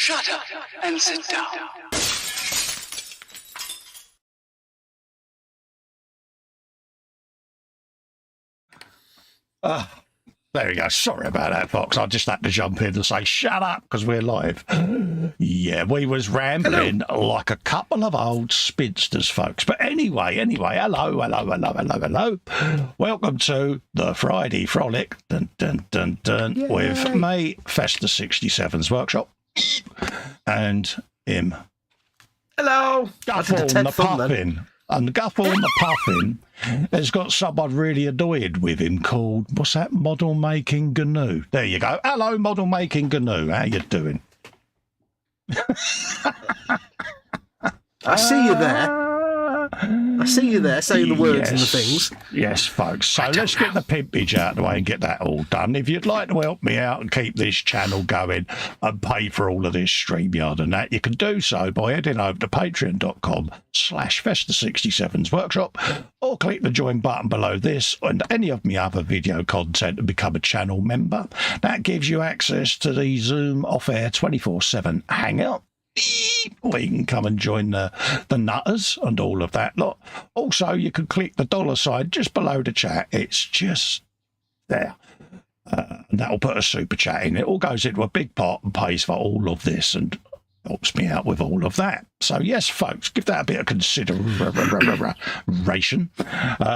Shut up and sit down. There we go. Sorry about that, Fox. I just had to jump in and say, shut up, because we're live. Yeah, we was rambling like a couple of old spinsters, folks. But anyway, hello. Welcome to the Friday Frolic, with me, Festa 67's workshop, and him. Hello. Guffle the Puffin. And Guffle the Puffin has got someone really annoyed with him called, what's that, Model Making GNU. There you go. Hello, Model Making GNU. How you doing? I see you there. I see you there saying the words and the things. Yes, folks. So let's get the pimpage out of the way and get that all done. If you'd like to help me out and keep this channel going and pay for all of this StreamYard and that, you can do so by heading over to patreon.com/Festa67's workshop, or click the join button below this and any of my other video content and become a channel member. That gives you access to the Zoom off-air 24/7 hangout, or you can come and join the nutters and all of that lot. Also, you can click the dollar sign just below the chat. It's just there. And that'll put a super chat in. It all goes into a big pot and pays for all of this and helps me out with all of that. So, yes, folks, give that a bit of consideration.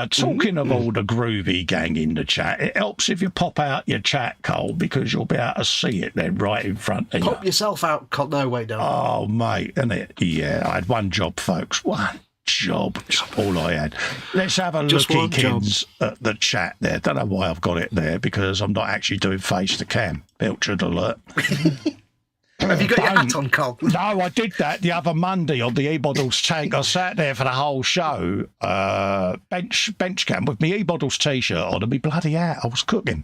Talking of all the groovy gang in the chat, it helps if you pop out your chat, Cole, because you'll be able to see it then right in front of you. Pop yourself out, Cole. No, wait, don't. Oh, mate, isn't it? Yeah, I had one job, folks. One job. That's all I had. Let's have a look at the chat there. Don't know why I've got it there, because I'm not actually doing face to cam. Pilchard alert. Have you got your hat on, Cole? No, I did that the other Monday on the E-Models tank. I sat there for the whole show, bench cam with my E-Models t-shirt on and my bloody hat. I was cooking.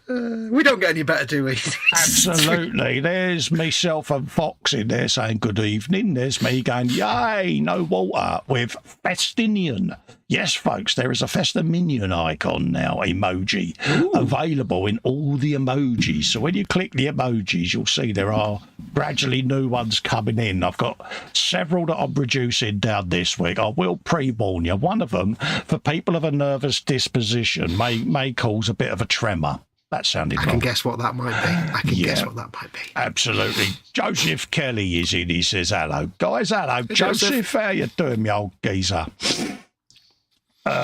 We don't get any better, do we? Absolutely. There's myself and Fox in there saying good evening. There's me going, yay, no water, with Festinian. Yes, folks, there is a Festa Minion icon now, emoji, available in all the emojis. So when you click the emojis, you'll see there are gradually new ones coming in. I've got several that I'm producing down this week. I will pre-warn you. One of them, for people of a nervous disposition, may cause a bit of a tremor. That sounded wrong. I can guess what that might be. Guess what that might be. Absolutely. Joseph Kelly is in. He says, hello. Guys, hello. Hey, Joseph, how you doing, me old geezer?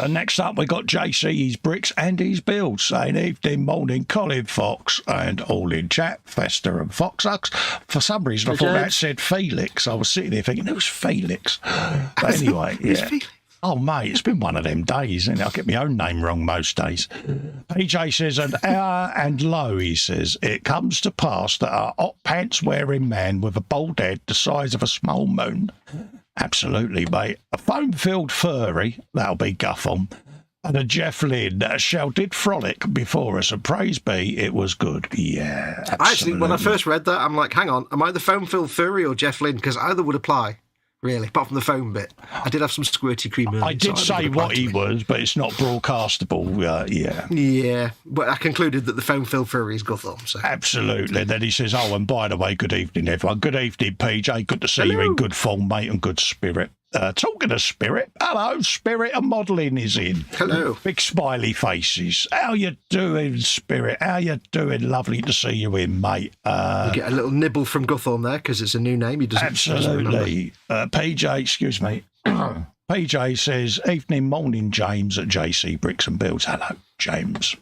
Next up, we got JC, his bricks and his builds, saying evening, morning, Colin, Fox, and all in chat, Festa and Foxx. For some reason, I thought that said Felix. I was sitting there thinking, who's Felix? But anyway, yeah. Oh, mate, it's been one of them days, and I get my own name wrong most days. PJ says, an hour and low, he says, it comes to pass that a hot pants-wearing man with a bald head the size of a small moon. Absolutely, mate. A foam-filled furry, that'll be Guffle, and a Jeff Lynn shall did frolic before us, and praise be, it was good. Yeah, absolutely. Actually, when I first read that, I'm like, hang on, am I the foam-filled furry or Jeff Lynn? Because either would apply. Really, apart from the foam bit. I did have some squirty cream. I did say what he was, but it's not broadcastable. Yeah. Yeah, but I concluded that the foam-filled furry is Guthorm. So. Absolutely. Then he says, oh, and by the way, good evening, everyone. Good evening, PJ. Good to see you in good form, mate, and good spirit. Talking of spirit, hello, Spirit and Modelling is in. Hello. Big smiley faces. How you doing, Spirit? How you doing? Lovely to see you in, mate. You get a little nibble from Guthorm there because it's a new name. He doesn't. Absolutely. PJ, excuse me. PJ says, evening, morning, James at JC Bricks and Builds. Hello, James.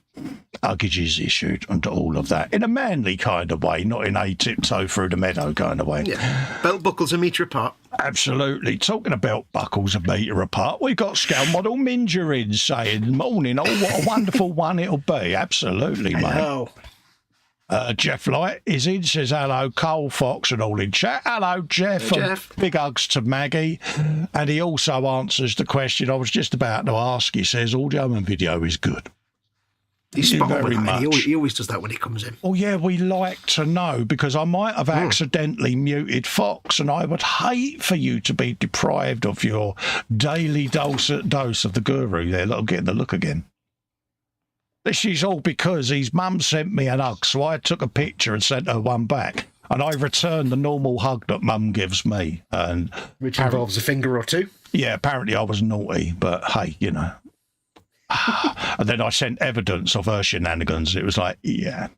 Luggage is issued and all of that in a manly kind of way, not in a tiptoe through the meadow kind of way. Yeah, belt buckles a metre apart. Absolutely. Talking of belt buckles a metre apart, we've got Scale Model Minja in saying, morning, oh, what a wonderful one it'll be. Absolutely, mate. Hello. Jeff Light is in, says hello, Cole, Fox, and all in chat. Hello, Jeff. Hey, Jeff. Big hugs to Maggie. And he also answers the question I was just about to ask. He says, audio and video is good. He's spot on with that. He always does that when he comes in. Oh, yeah, we like to know, because I might have accidentally muted Fox, and I would hate for you to be deprived of your daily dose of the guru there. Look, I'm getting the look again. This is all because his mum sent me an hug, so I took a picture and sent her one back. And I returned the normal hug that mum gives me. And which involves a finger or two. Yeah, apparently I was naughty, but hey, you know. And then I sent evidence of her shenanigans. It was like, yeah.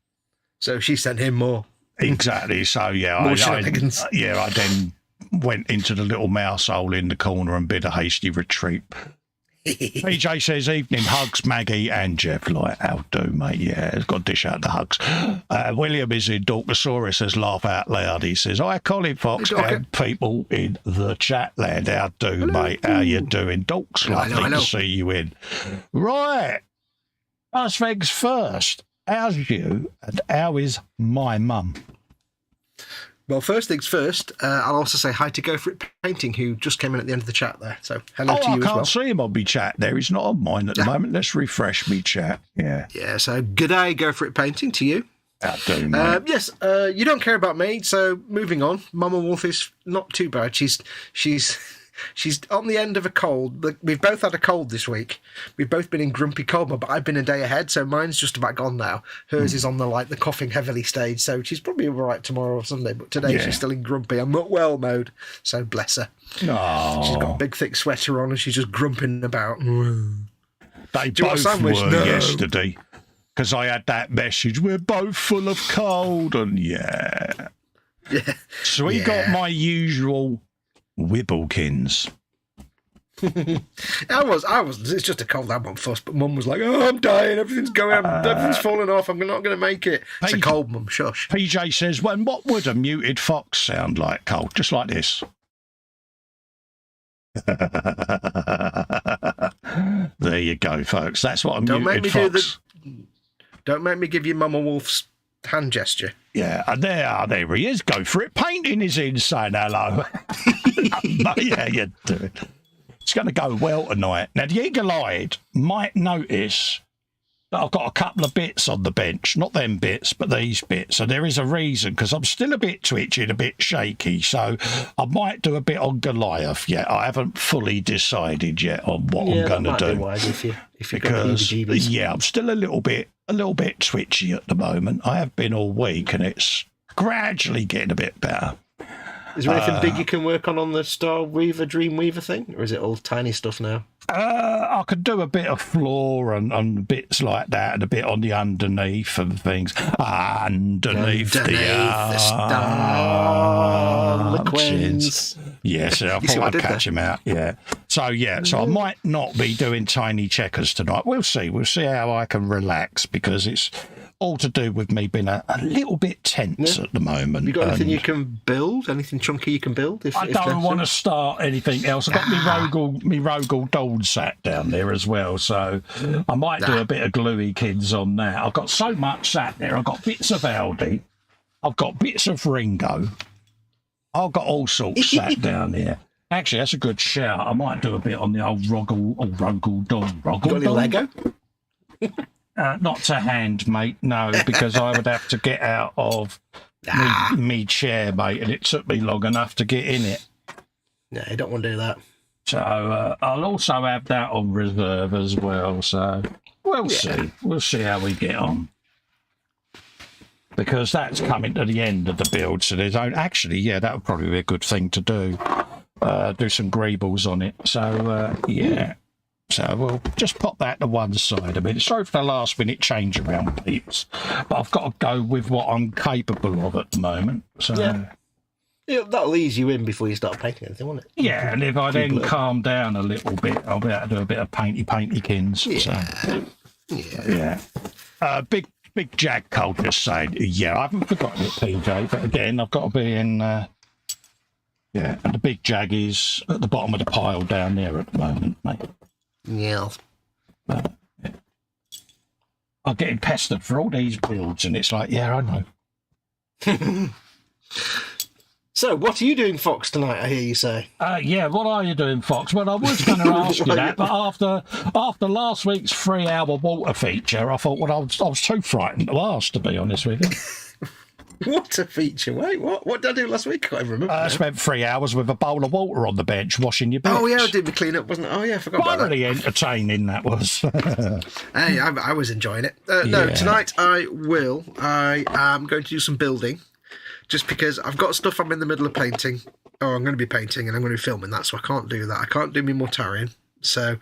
So she sent him more. Exactly. So, yeah. More shenanigans. I then went into the little mouse hole in the corner and bid a hasty retreat. PJ says, evening hugs, Maggie and Jeff. Like, how do, mate? Yeah, he's got to dish out the hugs. William is in Dorkosaurus, says, laugh out loud. He says, hi, Colin Foxx and people in the chat land. How do, hello, mate? How you doing? Dorks, lovely to see you in. Right. First things first. How's you and how is my mum? Well, first things first, I'll also say hi to Go For It Painting, who just came in at the end of the chat there. So hello to you as well. I can't see him on my chat there. He's not on mine at the moment. Let's refresh me chat. Yeah. Yeah, so good day, Go For It Painting to you. How do, mate? Yes, you don't care about me, so moving on. Mama Wolf is not too bad. She's on the end of a cold. We've both had a cold this week. We've both been in grumpy coma, but I've been a day ahead, so mine's just about gone now. Hers is on the coughing heavily stage, so she's probably all right tomorrow or Sunday, but today she's still in grumpy. I'm not well mode, so bless her. Oh. She's got a big thick sweater on and she's just grumping about. They both were yesterday, because I had that message, we're both full of cold, and yeah. So we got my usual Wibblekins. I was. It's just a cold. I won't fuss. But Mum was like, "Oh, I'm dying. Everything's falling off. I'm not going to make it." It's a cold, Mum. Shush. PJ says, "When what would a muted fox sound like, Cole? Just like this." There you go, folks. That's what a muted fox. Don't make me give you Mama Wolf's hand gesture. Yeah, and there he is. Go For It Painting is in saying hello. Yeah, you do it. It's going to go well tonight. Now, the eagle-eyed might notice that I've got a couple of bits on the bench. Not them bits, but these bits. And there is a reason, because I'm still a bit twitchy and a bit shaky. So I might do a bit on Goliath yet. I haven't fully decided yet on what I'm going to do. Wise if you've because, I'm still a little bit twitchy at the moment. I have been all week, and it's gradually getting a bit better. Is there anything big you can work on the Star Weaver, Dream Weaver thing? Or is it all tiny stuff now? I could do a bit of floor and bits like that, and a bit on the underneath and things. Underneath the Harlequins. Yes, I thought I'd catch him out. Yeah. So I might not be doing tiny checkers tonight. We'll see. We'll see how I can relax, because it's all to do with me being a little bit tense at the moment. You got anything you can build? Anything chunky you can build? I don't want to start anything else. I've got me Rogel Dawn sat down there as well, so I might do a bit of Gluey-Kins on that. I've got so much sat there. I've got bits of Aldi. I've got bits of Ringo. I've got all sorts sat down there. Actually, that's a good shout. I might do a bit on the old Rogel Dawn. Got any Lego? Not to hand, mate, no, because I would have to get out of me chair, mate, and it took me long enough to get in it. Yeah, you don't want to do that. So I'll also have that on reserve as well, so we'll see. We'll see how we get on. Because that's coming to the end of the build, so there's actually, that would probably be a good thing to do. Do some greebles on it, so So we'll just pop that to one side a minute. Sorry for the last minute change around, peeps, but I've got to go with what I'm capable of at the moment. So that'll ease you in before you start painting anything, won't it? Yeah, and if I then calm down a little bit, I'll be able to do a bit of painty-kins. Yeah. Big Jag Cole just saying, I haven't forgotten it, PJ, but again, I've got to be in... and the big Jag is at the bottom of the pile down there at the moment, mate. Yeah. I'm getting pestered for all these builds, and it's like, I know. So, what are you doing, Fox, tonight, I hear you say? What are you doing, Fox? Well, I was going to ask you that, but after last week's 3-hour water feature, I thought, I was too frightened to ask, to be honest with you. What a feature. Wait, what did I do last week? I can't even remember. I spent 3 hours with a bowl of water on the bench washing your bits. Oh, yeah, I did the clean up, wasn't it? Oh, yeah, I forgot about that. Thoroughly entertaining that was. Hey, I was enjoying it. No, tonight I am going to do some building, just because I've got stuff I'm in the middle of painting. Oh, I'm going to be painting and I'm going to be filming that, so I can't do that. I can't do me Mortarian. So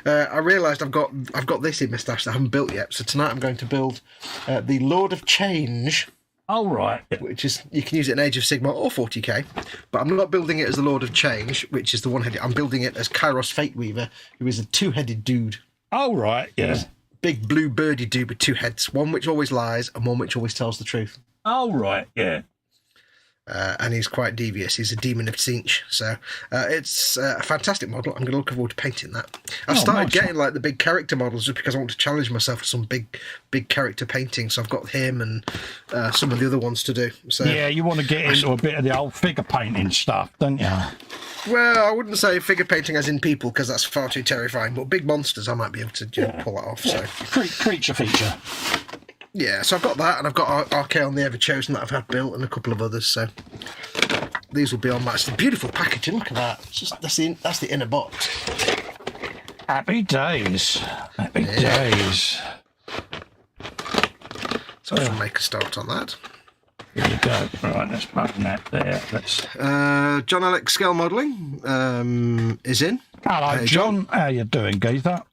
I realised I've got this in my stash that I haven't built yet. So tonight I'm going to build the Lord of Change. Oh, right. Which is, you can use it in Age of Sigmar or 40k, but I'm not building it as the Lord of Change, which is the one-headed. I'm building it as Kairos Fate Weaver, who is a two-headed dude. Oh, right, yeah. Big blue birdy dude with 2 heads, one which always lies and one which always tells the truth. Oh, right, yeah. And he's quite devious. He's a demon of Tzeentch. So it's a fantastic model. I'm going to look forward to painting that. I've started getting like the big character models just because I want to challenge myself to some big character painting. So I've got him and some of the other ones to do. So yeah, you want to get into a bit of the old figure painting stuff, don't you? Well, I wouldn't say figure painting as in people because that's far too terrifying. But big monsters, I might be able to pull that off. So creature feature. Yeah, so I've got that, and I've got RK on the Ever Chosen that I've had built, and a couple of others. So these will be on that. It's a beautiful packaging. Look at that. It's just that's the inner box. Happy days. Happy days. So I shall make a start on that. Here we go. Right, let's button that there. Let's. John Alex Scale Modelling is in. Hello, John. How you doing, Geether?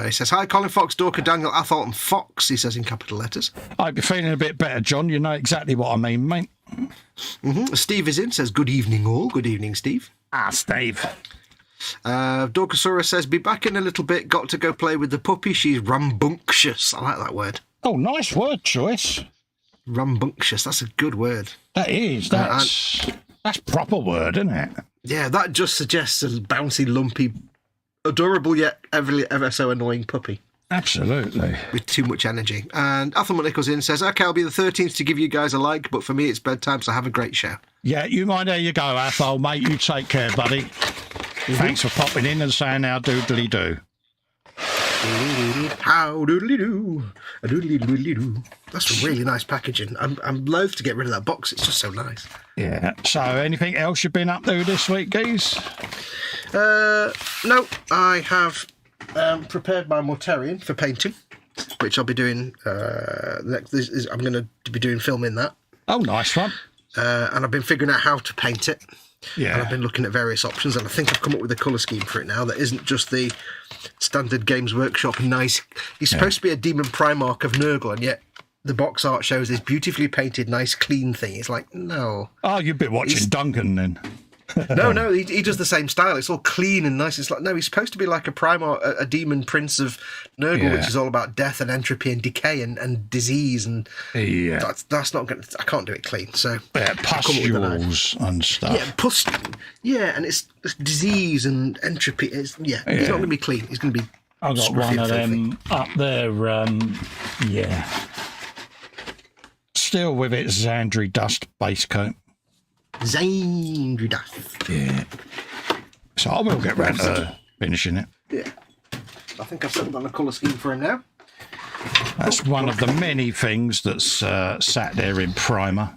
He says, hi, Colin, Fox, Dorker, Daniel, Athol and Fox, he says in capital letters. I hope you're feeling a bit better, John. You know exactly what I mean, mate. Steve is in, says, good evening, all. Good evening, Steve. Steve. Dorkosaurus says, be back in a little bit. Got to go play with the puppy. She's rambunctious. I like that word. Oh, nice word choice. Rambunctious. That's a good word. That is. That's proper word, isn't it? Yeah, that just suggests a bouncy, lumpy, adorable yet ever so annoying puppy. Absolutely. With too much energy. And Athel Nichols in says, okay, I'll be the 13th to give you guys a like, but for me it's bedtime, so have a great show. Yeah, there you go, Athel, mate. You take care, buddy. Thanks for popping in and saying how doodly do. How doodly do. A doodly doodly do. That's really nice packaging. I'm loath to get rid of that box. It's just so nice. Yeah. So, anything else you've been up to this week, geez? No, I have prepared my Mortarian for painting, which I'll be doing. I'm going to be doing filming that. Oh, nice one. And I've been figuring out how to paint it. Yeah. And I've been looking at various options, and I think I've come up with a colour scheme for it now that isn't just the standard Games Workshop nice. He's supposed to be a demon Primarch of Nurgle, and yet the box art shows this beautifully painted, nice, clean thing. It's like, no. Oh, you've been watching Duncan then. No, he does the same style. It's all clean and nice. It's like, no, he's supposed to be like a Primarch, a demon prince of Nurgle, which is all about death and entropy and decay and disease. And that's not going to, I can't do it clean. So pustules and stuff. Yeah, and it's disease and entropy. He's not going to be clean. He's going to be I've got one of them up there, still with its Xandri dust base coat. Xandri dust. Yeah. So I will get round to finishing it. Yeah. I think I've settled on a colour scheme for him now. That's one of the many things that's sat there in primer.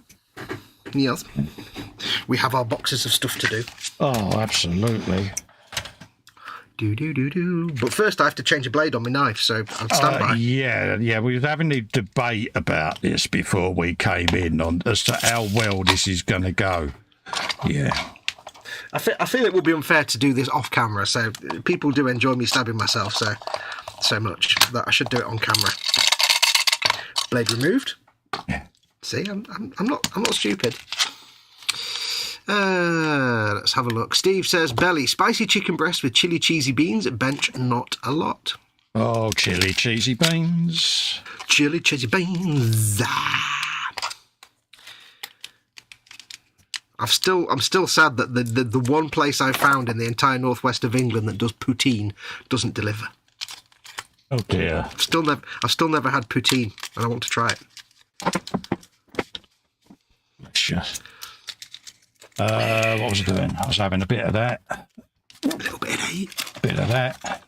Yes. We have our boxes of stuff to do. Oh, absolutely. But first I have to change a blade on my knife, so I'll stand by. Yeah, we were having a debate about this before we came in as to how well this is going to go. Yeah. I feel it would be unfair to do this off camera, so people do enjoy me stabbing myself so much that I should do it on camera. Blade removed. Yeah. See, I'm not stupid. Let's have a look. Steve says, belly, spicy chicken breast with chili cheesy beans, bench not a lot. Oh, chili cheesy beans. Chili cheesy beans. I'm still sad that the one place I found in the entire northwest of England that does poutine doesn't deliver. Oh dear. I've still never had poutine, and I want to try it. Just. What was I doing? I was having a bit of that. A little bit of that. Bit of that.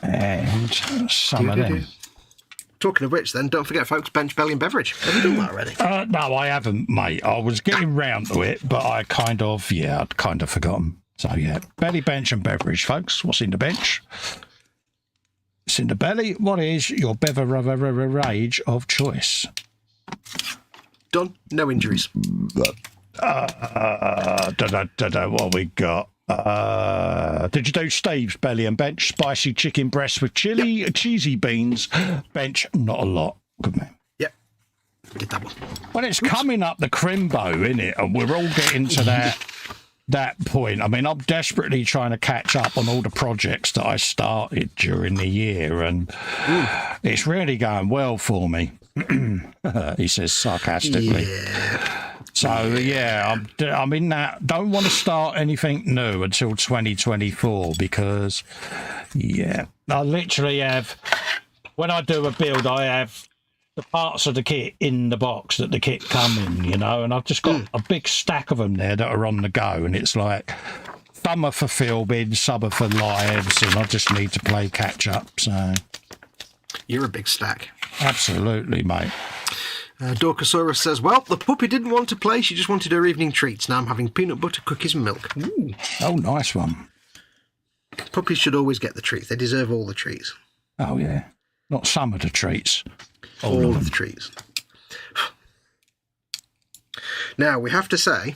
And some of them. talking of which, then don't forget, folks, bench, belly, and beverage. Have you done that already? No, I haven't, mate. I was getting round to it, but I'd kind of forgotten. So yeah, belly, bench, and beverage, folks. What's in the bench? It's in the belly. What is your beverage of choice? Done. No injuries. What we got? Did you do Steve's belly and bench? Spicy chicken breast with chili, cheesy beans. Bench, not a lot. Good man. Yep. Did that one. Well, it's coming up the crimbo, isn't it? And we're all getting to that point. I mean, I'm desperately trying to catch up on all the projects that I started during the year, and it's really going well for me. He says sarcastically. Yeah. So yeah, I'm in that. Don't want to start anything new until 2024 because, yeah, I literally have. When I do a build, I have the parts of the kit in the box that the kit come in, you know, and I've just got a big stack of them there that are on the go, and it's like some are for filming, some are for lives, and I just need to play catch up. So you're a big stack. Absolutely, mate. Dorcosaurus says, well, the puppy didn't want to play. She just wanted her evening treats. Now I'm having peanut butter, cookies and milk. Ooh. Oh, nice one. Puppies should always get the treats. They deserve all the treats. Oh, yeah. Not some of the treats. All of the treats. Now, we have to say,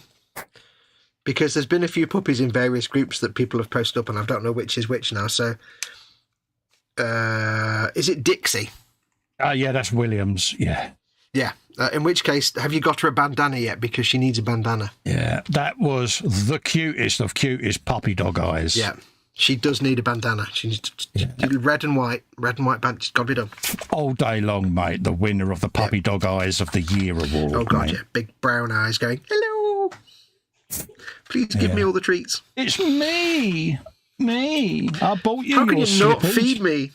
because there's been a few puppies in various groups that people have posted up, and I don't know which is which now, so is it Dixie? Yeah, that's Williams, yeah. Yeah, in which case, have you got her a bandana yet? Because she needs a bandana. Yeah, that was the cutest of cutest puppy dog eyes. Yeah, she does need a bandana. She needs to be red and white band. It's got to be done. All day long, mate, the winner of the Puppy Dog Eyes of the Year award. Oh, God, mate. yeah. Big brown eyes going, hello. Please give me all the treats. It's me. I bought you How can your you not slippers. feed me?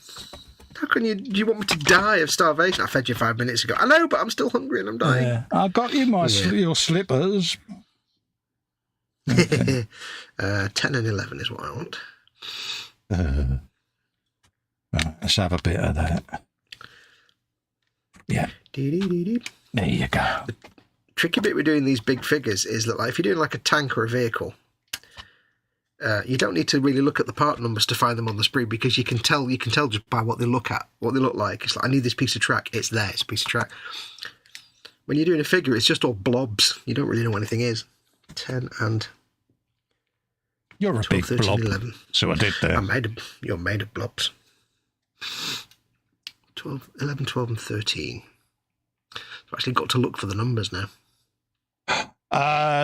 How can you? Do you want me to die of starvation? I fed you 5 minutes ago. I know, but I'm still hungry and I'm dying. Yeah, I got you your slippers. Okay. 10 and 11 is what I want. Right, let's have a bit of that. Yeah. Dee-dee-dee-dee. There you go. The tricky bit with doing these big figures is that, like, if you're doing like a tank or a vehicle, you don't need to really look at the part numbers to find them on the sprue, because you can tell just by what they look like. It's like, I need this piece of track. It's there. It's a piece of track. When you're doing a figure, it's just all blobs. You don't really know what anything is. 10 and You're a 12, big 13, blob. 11. So I did there. You're made of blobs. 11, 12 and 13. I've actually got to look for the numbers now.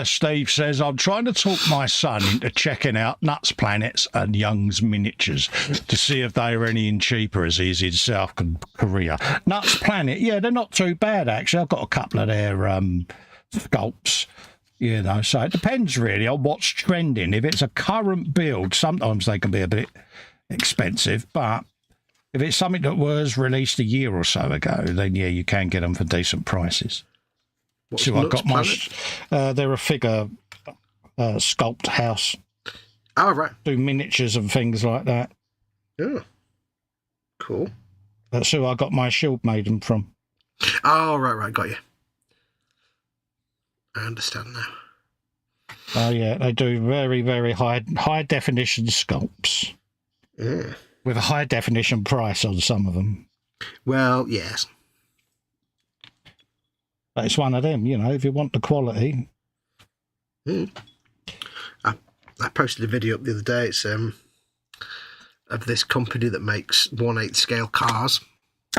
Steve says, I'm trying to talk my son into checking out Nuts Planets and Young's Miniatures to see if they are any cheaper as he's in South Korea. Nuts Planet, yeah, they're not too bad, actually. I've got a couple of their sculpts, you know, so it depends really on what's trending. If it's a current build, sometimes they can be a bit expensive, but if it's something that was released a year or so ago, then yeah, you can get them for decent prices. What's So I got my. Planet? They're a figure sculpt house. Oh, right. Do miniatures and things like that. Yeah. Cool. That's who I got my shield maiden from. Oh, right. Got you. I understand now. Oh yeah, they do very, very high definition sculpts. Yeah. With a high definition price on some of them. Well, yes. But it's one of them, you know, if you want the quality. I posted a video up the other day. It's of this company that makes 1/8 scale cars.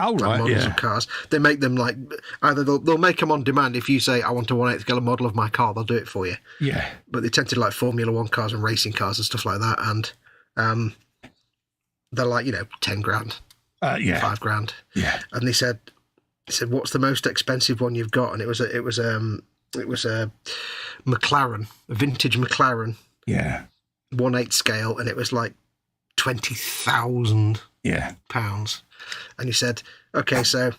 Oh, right, models of cars. They make them like, either they'll make them on demand. If you say, I want a 1/8 scale model of my car, they'll do it for you. Yeah. But they tend to like Formula 1 cars and racing cars and stuff like that. And they're like, 10 grand. Yeah. 5 grand. Yeah. And they said, what's the most expensive one you've got? And it was a McLaren, a vintage McLaren. Yeah. 1/8 scale, and it was like £20,000. Yeah. And he said, okay, so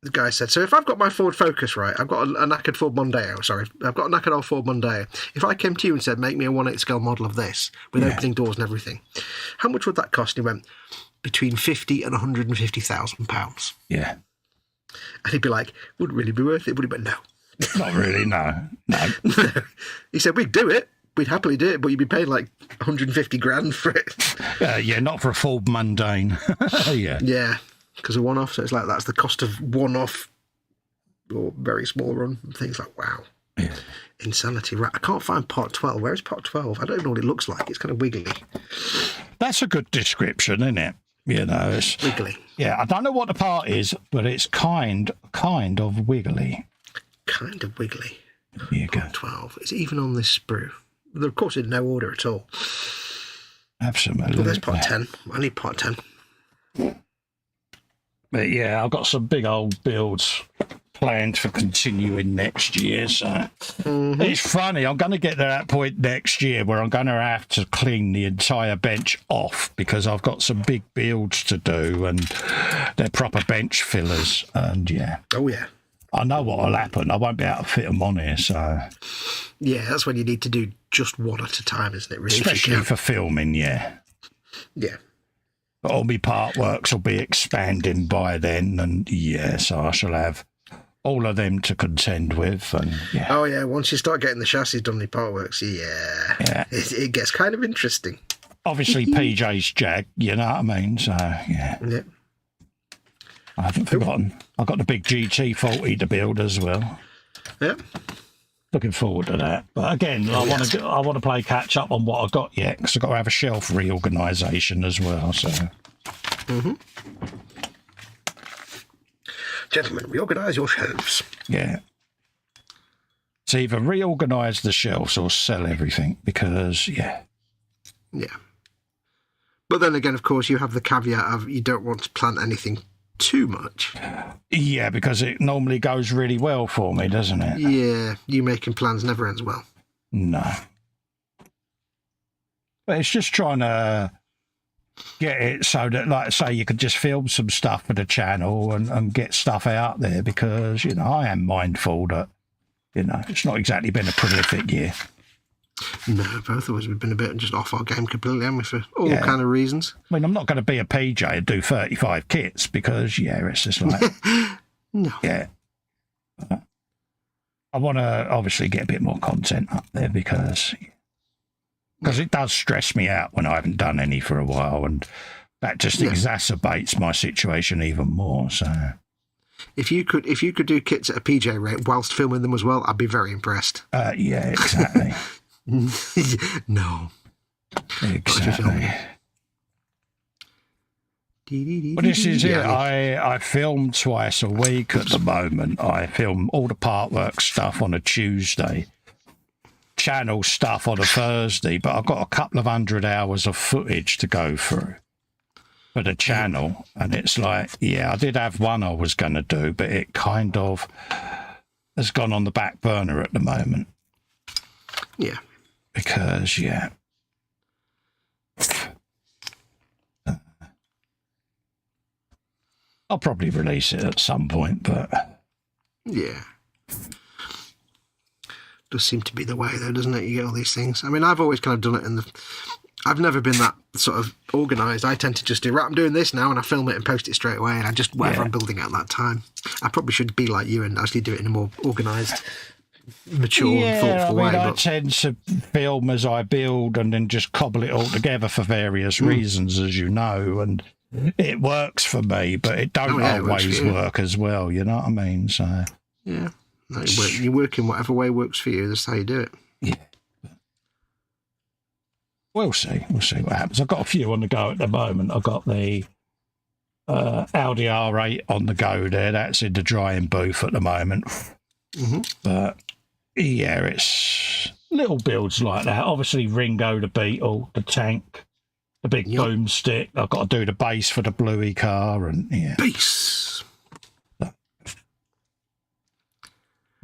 the guy said, so if I've got my Ford Focus, right, I've got a knackered Ford Mondeo, I've got a knackered old Ford Mondeo. If I came to you and said, make me a 1/8 scale model of this with opening doors and everything, how much would that cost? And he went, between 50 and 150,000 pounds. Yeah. And he'd be like, wouldn't really be worth it, would it? But no. Not really, no. He said, we'd do it. We'd happily do it, but you'd be paying like 150 grand for it. Yeah, not for a full mundane. Yeah. Yeah, because a one-off, so it's like that's the cost of one-off or very small run and things like, wow. Yeah. Insanity. Right, I can't find part 12. Where is part 12? I don't know what it looks like. It's kind of wiggly. That's a good description, isn't it? You know, it's wiggly. Yeah, I don't know what the part is, but it's kind of wiggly. Kind of wiggly. There you go. Part 12. It's even on this sprue. They're, of course, in no order at all. Absolutely. Well, there's part 10. I need part 10. But yeah, I've got some big old builds planned for continuing next year. So It's funny. I'm going to get to that point next year where I'm going to have to clean the entire bench off because I've got some big builds to do and they're proper bench fillers. And yeah. Oh, yeah. I know what will happen. I won't be able to fit them on here. So yeah, that's when you need to do just one at a time, isn't it? Really, especially for filming, yeah. Yeah. But all my part works will be expanding by then, and yeah, so I shall have all of them to contend with. And yeah. Oh yeah, once you start getting the chassis done, the part works, yeah. It gets kind of interesting. Obviously, PJ's Jag, you know what I mean? So yeah. Yeah. I haven't forgotten. I've got the big GT40 to build as well. Yeah. Looking forward to that. But again, I want to play catch up on what I've got yet because I've got to have a shelf reorganisation as well. So, Gentlemen, reorganise your shelves. Yeah. It's either reorganise the shelves or sell everything because, yeah. Yeah. But then again, of course, you have the caveat of you don't want to plant anything too much. Yeah, because it normally goes really well for me, doesn't it? Yeah, you making plans never ends well. No. But it's just trying to get it so that, like I say, you could just film some stuff for the channel and get stuff out there because, you know, I am mindful that, you know, it's not exactly been a prolific year. No, both of us have been a bit just off our game completely, haven't we, for all kind of reasons. I mean, I'm not going to be a PJ and do 35 kits because, yeah, it's just like... No. Yeah. I want to obviously get a bit more content up there because it does stress me out when I haven't done any for a while, and that just exacerbates my situation even more, so... If you could do kits at a PJ rate whilst filming them as well, I'd be very impressed. Yeah, exactly. No. Exactly. But this is it. I film twice a week at the moment. I film all the part work stuff on a Tuesday, channel stuff on a Thursday, but I've got a couple of 100 hours of footage to go through for the channel. And it's like, yeah, I did have one I was going to do, but it kind of has gone on the back burner at the moment. Yeah. Because, yeah. I'll probably release it at some point, but... Yeah. Does seem to be the way, though, doesn't it? You get all these things. I mean, I've always kind of done it in the... I've never been that sort of organised. I tend to just do, right, I'm doing this now, and I film it and post it straight away, and I just, whatever I'm building at that time. I probably should be like you and actually do it in a more organised... mature and thoughtful way. I tend to film as I build and then just cobble it all together for various reasons, as you know, and it works for me, but it don't always work as well, you know what I mean? So yeah, no, you work in whatever way works for you. That's how you do it. Yeah. We'll see what happens. I've got a few on the go at the moment. I've got the Audi R8 on the go there. That's in the drying booth at the moment. But yeah, it's little builds like that. Obviously, Ringo the Beetle, the tank, the big boomstick. I've got to do the base for the Bluey car, and base.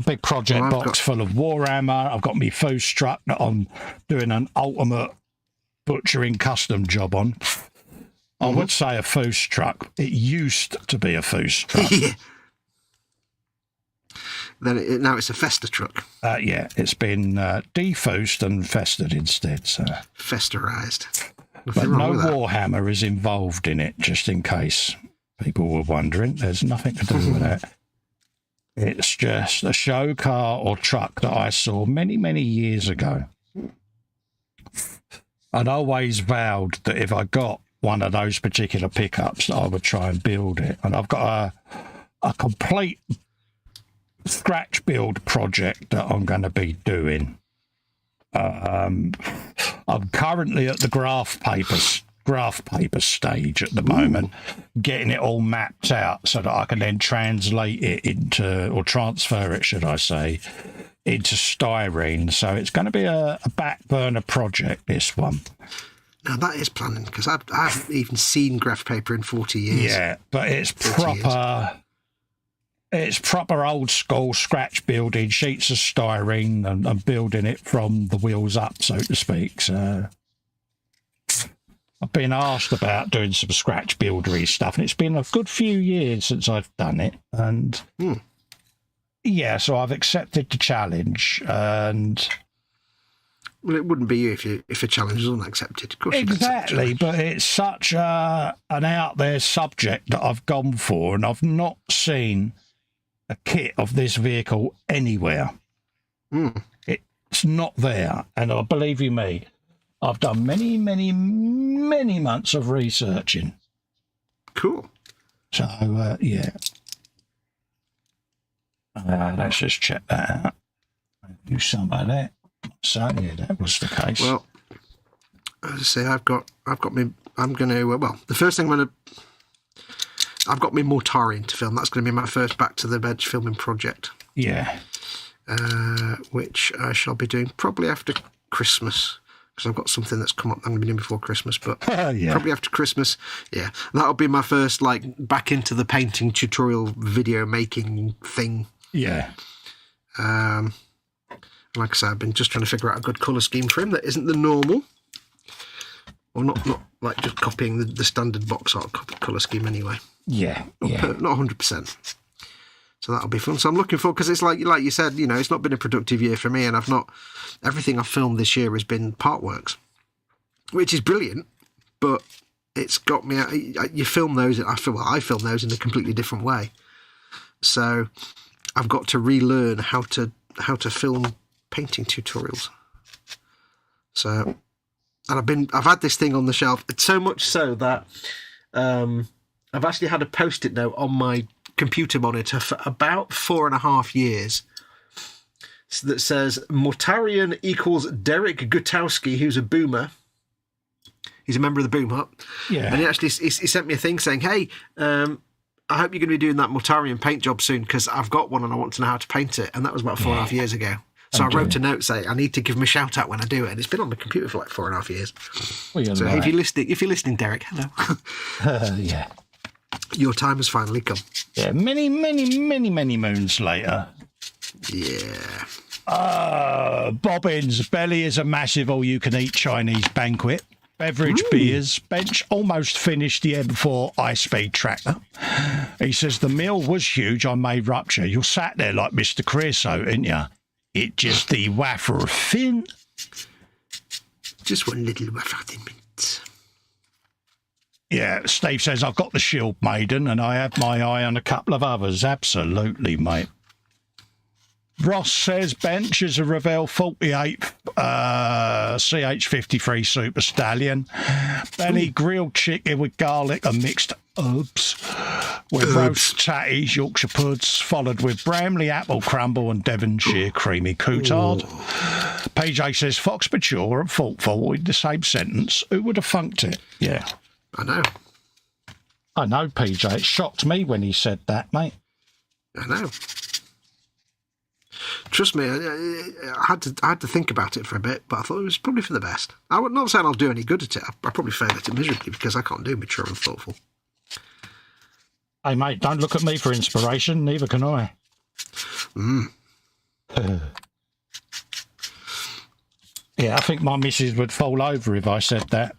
Big project box full of warhammer. I've got me foos truck that I'm doing an ultimate butchering custom job on. I would say a foos truck. It used to be a foos truck. Then now it's a Festa truck. Yeah, it's been defoosed and festered instead. So Festerized. but no warhammer is involved in it, just in case people were wondering. There's nothing to do with that. It's just a show car or truck that I saw many, many years ago. I'd always vowed that if I got one of those particular pickups, I would try and build it. And I've got a complete scratch build project that I'm going to be doing. I'm currently at the graph paper stage at the moment, getting it all mapped out so that I can then translate it into, or transfer it, should I say, into styrene. So it's going to be a back burner project, this one. Now that is planning, because I haven't even seen graph paper in 40 years. Yeah, but it's proper. It's proper old school scratch building, sheets of styrene and building it from the wheels up, so to speak. So I've been asked about doing some scratch buildery stuff, and it's been a good few years since I've done it. And yeah, so I've accepted the challenge. And well, it wouldn't be you if a challenge is unaccepted. Of course, exactly, but it's such an out there subject that I've gone for, and I've not seen a kit of this vehicle anywhere. It's not there, and believe you me, I've done many, many, many months of researching. Cool. So, yeah. Let's just check that out. Do some of that. So, yeah, that was the case. Well, as I say, I've got me. I'm going to. Well, the first thing I've got me Mortarian to film. That's going to be my first back to the bench filming project. Yeah. Which I shall be doing probably after Christmas, because I've got something that's come up I'm going to be doing before Christmas, but yeah. Probably after Christmas. Yeah. That'll be my first, back into the painting tutorial video making thing. Yeah. Like I said, I've been just trying to figure out a good colour scheme for him that isn't the normal. Or not like just copying the standard box art colour scheme anyway. Yeah. Not 100%. So that'll be fun. So I'm looking forward, because it's like you said, it's not been a productive year for me, and everything I've filmed this year has been part works, which is brilliant, but it's got me, you film those, I film those in a completely different way. So I've got to relearn how to film painting tutorials. So, and I've had this thing on the shelf. It's so much so that I've actually had a post-it note on my computer monitor for about 4.5 years that says Mortarian equals Derek Gutowski, who's a boomer. He's a member of the Boom Hut. Yeah. And he sent me a thing saying, hey, I hope you're going to be doing that Mortarian paint job soon, because I've got one and I want to know how to paint it. And that was about 4.5 years ago. So I wrote a note saying I need to give him a shout out when I do it. And it's been on the computer for 4.5 years. Well, so if you're listening, Derek, hello. Yeah. Your time has finally come. Yeah, many, many, many, many moons later. Yeah. Bobbins, Belly is a massive all-you-can-eat Chinese banquet. Beverage beers, bench almost finished the M4 high-speed tractor. He says, the meal was huge, I may rupture. You're sat there like Mr. Creosote, ain't you? It just the wafer thin. Just one little wafer thin mint. Yeah, Steve says, I've got the Shield Maiden and I have my eye on a couple of others. Absolutely, mate. Ross says, bench is a Revell 48 CH53 Super Stallion. Belly grilled chicken with garlic and mixed herbs. With roast tatties, Yorkshire puds, followed with Bramley apple crumble and Devonshire creamy coutard. PJ says, Fox mature and thoughtful in the same sentence. Who would have funked it? Yeah. I know, PJ. It shocked me when he said that, mate. I know. Trust me, I had to think about it for a bit, but I thought it was probably for the best. I would not saying I'll do any good at it. I probably failed at it miserably because I can't do mature and thoughtful. Hey, mate, don't look at me for inspiration. Neither can I. Yeah, I think my missus would fall over if I said that.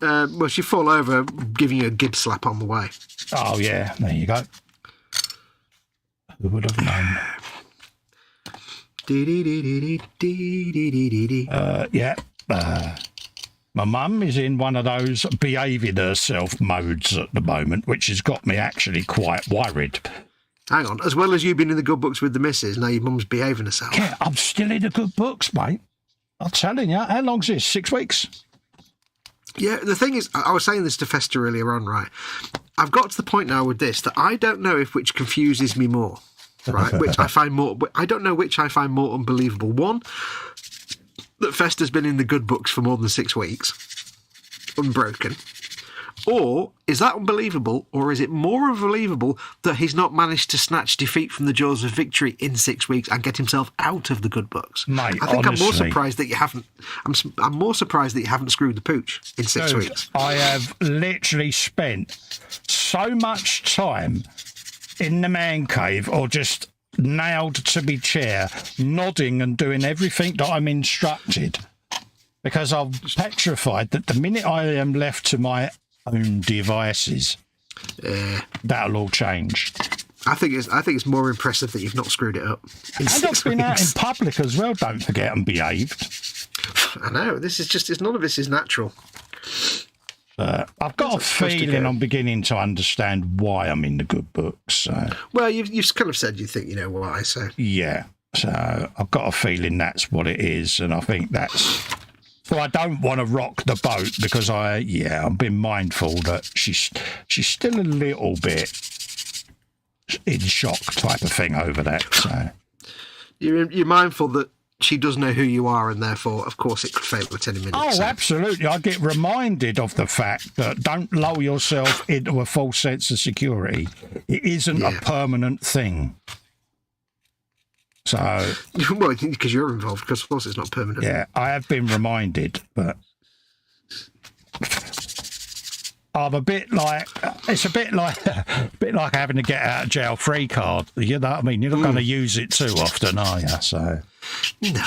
Well, she'd fall over giving you a gib slap on the way. Oh, yeah. There you go. Who would have known? Yeah. My mum is in one of those behaving herself modes at the moment, which has got me actually quite worried. Hang on. As well as you being in the good books with the missus, now your mum's behaving herself. Yeah, I'm still in the good books, mate. I'm telling you. How long's this? 6 weeks? Yeah, the thing is, I was saying this to Festa earlier on, right? I've got to the point now with this that I don't know if which confuses me more, right? Which I find more... I don't know which I find more unbelievable. One, that Festa's been in the good books for more than 6 weeks, unbroken. Or is that unbelievable, or is it more unbelievable that he's not managed to snatch defeat from the jaws of victory in 6 weeks and get himself out of the good books? Mate, I think honestly, I'm more surprised that you haven't. I'm more surprised that you haven't screwed the pooch in 6 weeks. I have literally spent so much time in the man cave, or just nailed to my chair, nodding and doing everything that I'm instructed, because I'm petrified that the minute I am left to my own devices, that'll all change. I think it's more impressive that you've not screwed it up. And I've been out in public as well, don't forget, and behaved. I know, none of this is natural. I've got a feeling I'm beginning to understand why I'm in the good books. So. Well, you've kind of said you think you know why, so... Yeah, so I've got a feeling that's what it is, and I think that's... So I don't want to rock the boat, because I've been mindful that she's still a little bit in shock type of thing over that. So you're mindful that she does know who you are, and therefore, of course, it could fail at any minute. Oh, so. Absolutely. I get reminded of the fact that don't lull yourself into a false sense of security. It isn't a permanent thing. So, well, because you're involved, because of course it's not permanent. Yeah, I have been reminded, but I'm it's a bit like having to get out of jail free card. You know what I mean? You're not going to use it too often, are you? So, no.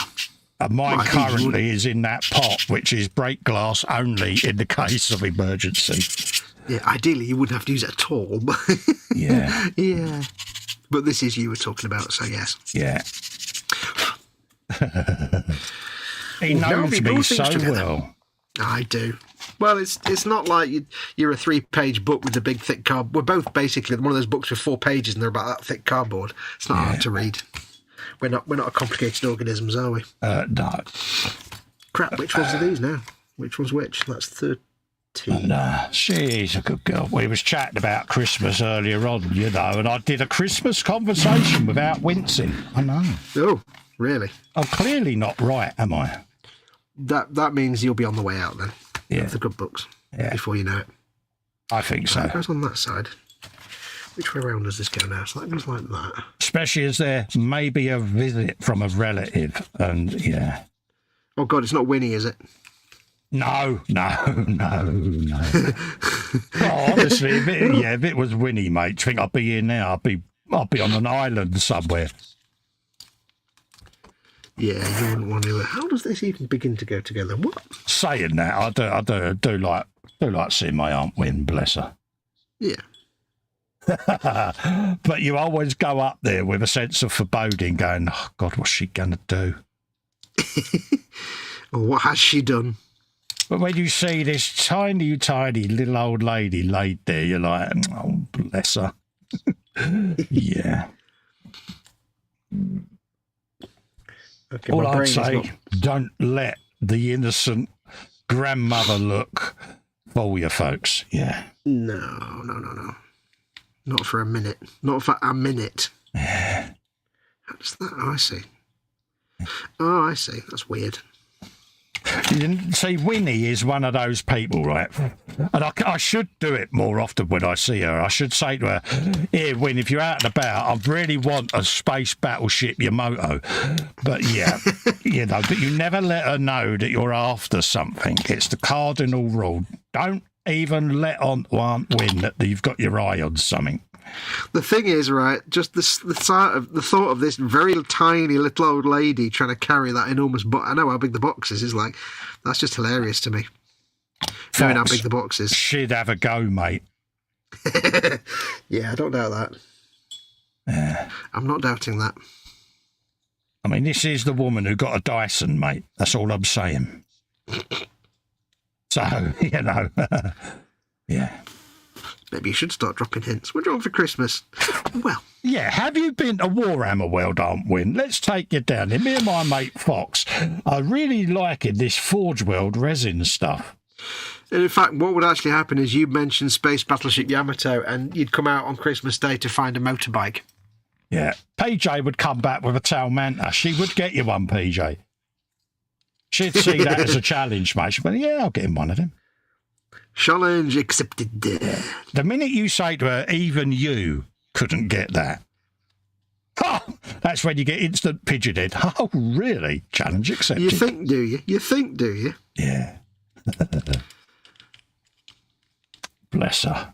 And mine currently is in that pot, which is break glass only in the case of emergency. Yeah, ideally you wouldn't have to use it at all. But yeah. Yeah. But this is you were talking about, so yes. Yeah. He knows me so well. I do. Well, it's not like you're a 3-page book with a big thick card. We're both basically one of those books with 4 pages and they're about that thick cardboard. It's not hard to read. We're not complicated organisms, are we? No. Crap, which ones are these now? Which one's which? That's 13. She's a good girl. We was chatting about Christmas earlier on, you know, and I did a Christmas conversation without wincing. I know. Oh, really? I'm clearly not right, am I? That means you'll be on the way out then. Yeah. Of the good books. Yeah. Before you know it. I think so. It goes on that side. Which way around does this go now? So that goes like that. Especially as there may be a visit from a relative, and yeah. Oh God, it's not Winnie, is it? No. Oh, honestly, if it was Winnie, mate, do you think I'd be here now? I'd be on an island somewhere. Yeah, you wouldn't want to. How does this even begin to go together? What? Saying that, I do like seeing my aunt win, bless her. Yeah. But you always go up there with a sense of foreboding, going, "Oh God, what's she gonna do?" Or what has she done? But when you see this tiny little old lady laid there, you're like, "Oh, bless her." Yeah. Okay, all I'd say, don't let the innocent grandmother look fool you, folks. Yeah. No. Not for a minute. Not for a minute. Yeah. How's that? Oh, I see. Oh, I see. That's weird. See, Winnie is one of those people, right? And I should do it more often when I see her. I should say to her, "Here, Win, if you're out and about, I really want a space battleship Yamato." But yeah, you know, but you never let her know that you're after something. It's the cardinal rule. Don't even let on to Aunt Win that you've got your eye on something. The thing is, right, just the thought of this very tiny little old lady trying to carry that enormous box. I know how big the box is like, that's just hilarious to me. Knowing how big the box is. She'd have a go, mate. Yeah, I don't doubt that. Yeah. I'm not doubting that. I mean, this is the woman who got a Dyson, mate. That's all I'm saying. So, you know, yeah. Maybe you should start dropping hints. What do you want for Christmas? Well. Yeah, have you been to Warhammer World, Win? Let's take you down there. Me and my mate Fox are really liking this Forge World resin stuff. And in fact, what would actually happen is you'd mention Space Battleship Yamato and you'd come out on Christmas Day to find a motorbike. Yeah, PJ would come back with a tail manta. She would get you one, PJ. She'd see that as a challenge, mate. She'd be, yeah, I'll get him one of them. Challenge accepted. The minute you say to her, even you couldn't get that, oh, that's when you get instant pigeoned. Oh, really? Challenge accepted. You think, do you? You think, do you? Yeah. Bless her.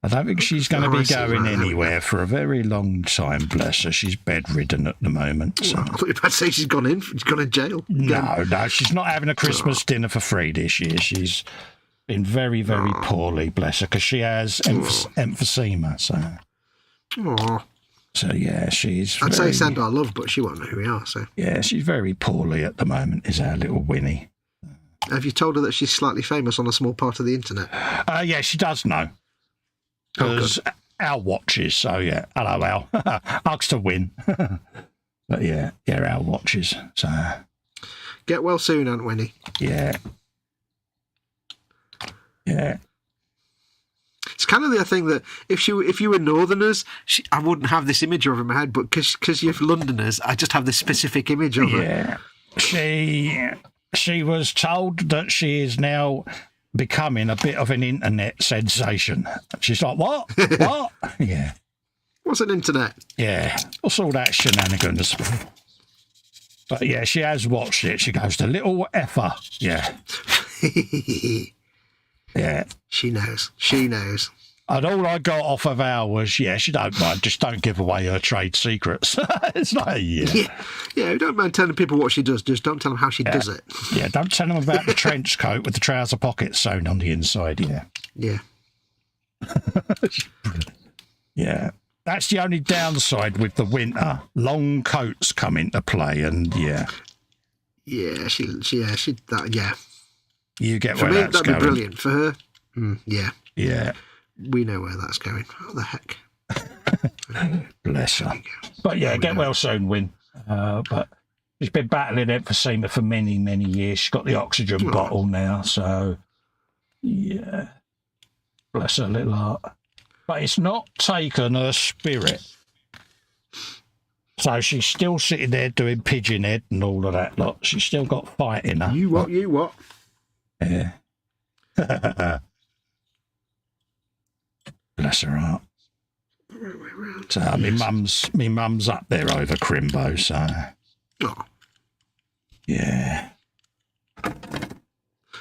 I don't think she's going to be going anywhere for a very long time, bless her. She's bedridden at the moment. So. Well, I thought you were about to say she's gone in jail. No, she's not having a Christmas dinner for free this year. She's been very, very poorly, bless her, because she has emphysema. So yeah, she's... I'd say send our love, but she won't know who we are, so... Yeah, she's very poorly at the moment, is our little Winnie. Have you told her that she's slightly famous on a small part of the internet? Yeah, she does know. Because Al watches, so yeah. Hello, Al. Hugs to win. But yeah, Al watches. So get well soon, Aunt Winnie. Yeah. Yeah. It's kind of the thing that if you were Northerners, I wouldn't have this image of her in my head, but because you're Londoners, I just have this specific image of her. Yeah. She was told that she is now becoming a bit of an internet sensation. She's like, what? What? Yeah. What's an internet? Yeah. What's all that shenanigans? But yeah, she has watched it. She goes, the little effer. Yeah. Yeah. She knows. She knows. And all I got off of Al was, yeah, she don't mind. Just don't give away her trade secrets. It's like, yeah, don't mind telling people what she does. Just don't tell them how she does it. Yeah, don't tell them about the trench coat with the trouser pockets sewn on the inside. Yeah. Yeah. Yeah. That's the only downside with the winter. Long coats come into play, and yeah. Yeah, she. You get for where me, that's that'd going. Be brilliant for her. Yeah. Yeah. We know where that's going. What the heck? Bless her. But yeah, get well soon, Win. But she's been battling emphysema for many, many years. She's got the oxygen bottle now, so yeah. Bless her little heart. But it's not taken her spirit. So she's still sitting there doing pigeon head and all of that lot. She's still got fight in her. You what? Yeah. Bless her heart. So my mum's up there over Crimbo, so yeah.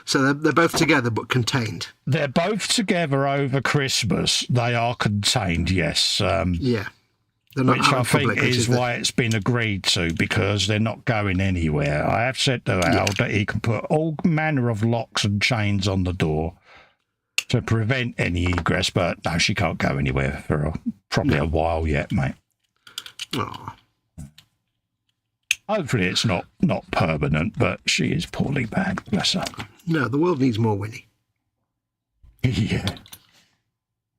So they're both together but contained. They're both together over Christmas. They are contained, yes. Yeah. They're not which I think is why it's been agreed to, because they're not going anywhere. I have said to Al that he can put all manner of locks and chains on the door to prevent any egress, but no, she can't go anywhere for probably a while yet, mate. Oh. Hopefully it's not permanent, but she is poorly bad, bless her. No, the world needs more Winnie. Yeah.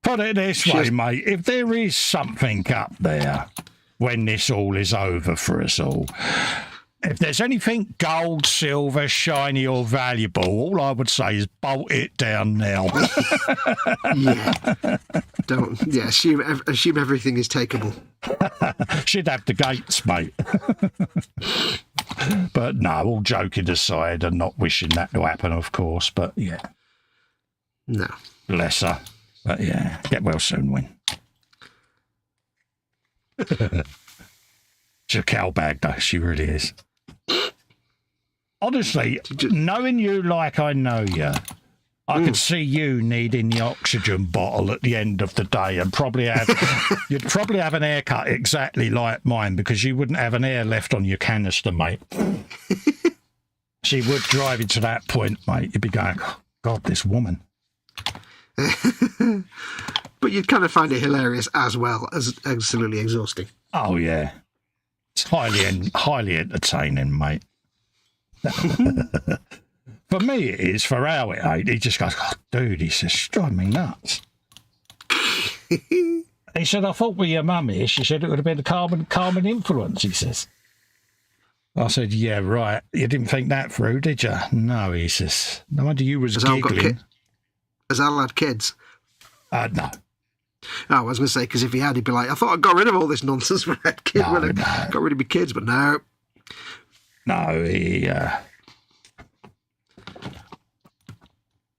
Put it this way, mate, if there is something up there when this all is over for us all, if there's anything gold, silver, shiny or valuable, all I would say is bolt it down now. Yeah. Assume everything is takeable. She'd have the gates, mate. But no, all joking aside and not wishing that to happen, of course, but yeah. No. Bless her. But yeah, get well soon, Win. She's a cow bag, though. She really is. Honestly, knowing you like I know you, I could see you needing the oxygen bottle at the end of the day and probably you'd probably have an haircut exactly like mine, because you wouldn't have an hair left on your canister, mate. She would drive you to that point, mate. You'd be going, oh, God, this woman. But you'd kind of find it hilarious as well as absolutely exhausting. Oh, yeah. It's highly entertaining, mate. For me, it is. For how it ain't. He just goes, oh, dude, he says, it's driving me nuts. He said, I thought with your mum here, she said it would have been a calming influence, he says. I said, yeah, right. You didn't think that through, did you? No, he says. No wonder you was giggling. Has Al had kids? No. Oh, I was going to say, because if he had, he'd be like, I thought I got rid of all this nonsense when I had kids. No. Got rid of my kids, but no. No, he...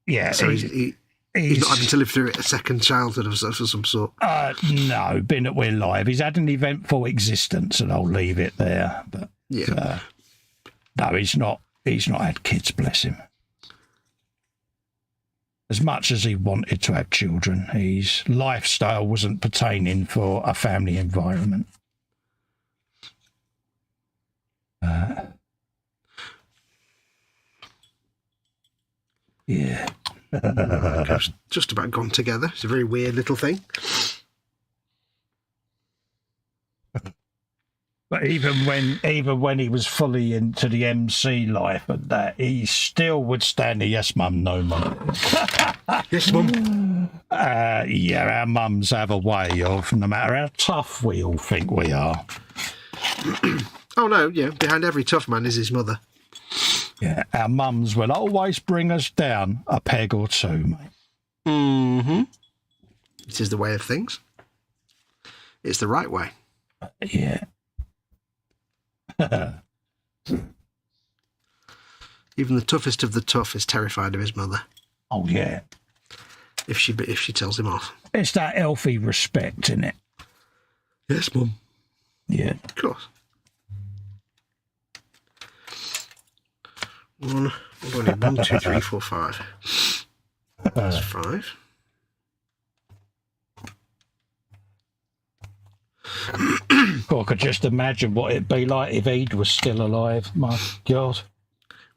yeah. So he's not having to live through it, a second childhood of some sort. No, being that we're live. He's had an eventful existence, and I'll leave it there. But yeah. No, he's not had kids, bless him. As much as he wanted to have children, his lifestyle wasn't pertaining for a family environment. Yeah. It's just about gone together. It's a very weird little thing. But even when he was fully into the MC life and that, he still would stand the yes mum, no mum. Yes mum. Yeah, our mums have a way of, no matter how tough we all think we are. Oh no, yeah, behind every tough man is his mother. Yeah, our mums will always bring us down a peg or two, mate. Mm-hmm. It is the way of things. It's the right way. Yeah. Even the toughest of the tough is terrified of his mother. Oh yeah. If she tells him off. It's that healthy respect, isn't it? Yes, Mum. Yeah. Of course. One, 2, 3, 4, 5. That's 5. I could just imagine what it'd be like if Ed was still alive. My God.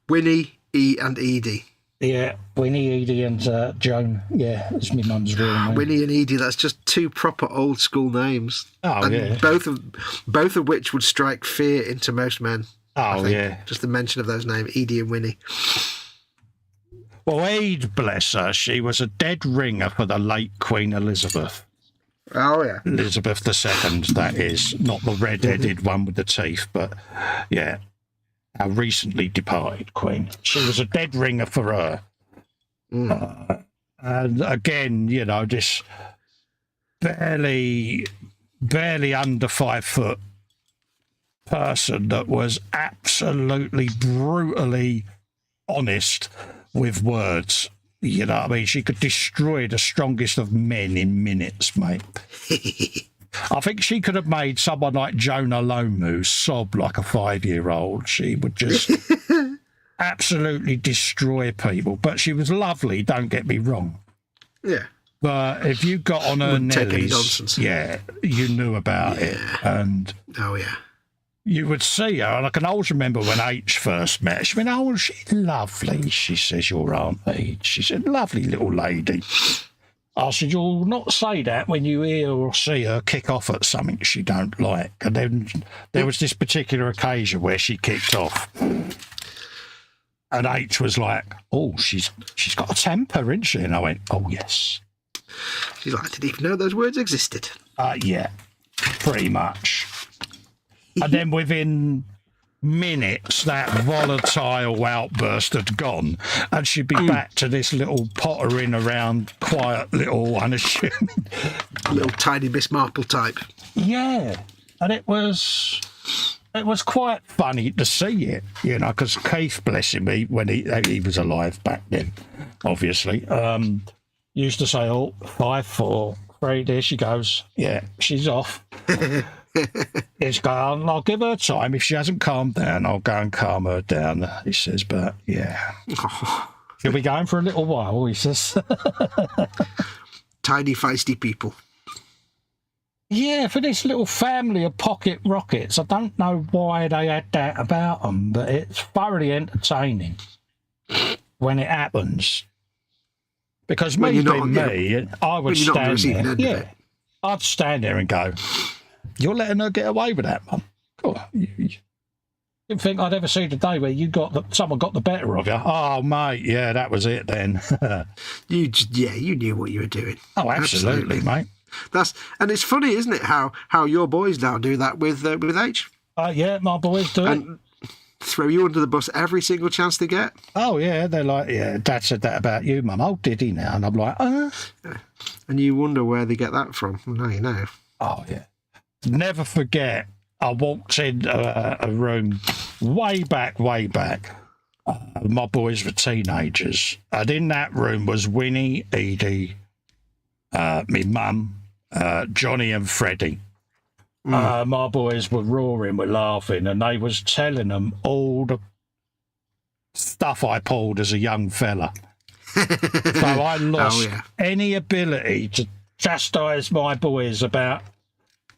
Winnie, E and Edie. Yeah, Winnie, Edie and Joan. Yeah, that's my mum's real name. Winnie and Edie, that's just two proper old school names. Oh, and yeah. Both of which would strike fear into most men. Oh, yeah. Just the mention of those names, Edie and Winnie. Well, Ed, bless her, she was a dead ringer for the late Queen Elizabeth. Oh, yeah. Elizabeth II, that is. Not the red-headed one with the teeth, but, yeah. Our recently departed Queen. She was a dead ringer for her. And again, you know, this barely under 5 foot person that was absolutely brutally honest with words. You know what I mean? She could destroy the strongest of men in minutes, mate. I think she could have made someone like Jonah Lomu sob like a 5-year-old. She would just absolutely destroy people. But she was lovely, don't get me wrong. Yeah. But if you got on her nellies, yeah, you knew about it. And oh, yeah. You would see her, and I can always remember when H first met her. She went, oh, she's lovely. She says, your Aunt H. She said, lovely little lady. I said, you'll not say that when you hear or see her kick off at something she don't like. And then there was this particular occasion where she kicked off. And H was like, oh, she's got a temper, isn't she? And I went, oh, yes. She's like, I didn't even know those words existed. Yeah, pretty much. And then within minutes, that volatile outburst had gone, and she'd be back to this little pottering around, quiet little unassuming, little tiny Miss Marple type. Yeah, and it was quite funny to see it, you know, because Keith, bless him, when he was alive back then, obviously, used to say, oh, 5, 4, 3, there she goes. Yeah, she's off. He's going, I'll give her time. If she hasn't calmed down, I'll go and calm her down, he says. But, yeah. She'll be going for a little while, he says. Tiny, feisty people. Yeah, for this little family of pocket rockets, I don't know why they had that about them, but it's thoroughly entertaining when it happens. Because me being me, I would stand there. Yeah, I'd stand there and go, you're letting her get away with that, Mum. Cool. Didn't think I'd ever see the day where someone got the better of you. Oh, mate, yeah, that was it then. You knew what you were doing. Oh, absolutely, mate. And it's funny, isn't it, how your boys now do that with H? Yeah, my boys do it. Throw you under the bus every single chance they get. Oh, yeah, they're like, yeah, Dad said that about you, Mum. Oh, did he now? And I'm like, Yeah. And you wonder where they get that from. Well, now you know. Oh, yeah. Never forget, I walked in a room way back. My boys were teenagers. And in that room was Winnie, Edie, me mum, Johnny and Freddie. My boys were roaring, were laughing, and they was telling them all the stuff I pulled as a young fella. So I lost any ability to chastise my boys about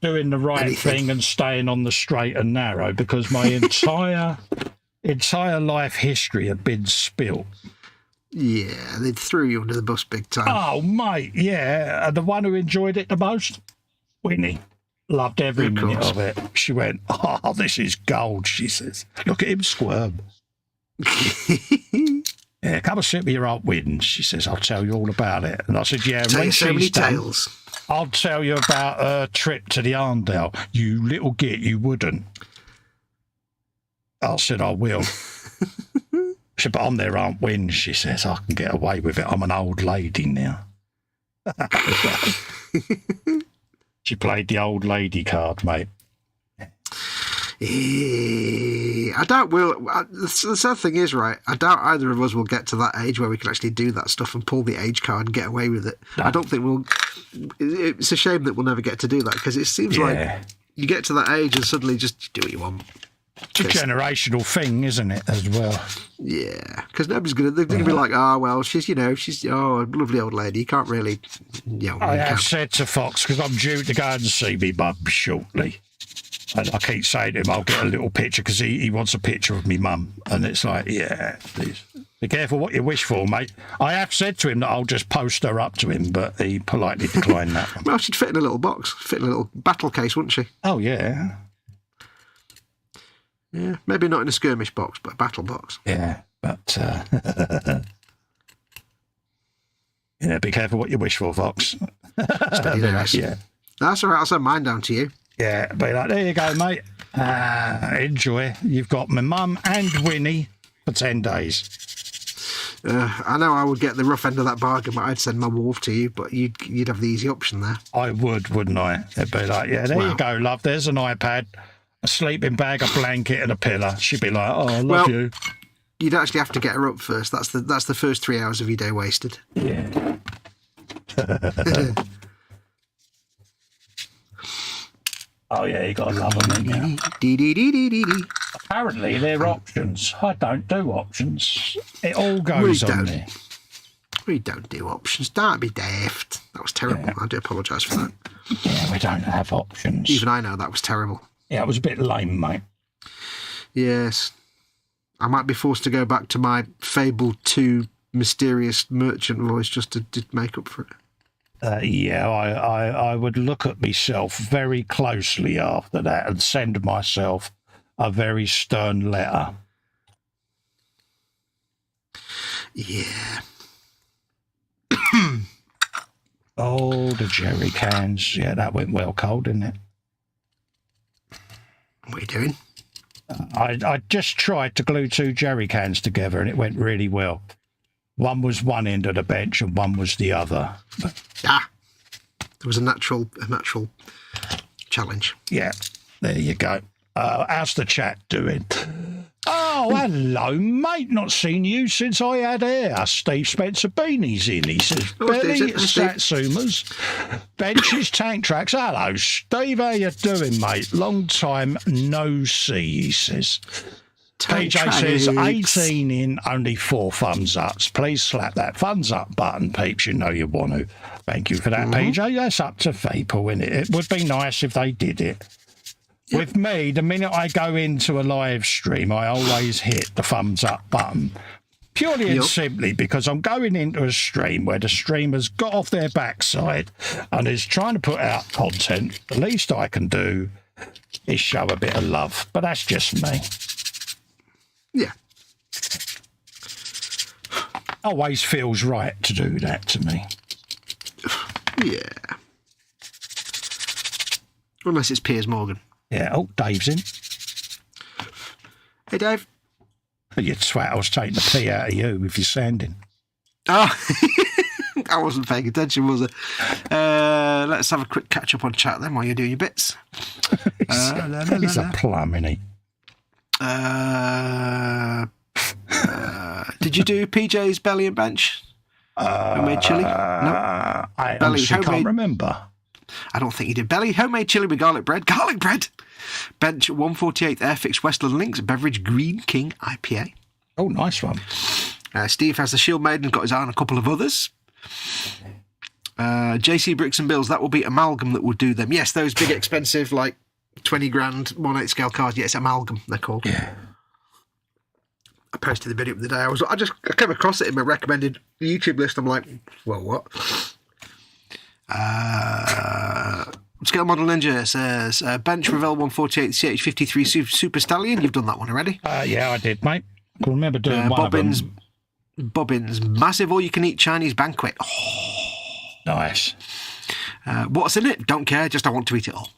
doing the right thing and staying on the straight and narrow, because my entire life history had been spilt. Yeah, they threw you under the bus big time. Oh, mate, yeah. And the one who enjoyed it the most, Winnie. Loved every minute of it. She went, oh, this is gold, she says. Look at him squirm. Yeah, come and sit with your Aunt Win, she says. I'll tell you all about it. And I said, yeah, when she's done, I'll tell you about her trip to the Arndale. You little git, you wouldn't. I said, I will. She said, but I'm their Aunt Win, she says. I can get away with it. I'm an old lady now. She played the old lady card, mate. I doubt the sad thing is, right, I doubt either of us will get to that age where we can actually do that stuff and pull the age card and get away with it. No. I don't think it's a shame that we'll never get to do that, because it seems like you get to that age and suddenly just do what you want. It's a generational thing, isn't it, as well? Yeah, because nobody's they're going to be like, oh, well, she's a lovely old lady. You can't really, I have said to Fox, because I'm due to go and see me mum shortly. And I keep saying to him, I'll get a little picture, because he wants a picture of me mum. And it's like, yeah, please. Be careful what you wish for, mate. I have said to him that I'll just post her up to him, but he politely declined that one. Well, she'd fit in a little box, fit in a little battle case, wouldn't she? Oh, yeah. Yeah, maybe not in a skirmish box, but a battle box. Yeah, but yeah, be careful what you wish for, Fox. Yeah, that's all right. I'll send mine down to you. Yeah, be like, there you go, mate. Enjoy. You've got my mum and Winnie for 10 days. I know I would get the rough end of that bargain, but I'd send my wolf to you, but you'd have the easy option there. I would, wouldn't I? It'd be like, yeah, there you go, love. There's an iPad, a sleeping bag, a blanket, and a pillow. She'd be like, oh, I love you. You'd actually have to get her up first. That's the first 3 hours of your day wasted. Yeah. Oh, yeah, you got to love them, yeah. Apparently, they're options. I don't do options. It all goes on there. We don't do options. Don't be daft. That was terrible. Yeah. I do apologise for that. Yeah, we don't have options. Even I know that was terrible. Yeah, it was a bit lame, mate. Yes. I might be forced to go back to my Fable 2 mysterious merchant voice just to make up for it. Yeah, I would look at myself very closely after that and send myself a very stern letter. Yeah. Oh, the jerry cans. Yeah, that went well cold, didn't it? What are you doing? I just tried to glue 2 jerry cans together and it went really well. One was one end of the bench and one was the other. There was a natural challenge. Yeah, there you go. How's the chat doing? Oh, hello, mate. Not seen you since I had hair. Steve Spencer Beanie's in. He says, Belly, Satsumas, benches, tank tracks. Hello, Steve. How you doing, mate? Long time no see, he says. PJ says, 18 in, only 4 thumbs ups. Please slap that thumbs up button, peeps. You know you want to. Thank you for that, PJ. That's up to people, isn't it? It would be nice if they did it. Yep. With me, the minute I go into a live stream, I always hit the thumbs up button. Purely and simply because I'm going into a stream where the streamer's got off their backside and is trying to put out content. The least I can do is show a bit of love. But that's just me. Yeah. Always feels right to do that to me. Yeah. Unless it's Piers Morgan. Yeah. Oh, Dave's in. Hey, Dave. You'd twat, I was taking the pee out of you if you're sanding. Oh, I wasn't paying attention, was I? Let's have a quick catch up on chat then while you're doing your bits. He's a plum, isn't he? Did you do PJ's belly and bench? Homemade chili? No. I Belly, honestly can't remember. I don't think you did. Belly, homemade chili with garlic bread. Garlic bread! Bench 148th Airfix Westland Links. Beverage Green King IPA. Oh, nice one. Steve has the Shield Maiden and got his eye on a couple of others. JC Bricks and Bills, that will be Amalgam that will do them. Yes, those big expensive, like 20 grand, 1/8 scale cards. Yes, Amalgam, they're called. Yeah. I posted the video of the day. I came across it in my recommended YouTube list. I'm like, well, what? Scale Model Ninja says, bench Revell 148 CH53 Super Stallion. You've done that one already. Yeah, I did, mate. I can remember doing one Bobbins, of them. Bobbins, massive all-you-can-eat Chinese banquet. Oh. Nice. What's in it? Don't care, just I want to eat it all.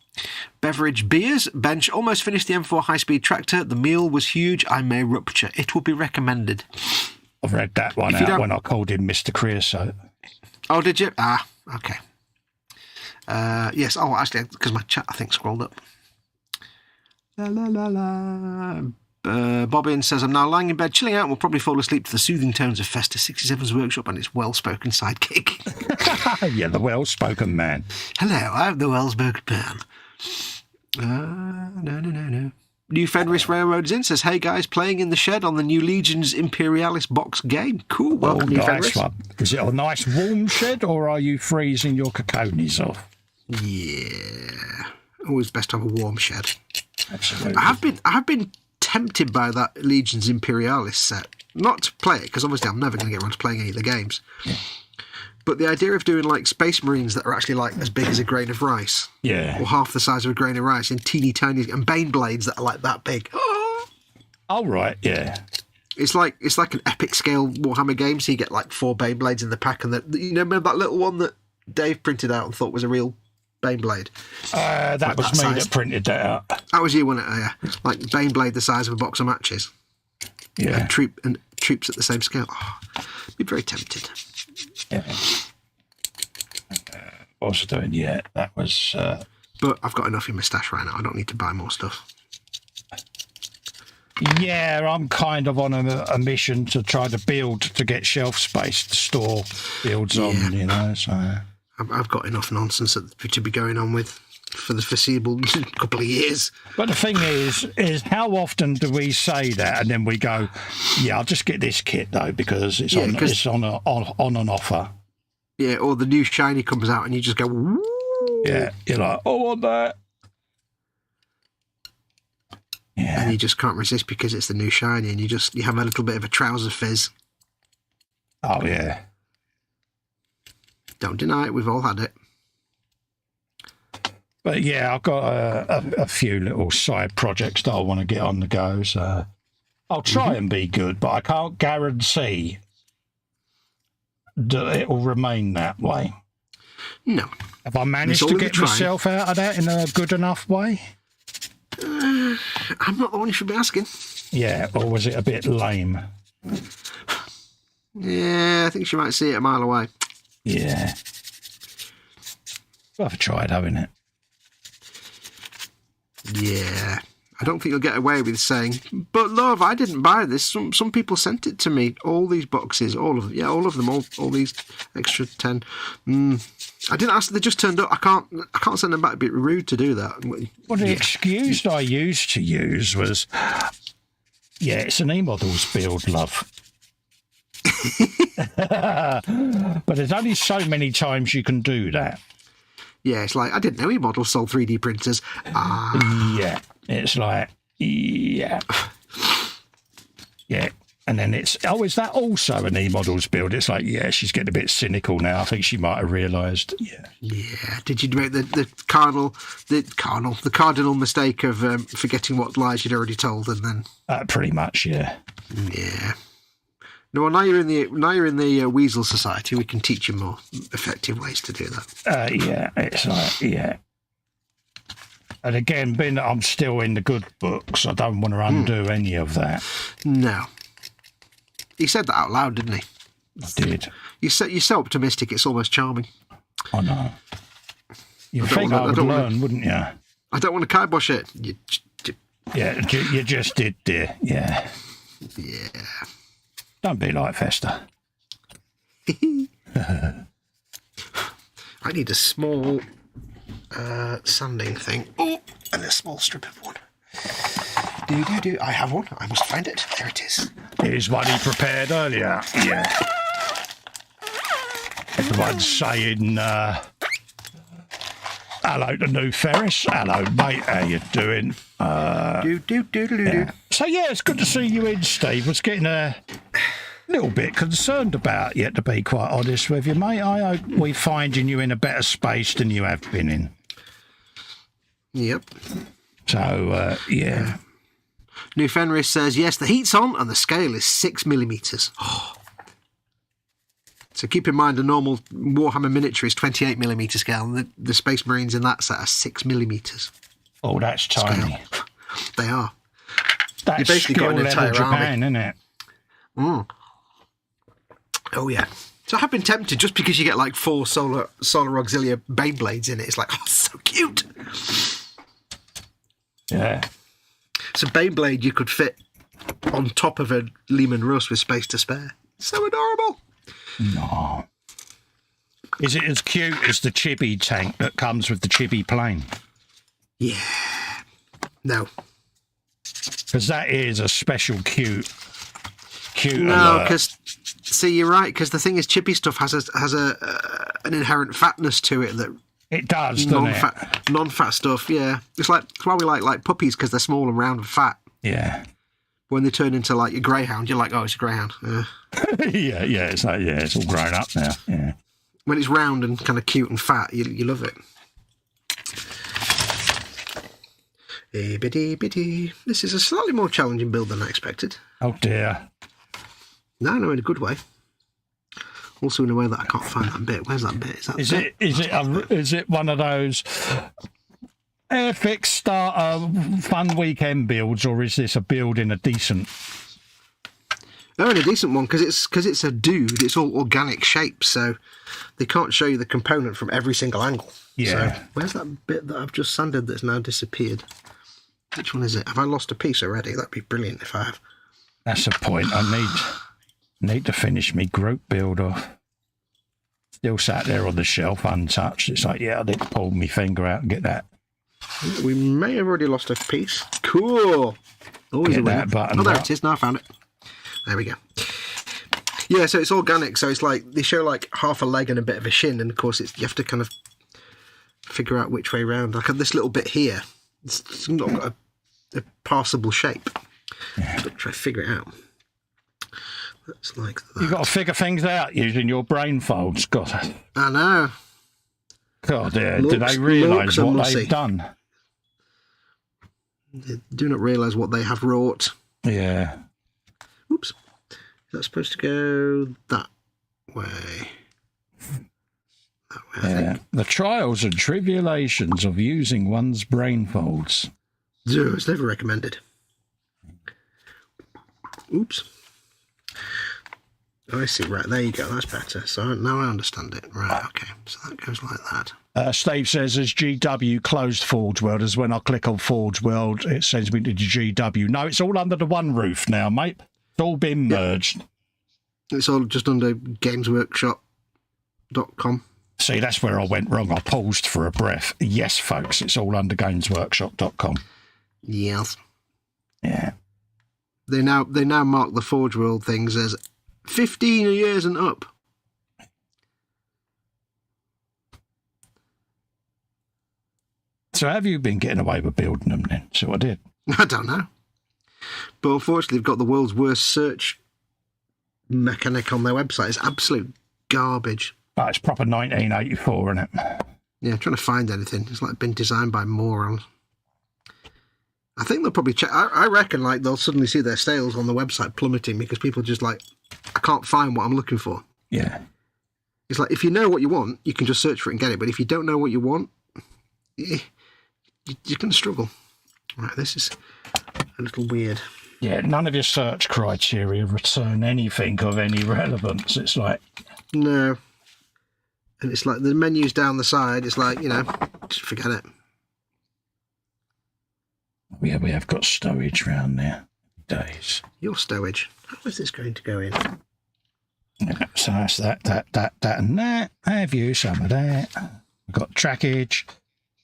Beverage Beers, bench almost finished the M4 high-speed tractor. The meal was huge. I may rupture. It will be recommended. I've read that one out when I called him Mr. Creosote. Oh, did you? Ah, okay. Yes. Oh, actually, because my chat, I think, scrolled up. La la la la. Bobbin says, I'm now lying in bed, chilling out, and will probably fall asleep to the soothing tones of Festa 67's workshop and its well-spoken sidekick. Yeah, the well-spoken man. Hello, I'm the well-spoken man. No. New Fenris Railroads in says, hey guys, playing in the shed on the new Legion's Imperialis box game. Cool, welcome, New Fenris. One. Is it a nice warm shed, or are you freezing your coconis off? Yeah, always best to have a warm shed. Absolutely. I have been tempted by that Legion's Imperialis set. Not to play it, because obviously I'm never going to get around to playing any of the games. Yeah. But the idea of doing like Space Marines that are actually like as big as a grain of rice. Yeah. Or half the size of a grain of rice in teeny tiny, and Bane Blades that are like that big. Oh, right, yeah. It's like an epic scale Warhammer game, so you get like 4 Bane Blades in the pack, and remember that little one that Dave printed out and thought was a real Bane Blade? That was me that printed that out. That was you, wasn't it? Yeah. Like Bane Blade the size of a box of matches. Yeah. And troops at the same scale. Oh, be very tempted. Yeah. What was I doing? Yeah, that was... But I've got enough in my stash right now. I don't need to buy more stuff. Yeah, I'm kind of on a mission to try to build to get shelf space to store builds on, you know, so... I've got enough nonsense to be going on with for the foreseeable couple of years. But the thing is how often do we say that and then we go, yeah, I'll just get this kit though because it's on an offer. Yeah, or the new shiny comes out and you just go, woo! Yeah, you're like, I want that. Yeah. And you just can't resist because it's the new shiny, and you have a little bit of a trouser fizz. Oh yeah. Don't deny it, we've all had it. But yeah, I've got a few little side projects that I want to get on the go, so I'll try and be good, but I can't guarantee that it will remain that way. No. Have I managed to get myself out of that in a good enough way? I'm not the one you should be asking. Yeah, or was it a bit lame? Yeah, I think she might see it a mile away. Yeah. I've tried having it. Yeah. I don't think you'll get away with saying, but love, I didn't buy this. Some people sent it to me. All these boxes, all of them. Yeah, all of them. All these extra 10. I didn't ask. They just turned up. I can't send them back. It'd be rude to do that. Well, the excuse I used to use was, yeah, it's an E-Models build, love. But there's only so many times you can do that. Yeah, it's like, I didn't know E-Models sold 3D printers. Yeah, it's like, yeah. And then it's, is that also an E-Models build? It's like, yeah, she's getting a bit cynical now. I think she might have realised. Yeah. Yeah. Did you make the cardinal mistake of forgetting what lies you'd already told, and then? Pretty much, yeah. Yeah. No, well, now you're in the Weasel Society. We can teach you more effective ways to do that. Yeah, it's like, yeah. And again, being that I'm still in the good books, I don't want to undo any of that. No. He said that out loud, didn't he? I did. You're so optimistic, it's almost charming. I know. You'd think I would learn, wouldn't you? I don't want to kibosh it. Yeah, you just did, dear. Yeah. Yeah. Don't be like Festa. I need a small sanding thing. Oh, and a small strip of wood. I have one. I must find it. There it is. Here's what he prepared earlier. Yeah. Everyone's saying, hello to New Ferris. Hello, mate. How you doing? Yeah. So, yeah, it's good to see you in, Steve. I was getting a little bit concerned about you, to be quite honest with you, mate. I hope we're finding you in a better space than you have been in. Yep. So, yeah. New Fenris says, yes, the heat's on and the scale is 6mm. Oh. So keep in mind, a normal Warhammer miniature is 28mm scale, and the Space Marines in that set are 6mm. Oh, that's tiny. Scale. They are. That's you basically got an entire Japan, army. Isn't it? Mm. Oh, yeah. So I have been tempted, just because you get like 4 Solar Auxilia Beyblades in it. It's like, oh, so cute. Yeah. So Beyblade you could fit on top of a Lehman Russ with space to spare. So adorable. No. Is it as cute as the chibi tank that comes with the chibi plane? Yeah. No. Because that is a special cute. No, because see, you're right. Because the thing is, chibi stuff has an inherent fatness to it that it does, doesn't it? Non-fat stuff. Yeah, it's why we like puppies, because they're small and round and fat. Yeah. When they turn into like a greyhound, you're like, oh, it's a greyhound. Yeah, it's like, yeah, it's all grown up now. Yeah. When it's round and kind of cute and fat, you love it. Bitty. This is a slightly more challenging build than I expected. Oh dear. No, in a good way. Also in a way that I can't find that bit. Where's that bit? Is it one of those Airfix starter fun weekend builds, or is this a build in a decent? No, in a decent one, because it's a dude. It's all organic shapes, so they can't show you the component from every single angle. Yeah. So where's that bit that I've just sanded that's now disappeared? Which one is it? Have I lost a piece already? That'd be brilliant if I have. That's the point. I need to finish me group build off. Still sat there on the shelf untouched. It's like, yeah, I need to pull my finger out and get that. We may have already lost a piece. Cool. Always get that button. Oh, there it is. Now I found it. There we go. Yeah, so it's organic. So it's like they show like half a leg and a bit of a shin, and of course you have to kind of figure out which way round. Like this little bit here, it's not got a passable shape. Yeah. But try to figure it out. That's like that. You've got to figure things out using your brain folds. God. I know. God, yeah. Do they realise what they've done? They do not realise what they have wrought. Yeah. Oops. Is that supposed to go that way? That way, I think. The trials and tribulations of using one's brain folds. It's never recommended. Oops. I see. Right, there you go. That's better. So now I understand it. Right, okay. So that goes like that. Steve says, as GW closed Forge World, as when I click on Forge World, it sends me to GW. No, it's all under the one roof now, mate. It's all been merged. It's all just under gamesworkshop.com. See, that's where I went wrong. I paused for a breath. Yes, folks, it's all under gamesworkshop.com. Yes. Yeah. They now mark the Forge World things as 15 years and up. So have you been getting away with building them then? So I did. I don't know. But unfortunately, they've got the world's worst search mechanic on their website. It's absolute garbage. Oh, it's proper 1984, isn't it? Yeah, trying to find anything. It's like been designed by morons. I think they'll probably check. I reckon like they'll suddenly see their sales on the website plummeting because people just like, I can't find what I'm looking for. Yeah. It's like, if you know what you want, you can just search for it and get it. But if you don't know what you want, you're going to struggle. Right, this is a little weird. Yeah, none of your search criteria return anything of any relevance. It's like... No. And it's like the menus down the side. It's like, just forget it. Yeah, we have got stowage round there. Days. Your stowage. How is this going to go in? Yeah, so that's that, and that. Have you some of that? We've got trackage,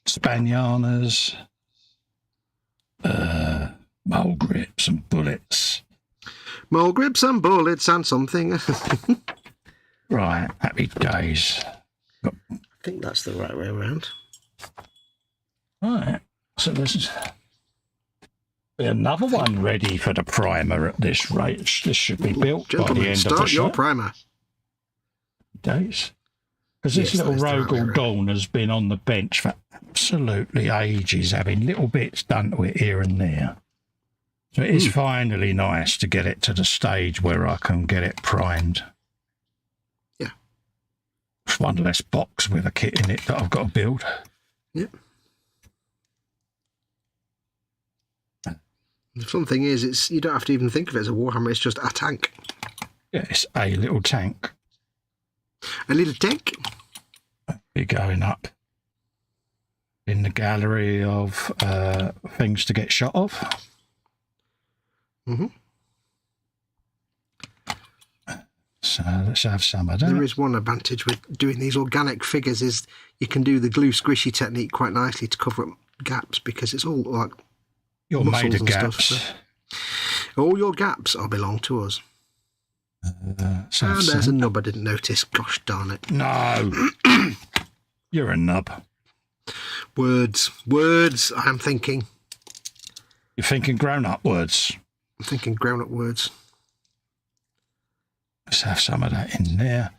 Spanianas, mole grips and bullets. Mole grips and bullets and something. Right, happy days. I think that's the right way around. Right, so there's another one ready for the primer at this rate. This should be built by the end of the show. Start your primer. Days. Because this little Rogel Dawn has been on the bench for absolutely ages, having little bits done to it here and there. So it is finally nice to get it to the stage where I can get it primed. Yeah. It's one less box with a kit in it that I've got to build. Yep. The fun thing is, you don't have to even think of it as a Warhammer, it's just a tank. Yeah, it's a little tank. A little tank? You're going up in the gallery of things to get shot of. Mm-hmm. So let's have some of that. There is one advantage with doing these organic figures is you can do the glue squishy technique quite nicely to cover up gaps because it's all like you're made of gaps. Stuff, so all your gaps belong to us. And there's a nub I didn't notice. Gosh darn it. No. You're a nub. Words. I'm thinking. You're thinking grown-up words. I'm thinking grown-up words. Let's have some of that in there.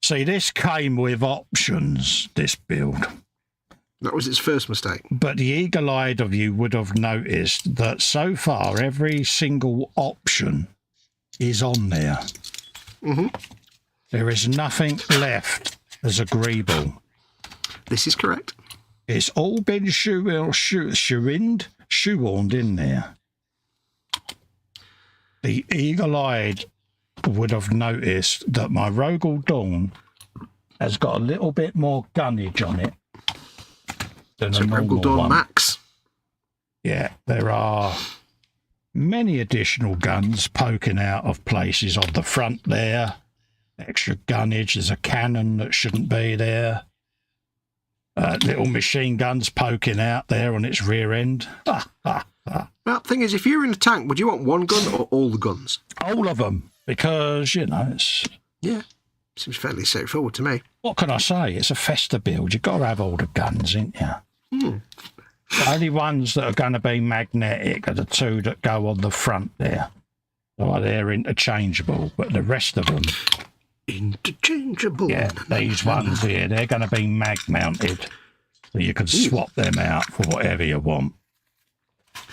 See, this came with options, this build. That was its first mistake. But the eagle-eyed of you would have noticed that so far every single option is on there. Mm-hmm. There is nothing left as agreeable. This is correct. It's all been shoehorned in there. The eagle-eyed would have noticed that my Rogel Dawn has got a little bit more gunnage on it than a normal Rogel Dawn one. Max. Yeah, there are many additional guns poking out of places on the front there. Extra gunnage. There's a cannon that shouldn't be there. Little machine guns poking out there on its rear end. Well, thing is, if you're in a tank, would you want one gun or all the guns? All of them, because, it's... Yeah, seems fairly straightforward to me. What can I say? It's a Festa build. You've got to have all the guns, ain't you? The only ones that are going to be magnetic are the two that go on the front there. So they're interchangeable, but the rest of them... Interchangeable. Yeah, these ones here, they're going to be mag-mounted. So you can swap them out for whatever you want.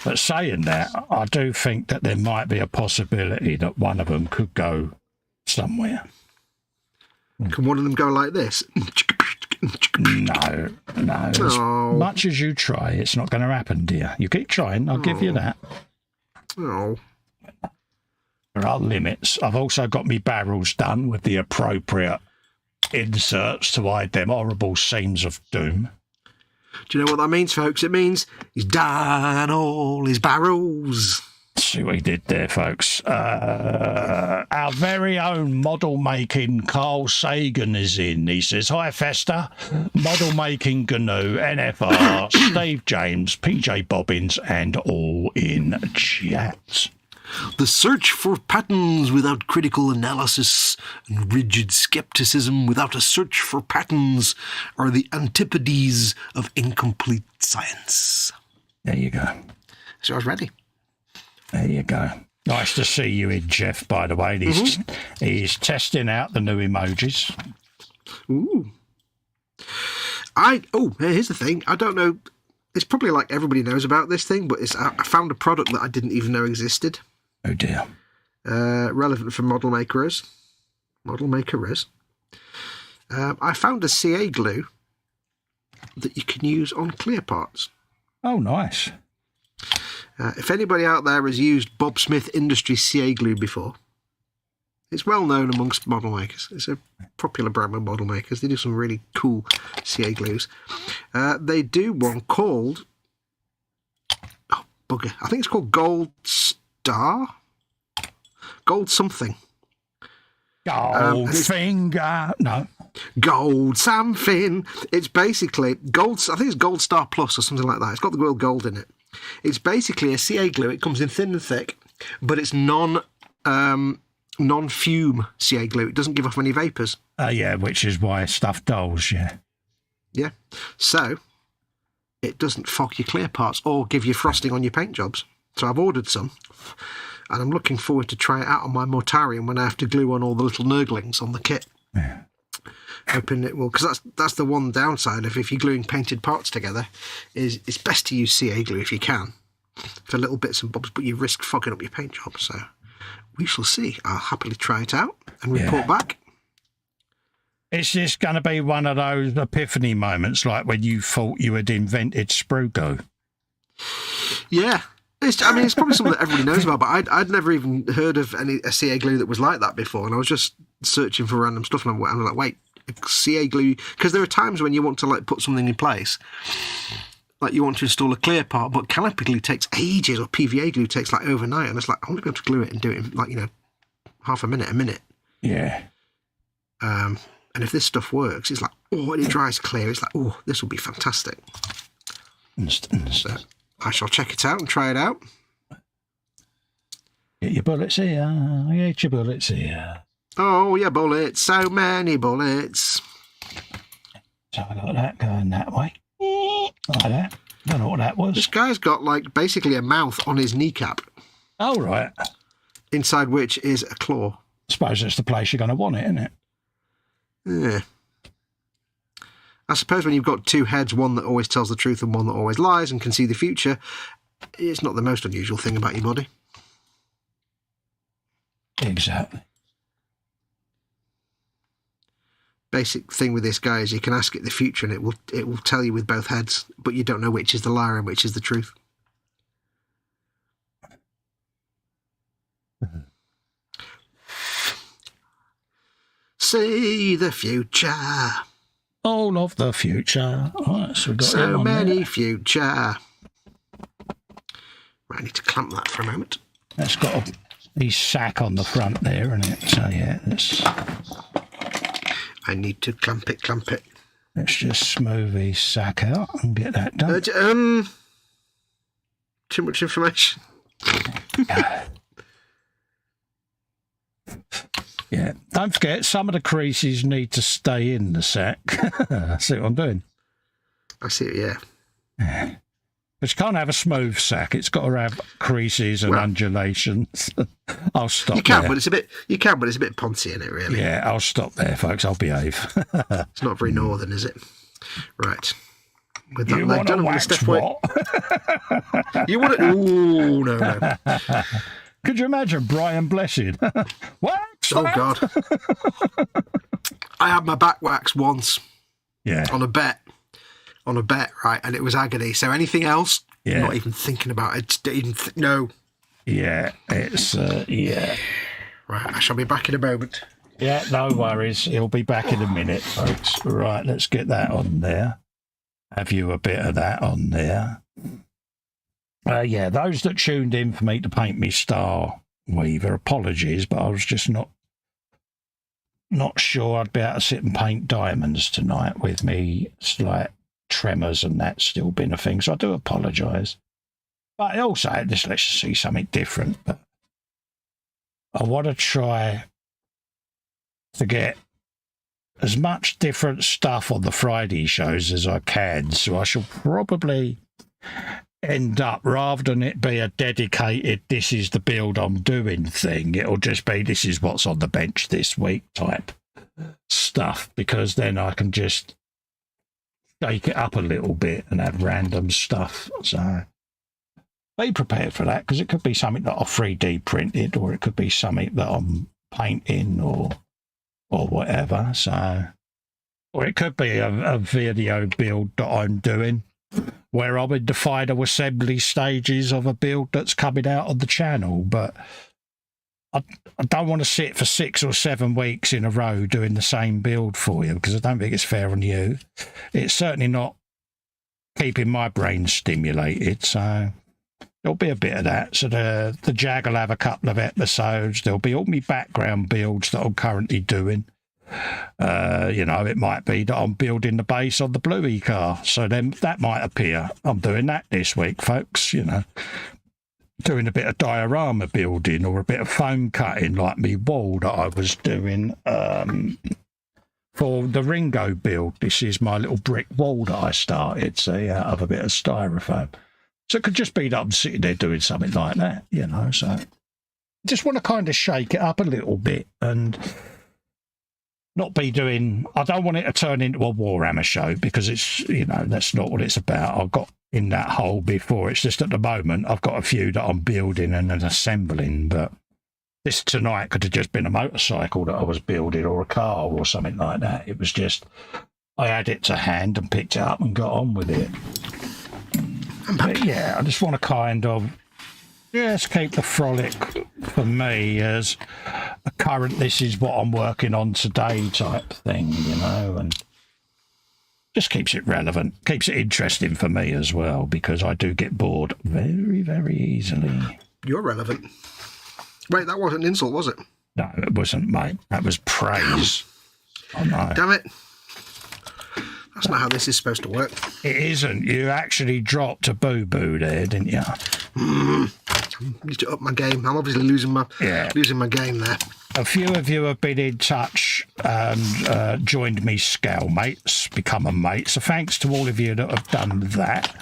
But saying that, I do think that there might be a possibility that one of them could go somewhere. Can one of them go like this? No. As much as you try, it's not going to happen, dear. You keep trying, I'll give you that. Oh. There are limits. I've also got me barrels done with the appropriate inserts to hide them horrible seams of doom. Do you know what that means, folks? It means he's done all his barrels. See what he did there, folks. Our very own model-making Carl Sagan is in. He says, "Hi, Festa. Model-making GNU, NFR, Steve James, PJ Bobbins, and all in chat." The search for patterns without critical analysis and rigid skepticism without a search for patterns are the antipodes of incomplete science. There you go. So I was ready. There you go. Nice to see you in, Jeff, by the way. He's testing out the new emojis. Ooh. Here's the thing. I don't know. It's probably like everybody knows about this thing, but I found a product that I didn't even know existed. Oh, dear. Relevant for model makers. I found a CA glue that you can use on clear parts. Oh, nice. If anybody out there has used Bob Smith Industries CA glue before, it's well known amongst model makers. It's a popular brand of model makers. They do some really cool CA glues. They do one called, oh bugger, I think it's called Gold Star? Gold something. Gold finger. No. Gold something. It's basically gold. I think it's Gold Star Plus or something like that. It's got the word gold in it. It's basically a CA glue. It comes in thin and thick, but it's non-fume CA glue. It doesn't give off any vapours. Yeah, which is why stuff dulls, yeah. Yeah. So it doesn't fog your clear parts or give you frosting on your paint jobs. So I've ordered some, and I'm looking forward to try it out on my Mortarium when I have to glue on all the little nurglings on the kit. Yeah. Hoping it will, because that's the one downside of if you're gluing painted parts together, is it's best to use CA glue if you can for little bits and bobs, but you risk fogging up your paint job. So we shall see. I'll happily try it out and report back. It's just going to be one of those epiphany moments, like when you thought you had invented sprue glue. Yeah. It's probably something that everybody knows about, but I'd never even heard of a CA glue that was like that before, and I was just searching for random stuff, and I'm like, wait, CA glue, because there are times when you want to like put something in place, like you want to install a clear part, but caliper glue takes ages, or PVA glue takes like overnight, and it's like I want to be able to glue it and do it in like half a minute. Yeah. And if this stuff works, it's like, oh, and it dries clear. It's like, oh, this will be fantastic. So I shall check it out and try it out. Get your bullets here. Get your bullets here. Oh, yeah, bullets. So many bullets. So I got that going that way. Like that. Don't know what that was. This guy's got, like, basically a mouth on his kneecap. Oh, right. Inside which is a claw. I suppose that's the place you're going to want it, isn't it? Yeah. I suppose when you've got two heads, one that always tells the truth and one that always lies and can see the future, it's not the most unusual thing about your body. Exactly. Basic thing with this guy is you can ask it the future and it will tell you with both heads, but you don't know which is the liar and which is the truth. See the future. All of the future. Right, so we've got so many future. Right, I need to clamp that for a moment. That's got a sack on the front there, isn't it? So yeah, I need to clamp it. Let's just smooth his sack out and get that done. Too much information. Yeah, don't forget, some of the creases need to stay in the sack. See what I'm doing? I see it, yeah. But you can't have a smooth sack. It's got to have creases and undulations. I'll stop. You can, there. but it's a bit poncy in it, really. Yeah, I'll stop there, folks. I'll behave. It's not very northern, is it? Right. With that you leg want done, to I'm going to wax step away. what? You want to? Ooh, no. Could you imagine Brian Blessed? Wax? Oh, God. I had my back waxed once. Yeah. On a bet, right? And it was agony. So anything else, yeah. Not even thinking about it. No. Yeah, it's, yeah. Right, I shall be back in a moment. Yeah, no worries. He'll be back in a minute, folks. Right, let's get that on there. Have you a bit of that on there? Yeah, those that tuned in for me to paint me Star Weaver, apologies, but I was just not sure I'd be able to sit and paint diamonds tonight with me slight tremors and that still been a thing, so I do apologise. But also, let's just see something different. But I want to try to get as much different stuff on the Friday shows as I can, so I shall probably end up, rather than it be a dedicated this is the build I'm doing thing, it'll just be this is what's on the bench this week type stuff, because then I can just shake it up a little bit and have random stuff. So be prepared for that, because it could be something that I've 3D printed, or it could be something that I'm painting or whatever. So, or it could be a video build that I'm doing where I'm in the final assembly stages of a build that's coming out on the channel. But I don't want to sit for 6 or 7 weeks in a row doing the same build for you, because I don't think it's fair on you. It's certainly not keeping my brain stimulated. So there'll be a bit of that. So the Jag will have a couple of episodes. There'll be all my background builds that I'm currently doing. It might be that I'm building the base on the Bluey car, so then that might appear. I'm doing that this week, folks. Doing a bit of diorama building or a bit of foam cutting, like me wall that I was doing for the Ringo build. This is my little brick wall that I started, out of a bit of styrofoam. So it could just be that I'm sitting there doing something like that, so just want to kind of shake it up a little bit and not be doing, I don't want it to turn into a Warhammer show, because it's, that's not what it's about. I've got in that hole before. It's just at the moment I've got a few that I'm building and assembling, but this tonight could have just been a motorcycle that I was building, or a car or something like that. It was just, I had it to hand and picked it up and got on with it. But yeah, I just want to kind of just keep the frolic for me as a current, this is what I'm working on today type thing, and just keeps it relevant, keeps it interesting for me as well, because I do get bored very, very easily. You're relevant. Wait, that wasn't an insult, was it? No, it wasn't, mate. That was praise. Oh, no. Damn it. That's not how this is supposed to work. It isn't. You actually dropped a boo-boo there, didn't you? Need to up my game. I'm obviously losing my game there. A few of you have been in touch and joined me Scale Mates, become a mate. So thanks to all of you that have done that.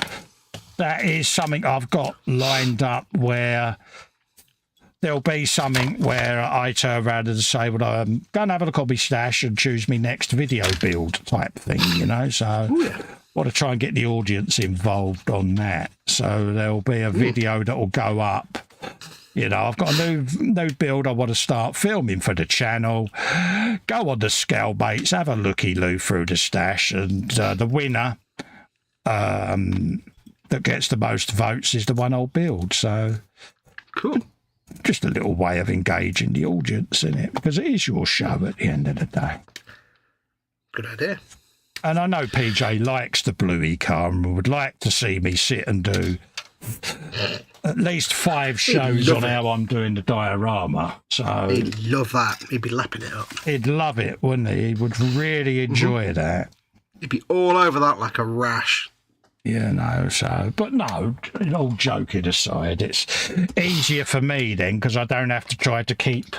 That is something I've got lined up, where there'll be something where I turn around and say, well, go and have a look at my stash and choose me next video build type thing, So want to try and get the audience involved on that. So there'll be a video that will go up. I've got a new build I want to start filming for the channel. Go on the Scale Mates, have a looky-loo through the stash, and the winner that gets the most votes is the one I'll build. So cool. Just a little way of engaging the audience in it, because it is your show at the end of the day. Good idea. And I know PJ likes the Bluey car and would like to see me sit and do at least 5 shows on how I'm doing the diorama. So he'd love that. He'd be lapping it up. He'd love it, wouldn't he? He would really enjoy that. He'd be all over that like a rash. But no, all joking aside, it's easier for me then, because I don't have to try to keep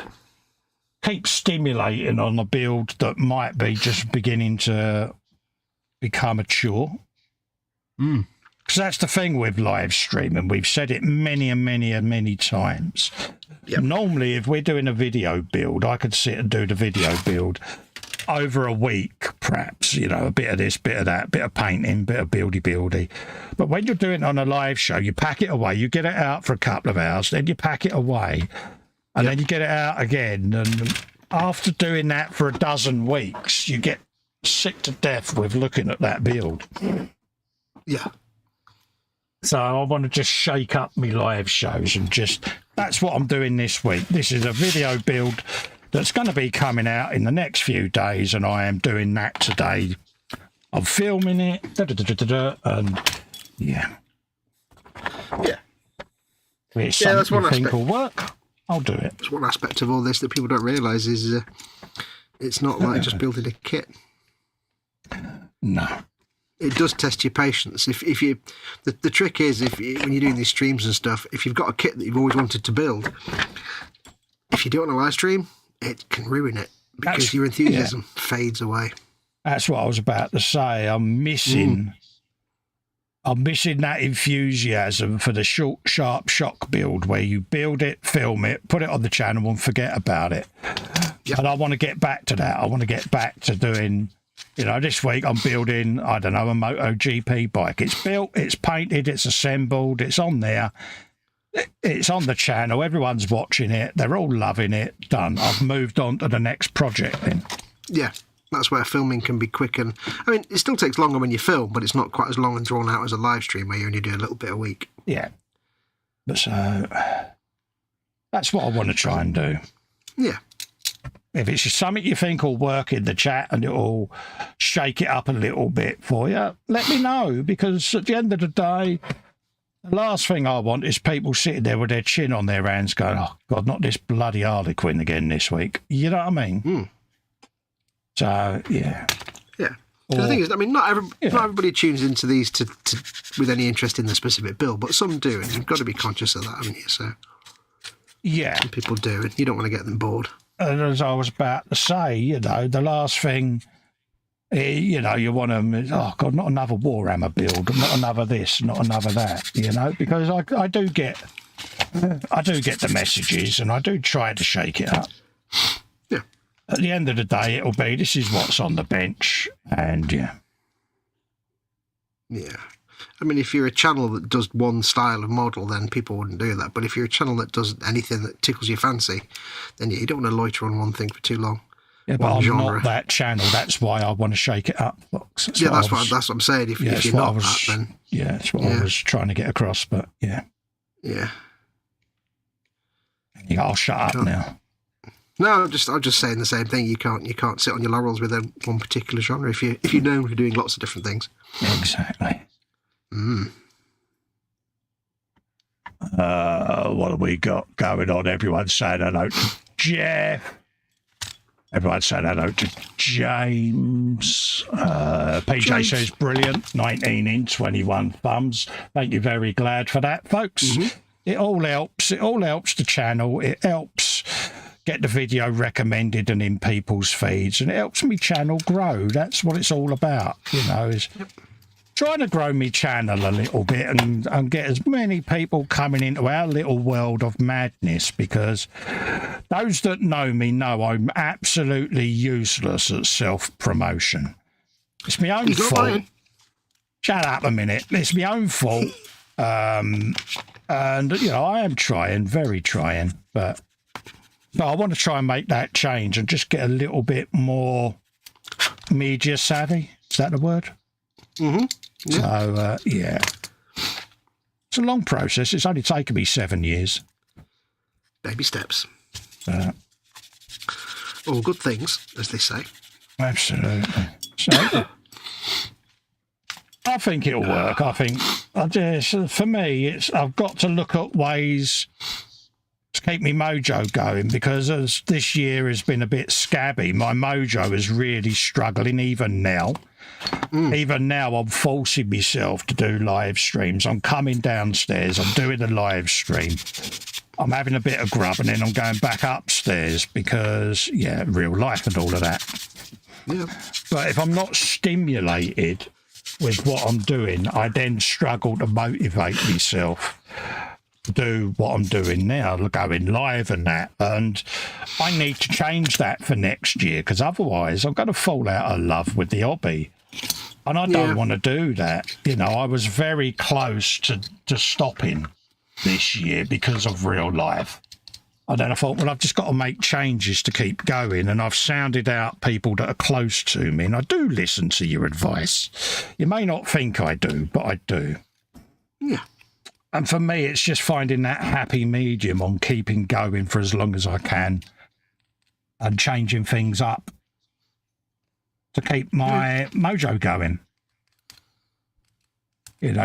stimulating on a build that might be just beginning to become a chore. Because that's the thing with live streaming. We've said it many and many and many times. Yep. Normally, if we're doing a video build, I could sit and do the video build over a week, perhaps, a bit of this, bit of that, bit of painting, bit of buildy. But when you're doing it on a live show, you pack it away, you get it out for a couple of hours, then you pack it away, and then you get it out again. And after doing that for a dozen weeks, you get sick to death with looking at that build. Yeah. So I want to just shake up my live shows, and that's what I'm doing this week. This is a video build that's going to be coming out in the next few days, and I am doing that today. I'm filming it, and yeah. It's that's one something aspect. will work. I'll do it. That's one aspect of all this that people don't realise is it's not like just building a kit. No. It does test your patience. If you, the trick is when you're doing these streams and stuff, if you've got a kit that you've always wanted to build, if you do it on a live stream, it can ruin it because your enthusiasm fades away. That's what I was about to say. I'm missing I'm missing that enthusiasm for the short, sharp shock build where you build it, film it, put it on the channel and forget about it. Yep. And I want to get back to that. I want to get back to doing, this week I'm building, I don't know, a MotoGP bike. It's built, it's painted, it's assembled, it's on there. It's on the channel. Everyone's watching it. They're all loving it. Done. I've moved on to the next project then. Yeah. That's where filming can be quick, and I mean, it still takes longer when you film, but it's not quite as long and drawn out as a live stream where you only do a little bit a week. Yeah, but so that's what I want to try and do. Yeah, if it's something you think will work in the chat and it'll shake it up a little bit for you, let me know, because at the end of the day, the last thing I want is people sitting there with their chin on their hands going, "Oh God, not this bloody Harlequin again this week." You know what I mean? Mm. So, yeah. Yeah. The thing is, I mean, not everybody tunes into these to with any interest in the specific build, but some do, and you've got to be conscious of that, haven't you? So, yeah. Some people do, and you don't want to get them bored. And as I was about to say, the last thing, you want them, oh God, not another warhammer build, not another this, not another that, because I do get the messages, and I do try to shake it up. At the end of the day, it'll be, this is what's on the bench, and yeah. Yeah. I mean, if you're a channel that does one style of model, then people wouldn't do that. But if you're a channel that does anything that tickles your fancy, then you don't want to loiter on one thing for too long. Yeah, but I'm not that channel. That's why I want to shake it up, Fox. That's what I'm saying. If you're not that, then... Yeah, that's what I was trying to get across, but yeah. Yeah. I'll shut up now. No, I'm just saying the same thing. You can't sit on your laurels with one particular genre if you know you're doing lots of different things. Exactly. Mm. What have we got going on? Everyone's saying hello to Jeff. Everyone's saying hello to James. PJ says brilliant. 19 in, 21 thumbs. Thank you, very glad for that, folks. Mm-hmm. It all helps. It all helps the channel. It helps get the video recommended and in people's feeds, and it helps me channel grow. That's what it's all about, is trying to grow me channel a little bit and get as many people coming into our little world of madness, because those that know me know I'm absolutely useless at self-promotion. It's my own fault. Shut up a minute. It's my own fault. And, I am trying, very trying, but I want to try and make that change and just get a little bit more media savvy. Is that the word? Mm-hmm. Yeah. So, yeah. It's a long process. It's only taken me 7 years. Baby steps. All good things, as they say. Absolutely. So, I think it'll work. I think, for me, I've got to look at ways to keep my mojo going, because as this year has been a bit scabby, my mojo is really struggling even now. Even now, I'm forcing myself to do live streams. I'm coming downstairs, I'm doing a live stream, I'm having a bit of grub, and then I'm going back upstairs because, real life and all of that. Yeah. But if I'm not stimulated with what I'm doing, I then struggle to motivate myself to do what I'm doing now, going live and that. And I need to change that for next year, because otherwise I'm going to fall out of love with the hobby. And I don't want to do that. I was very close to stopping this year because of real life. And then I thought, well, I've just got to make changes to keep going. And I've sounded out people that are close to me, and I do listen to your advice. You may not think I do, but I do. Yeah. And for me, it's just finding that happy medium on keeping going for as long as I can and changing things up to keep my mojo going.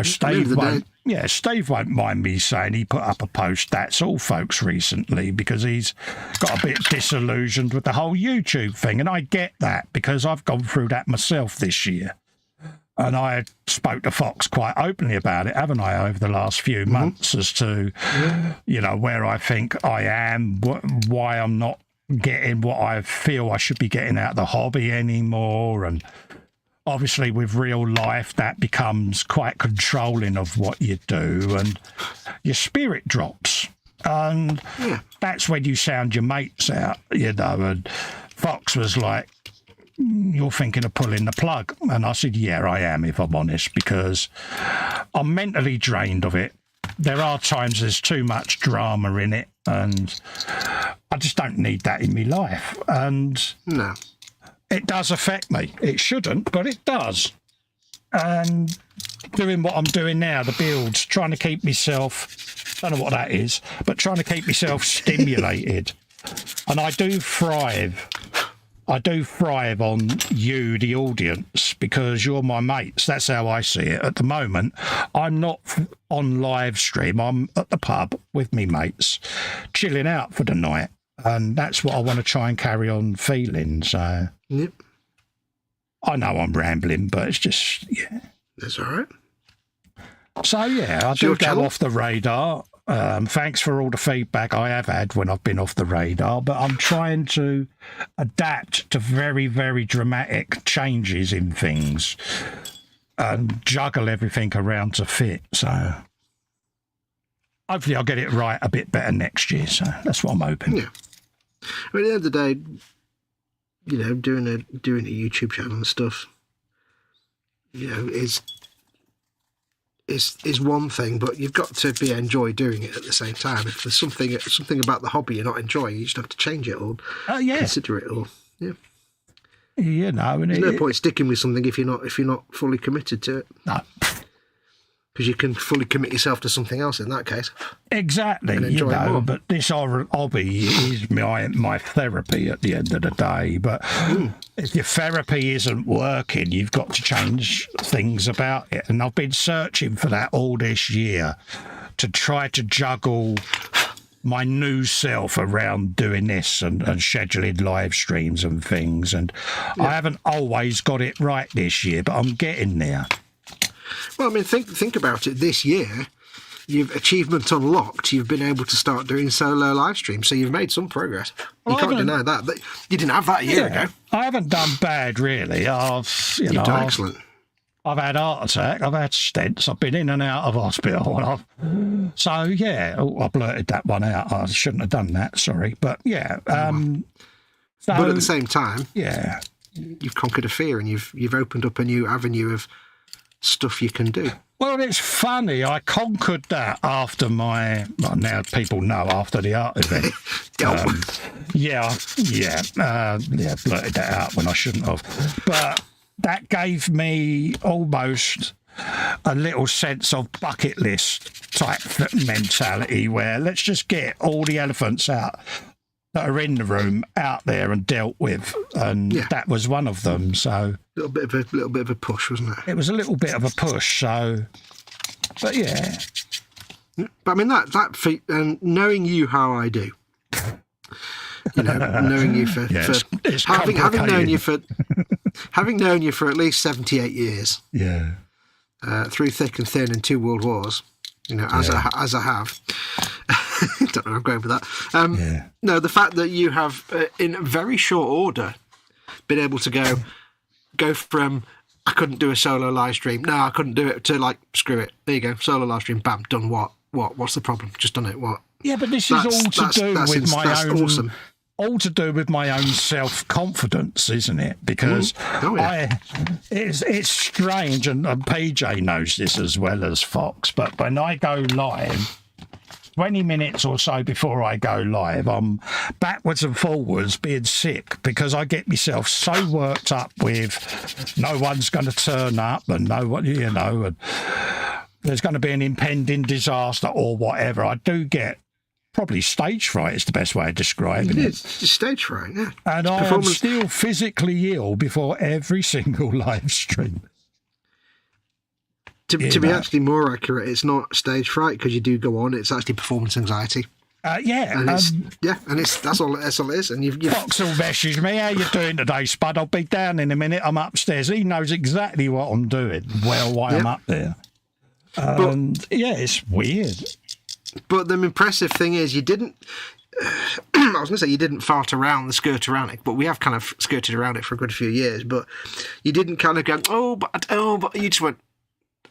Steve won't mind me saying he put up a post, that's all, folks, recently, because he's got a bit disillusioned with the whole YouTube thing. And I get that, because I've gone through that myself this year. And I spoke to Fox quite openly about it, haven't I, over the last few months, as to, where I think I am, why I'm not getting what I feel I should be getting out of the hobby anymore, and obviously with real life, that becomes quite controlling of what you do, and your spirit drops. And that's when you sound your mates out, you know. And Fox was like, "You're thinking of pulling the plug." And I said, "Yeah, I am, if I'm honest, because I'm mentally drained of it. There are times there's too much drama in it, and I just don't need that in my life." And no, it does affect me. It shouldn't, but it does. And doing what I'm doing now, the builds, trying to keep myself, I don't know what that is, but trying to keep myself stimulated. And I do thrive. I do thrive on you, the audience, because you're my mates. That's how I see it. At the moment, I'm not on live stream. I'm at the pub with me mates, chilling out for the night. And that's what I want to try and carry on feeling. So, yep. I know I'm rambling, but it's just, yeah. That's all right. So, yeah, I do go off the radar. Thanks for all the feedback I have had when I've been off the radar, but I'm trying to adapt to very, very dramatic changes in things and juggle everything around to fit. So hopefully I'll get it right a bit better next year. So that's what I'm hoping. Yeah. I mean, at the end of the day, you know, doing a YouTube channel and stuff, you know, is one thing, but you've got to enjoy doing it at the same time. If there's something about the hobby you're not enjoying, you just have to change it or consider it or you know. And there's no point sticking with something if you're not fully committed to it. No. Because you can fully commit yourself to something else in that case. Exactly, you know, but this hobby is my therapy at the end of the day. But if your therapy isn't working, you've got to change things about it. And I've been searching for that all this year to try to juggle my new self around doing this and scheduling live streams and things. And I haven't always got it right this year, but I'm getting there. Well, I mean, think about it. This year, you've achievement unlocked. You've been able to start doing solo live streams, so you've made some progress. You can't deny that. But you didn't have that a year ago. I haven't done bad, really. You've done excellent. I've had heart attack. I've had stents. I've been in and out of hospital. I blurted that one out. I shouldn't have done that. Sorry, but yeah. But at the same time, you've conquered a fear and you've opened up a new avenue of stuff you can do. Well, it's funny. I conquered that after now people know, after the art event. Blurted that out when I shouldn't have. But that gave me almost a little sense of bucket list type mentality where let's just get all the elephants out that are in the room out there and dealt with, and that was one of them. So little bit of a push, wasn't it? It was a little bit of a push. So, but yeah. But I mean that feat, and knowing you how I do, you know, knowing you for having known you for having known you for at least 78 years, through thick and thin and 2 world wars, you know, as I have. Don't know where I'm going with that. No, the fact that you have, in very short order, been able to go from I couldn't do a solo live stream, no, I couldn't do it, to like, screw it, there you go, solo live stream, bam, done. What's the problem? Just done it. What? Yeah, but this is all to do with my own. Awesome. All to do with my own self-confidence, isn't it? Because it's strange, and PJ knows this as well as Fox, but when I go live, 20 minutes or so before I go live, I'm backwards and forwards being sick because I get myself so worked up with no one's going to turn up and no one, you know, and there's going to be an impending disaster or whatever. I do get probably stage fright is the best way of describing it. It's stage fright, yeah. And I am still physically ill before every single live stream. To be actually more accurate, it's not stage fright because you do go on. It's actually performance anxiety. And that's all it is. And you've Fox will message me, how you doing today, Spud? I'll be down in a minute. I'm upstairs. He knows exactly what I'm doing while I'm up there. And it's weird. But the impressive thing is you didn't. I was going to say you didn't fart around the skirt around it, but we have kind of skirted around it for a good few years. But you didn't kind of go, but you just went.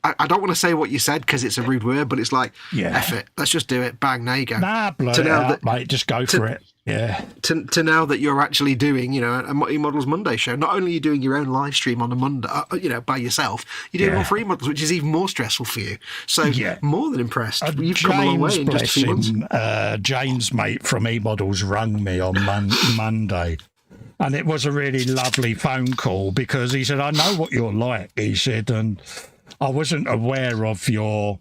I don't want to say what you said because it's a rude word, but it's like, F it, let's just do it. Bang, there you go. Nah, blow it out, mate. Just go for it. Yeah. To now that you're actually doing, a E-Models Monday show, not only are you doing your own live stream on a Monday, by yourself, you're doing it on for E-Models, which is even more stressful for you. So more than impressed. You've come a long way in just a few months. James, mate, from E-Models rang me on Monday. And it was a really lovely phone call because he said, I know what you're like, he said, and I wasn't aware of your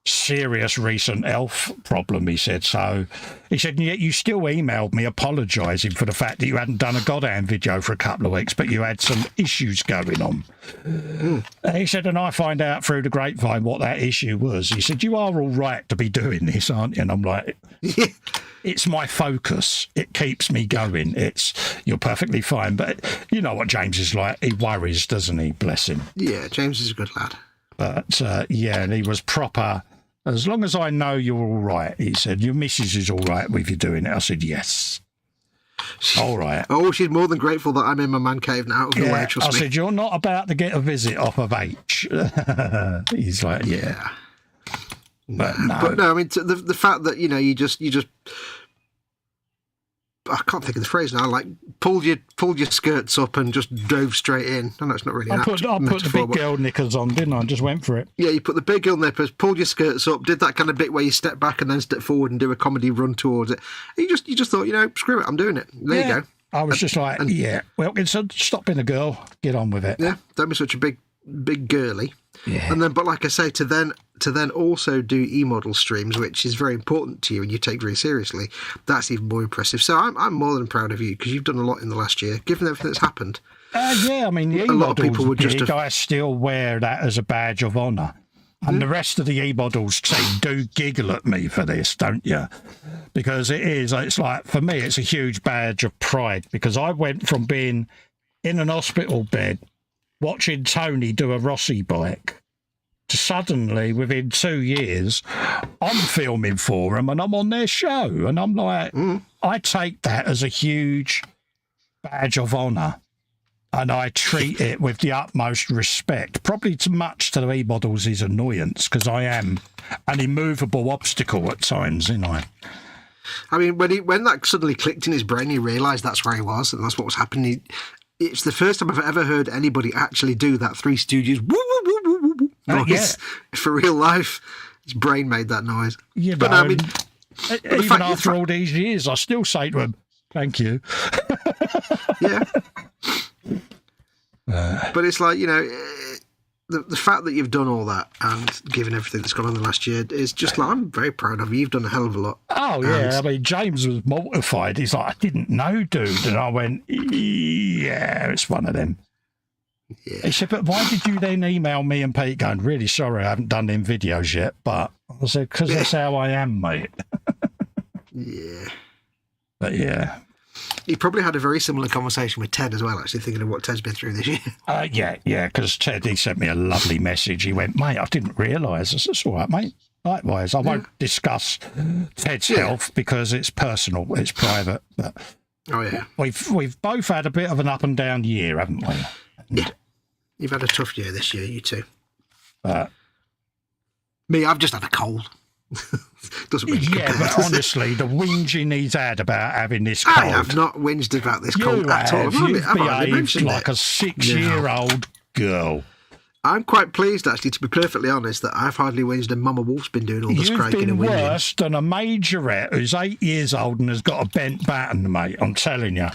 serious recent health problem, he said. So he said, and yet you still emailed me apologising for the fact that you hadn't done a goddamn video for a couple of weeks, but you had some issues going on. He said, and I find out through the grapevine what that issue was. He said, you are all right to be doing this, aren't you? And I'm like, it's my focus. It keeps me going. You're perfectly fine. But you know what James is like. He worries, doesn't he? Bless him. Yeah, James is a good lad. But, and he was proper. As long as I know you're all right, he said, your missus is all right with you doing it. I said, yes. All right. Oh, she's more than grateful that I'm in my man cave now. Out of the way, trust me. I said, you're not about to get a visit off of H. He's like, yeah. But no, I mean, the fact that, you just I can't think of the phrase now. Like pulled your skirts up and just drove straight in. I know it's not really. I put the big girl knickers on, didn't I? I just went for it. Yeah, you put the big girl knickers, pulled your skirts up, did that kind of bit where you step back and then step forward and do a comedy run towards it. And you just thought, screw it, I'm doing it. There you go. I was just like, well, stop being a girl, get on with it. Yeah, don't be such a big girly. Yeah. And then, but like I say, to then also do E-Model streams, which is very important to you and you take very seriously, that's even more impressive. So I'm more than proud of you because you've done a lot in the last year, given everything that's happened. I mean, the E-Models, a lot of people would I still wear that as a badge of honour. And the rest of the E-Models team do giggle at me for this, don't you? Because it's like, for me, it's a huge badge of pride because I went from being in an hospital bed watching Tony do a Rossi bike to suddenly, within 2 years, I'm filming for them and I'm on their show. And I'm like, I take that as a huge badge of honour and I treat it with the utmost respect, probably too much to the E-Models' annoyance because I am an immovable obstacle at times, you know. I mean, when that suddenly clicked in his brain, he realised that's where he was and that's what was happening. It's the first time I've ever heard anybody actually do that Three Stooges woo, woo, woo, woo, woo noise for real life. His brain made that noise. Yeah, but I mean, even after all these years, I still say to him, "Thank you." Yeah, but it's like the fact that you've done all that and given everything that's gone on in the last year is just like, I'm very proud of you. You've done a hell of a lot. Oh, yeah. I mean, James was mortified. He's like, I didn't know, dude. And I went, yeah, it's one of them. Yeah. He said, but why did you then email me and Pete going, really sorry, I haven't done them videos yet? But I said, because that's how I am, mate. Yeah. But yeah. He probably had a very similar conversation with Ted as well, actually, thinking of what Ted's been through this year. Yeah, because Ted, he sent me a lovely message. He went, mate, I didn't realise. I said, it's all right, mate. Likewise, I won't discuss Ted's health because it's personal, it's private. But we've both had a bit of an up and down year, haven't we? Yeah. You've had a tough year this year, you too. Me, I've just had a cold. Doesn't really but honestly, the whinging he's had about having this cold. I have not whinged about this cold at all. You've behaved like a 6-year-old girl. I'm quite pleased, actually, to be perfectly honest, that I've hardly whinged and Mama Wolf's been doing all the scraking and whinging. You've been worse than a majorette who's 8 years old and has got a bent baton, mate. I'm telling you.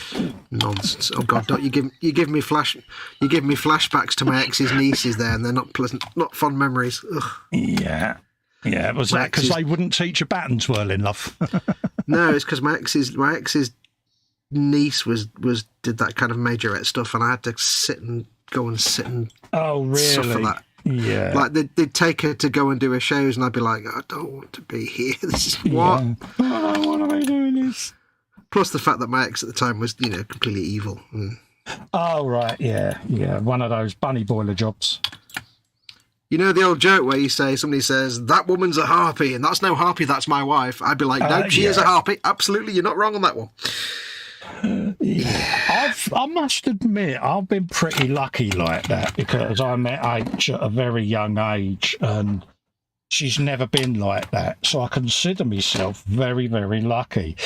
Nonsense. Oh God, don't you give me flashbacks to my ex's nieces there, and they're not pleasant, not fond memories. Ugh. Yeah. Yeah, was that because they wouldn't teach you baton twirling, love? No, it's because my ex's niece did that kind of majorette stuff, and I had to sit and suffer that. Yeah, like they'd take her to go and do her shows, and I'd be like, I don't want to be here. This is what? Yeah. Oh, what am I doing this? Plus the fact that my ex at the time was, completely evil. Oh right, yeah, one of those bunny boiler jobs. You know the old joke where you say, somebody says, that woman's a harpy, and that's no harpy, that's my wife. I'd be like, no, she is a harpy. Absolutely, you're not wrong on that one. Yeah. I must admit, I've been pretty lucky like that, because I met H at a very young age, and she's never been like that. So I consider myself very, very lucky.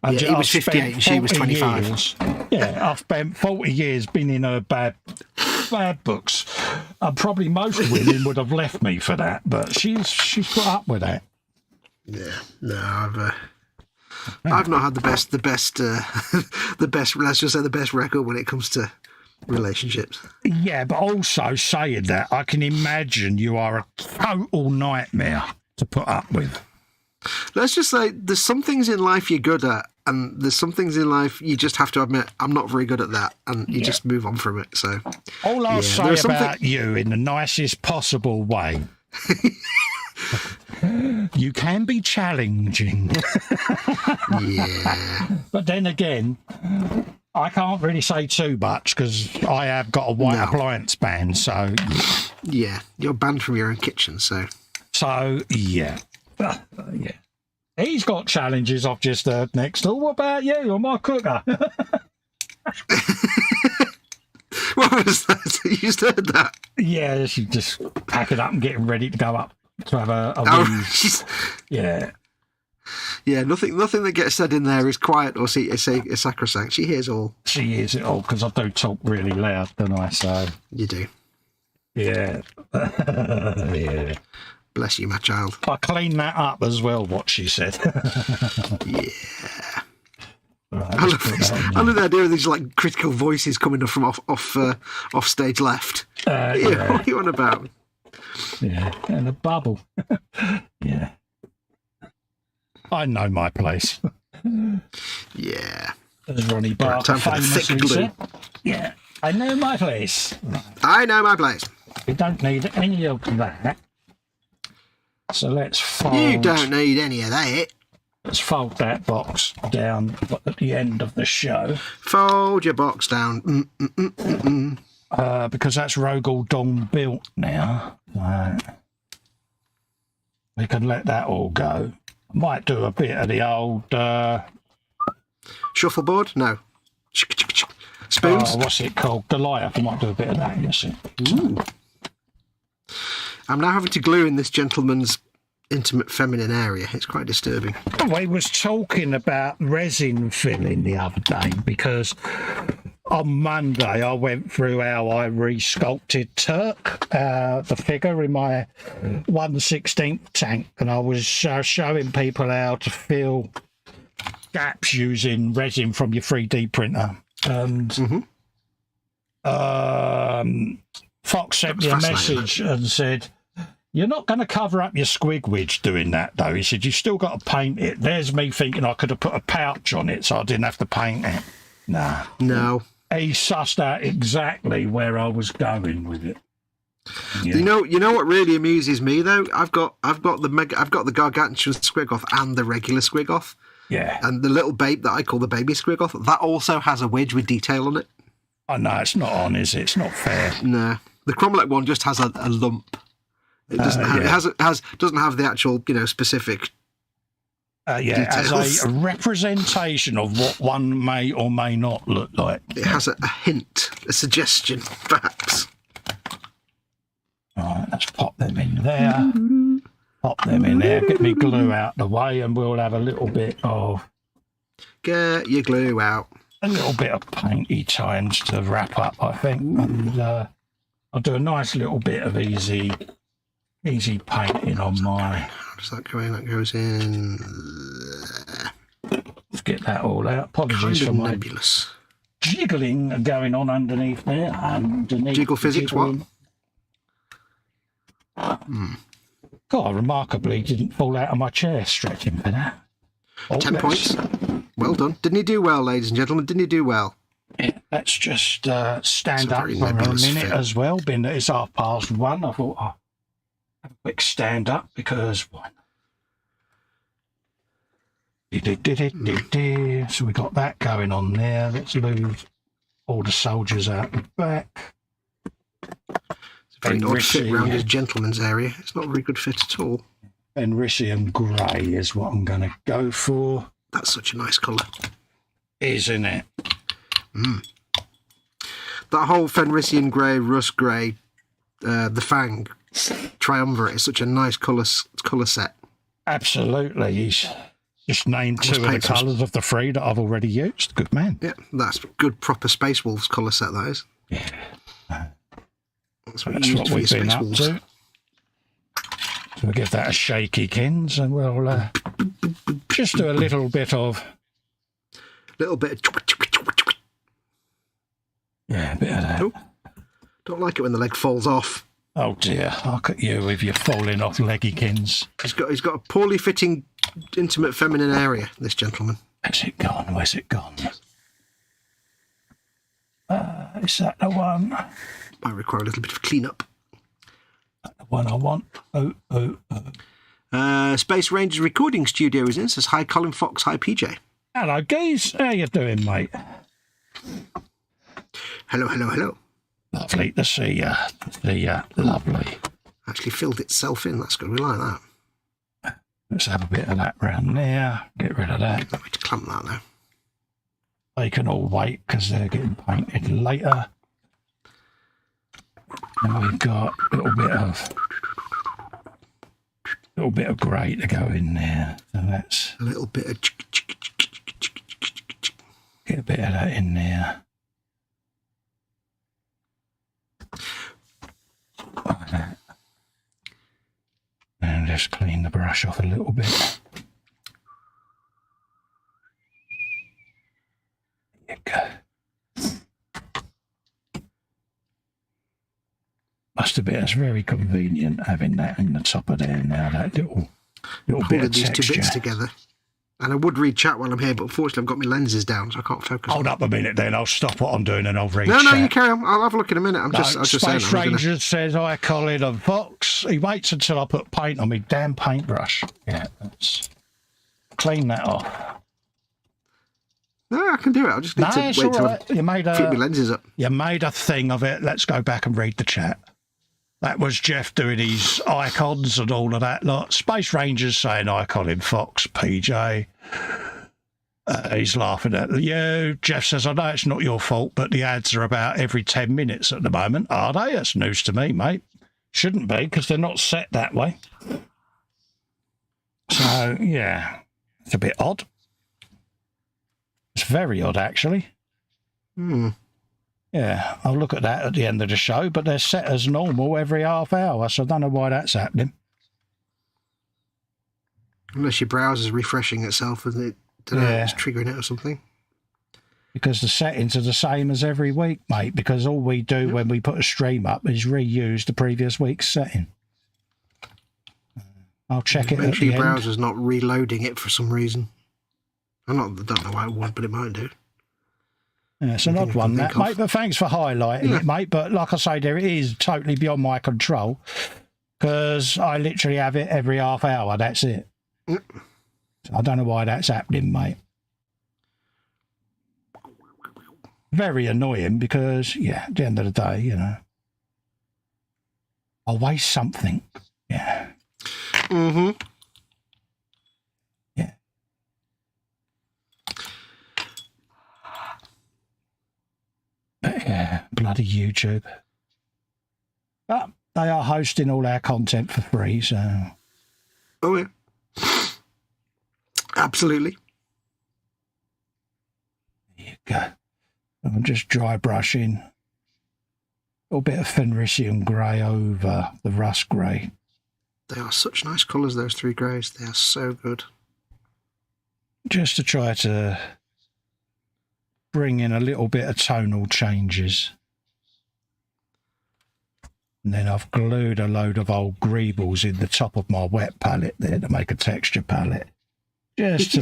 And he was 58 and she was 25. I've spent 40 years being in her bad books. And probably most women would have left me for that, but she's put up with that. Yeah, no, I've not had the best, let's just say the best record when it comes to relationships. Yeah, but also saying that, I can imagine you are a total nightmare to put up with. Let's just say there's some things in life you're good at, and there's some things in life you just have to admit, I'm not very good at that, and you just move on from it. So all I'll say about you, in the nicest possible way, you can be challenging. Yeah. But then again, I can't really say too much, because I have got a white appliance ban, so... Yeah, you're banned from your own kitchen, so... So, yeah. Yeah. He's got challenges I've just heard next door. What about you? You're my cooker. What was that? You just heard that? Yeah, she's just packing up and getting ready to go up to have a Yeah. Yeah, nothing that gets said in there is quiet or sacrosanct. She hears all. She hears it all, because I do talk really loud, don't I? So you do. Yeah. Yeah. Bless you, my child. I cleaned that up as well, what she said. Yeah. Right, I love the idea of these like critical voices coming from off stage left. What are you on about? Yeah, and a bubble. Yeah. I know my place. Yeah. As Ronnie Barker famously said. Yeah, I know my place. I know my place. We don't need any of that. So let's fold. You don't need any of that. Let's fold that box down at the end of the show. Fold your box down. Because that's Rogel Dawn built now. We can let that all go. Might do a bit of the old... Shuffleboard? No. Spoons? What's it called? Goliath. I might do a bit of that, yes. Ooh. I'm now having to glue in this gentleman's intimate feminine area. It's quite disturbing. We was talking about resin filling the other day, because on Monday I went through how I resculpted Turk, the figure, in my 1/16 tank, and I was showing people how to fill gaps using resin from your 3D printer. And Fox sent me a message and said, "You're not going to cover up your squigwidge doing that, though." He said, "You've still got to paint it." There's me thinking I could have put a pouch on it so I didn't have to paint it. Nah. No. He sussed out exactly where I was going with it. Yeah. You know what really amuses me though? I've got the gargantuan squigoth and the regular squigoth. Yeah. And the little babe that I call the baby squigoth, that also has a wedge with detail on it. Oh no, it's not on, is it? It's not fair. No. The Cromlech one just has a lump. It doesn't have doesn't have the actual, specific details. As a representation of what one may or may not look like. It has a hint, a suggestion, perhaps. All right, let's pop them in there. Pop them in there. Get me glue out the way, and we'll have a little bit of... Get your glue out. A little bit of painty times to wrap up, I think. And I'll do a nice little bit of easy painting on my... How does that go in? That goes in... Let's get that all out. Apologies for my nebulous jiggling going on underneath there. Jiggle physics, what? God, I remarkably didn't fall out of my chair stretching for that. 10 points. Well done. Didn't he do well, ladies and gentlemen? Didn't he do well? Yeah, let's just stand up for a minute as well. Being that it's 1:30, I thought I'll have a quick stand up, because why not? So we got that going on there. Let's move all the soldiers out the back. It's a very odd fit around his gentleman's area. It's not a very good fit at all. Fenrisian grey is what I'm going to go for. That's such a nice colour. Isn't it? That whole Fenrisian grey, rust grey, the Fang triumvirate is such a nice colour set. Absolutely. He's just named two of the colours of the three that I've already used. Good man. Yeah, that's good proper Space Wolves colour set, that is. Yeah. That's what we've been up to. So we'll give that a shaky kins and we'll just do a little bit of... Yeah, a bit of that. Oh, don't like it when the leg falls off. Oh dear, look at you with your falling off leggykins. He's got a poorly fitting intimate feminine area, this gentleman. Where's it gone? Where's it gone? Is that the one? Might require a little bit of clean-up. The one I want. Space Rangers Recording Studio is in. Says, hi, Colin Fox. Hi, PJ. Hello, geez. How you doing, mate? Hello, hello, hello. Lovely to see you. Lovely. Actually filled itself in. That's good. We like that. Let's have a bit of that round there. Get rid of that. Not me to clamp that now. They can all wait because they're getting painted later. And we've got a little bit of grey to go in there. So that's a little bit of... Get a bit of that in there. Like that. And just clean the brush off a little bit. There you go. Must have been, it's very convenient having that in the top of there now, that little bit of these texture. Two bits together. And I would read chat while I'm here, but unfortunately I've got my lenses down, so I can't focus. Hold up a minute then, I'll stop what I'm doing and I'll read No, chat. you carry on. I'll have a look in a minute. I was just saying. Space Ranger says, hi, Colin and Fox. He waits until I put paint on my damn paintbrush. Yeah, let's clean that off. No, I can do it. I just need to wait till I fit my lenses up. You made a thing of it. Let's go back and read the chat. That was Jeff doing his icons and all of that lot. Space Rangers saying, hi, Colin Fox, PJ. He's laughing at you. Jeff says, I know it's not your fault, but the ads are about every 10 minutes at the moment. Are they? That's news to me, mate. Shouldn't be, because they're not set that way. So, yeah, it's a bit odd. It's very odd, actually. Yeah, I'll look at that at the end of the show, but they're set as normal every half hour, so I don't know why that's happening. Unless your browser's refreshing itself and it, it's triggering it or something. Because the settings are the same as every week, mate, because all we do when we put a stream up is reuse the previous week's setting. I'll check it at the end. Make sure your browser's not reloading it for some reason. I don't know why it would, but it might do. Yeah, it's an odd one, that, mate, but thanks for highlighting it, mate. But like I say, there, it is totally beyond my control because I literally have it every half hour. That's it. So I don't know why that's happening, mate. Very annoying because, yeah, at the end of the day, you know, always something. Yeah. Mm-hmm. Yeah. Yeah, bloody YouTube. But they are hosting all our content for free, so... Oh, yeah. Absolutely. There you go. I'm just dry brushing. A little bit of Fenrisian grey over the rust grey. They are such nice colours, those three greys. They are so good. Just to try to bring in a little bit of tonal changes. And then I've glued a load of old greebles in the top of my wet palette there to make a texture palette. Just to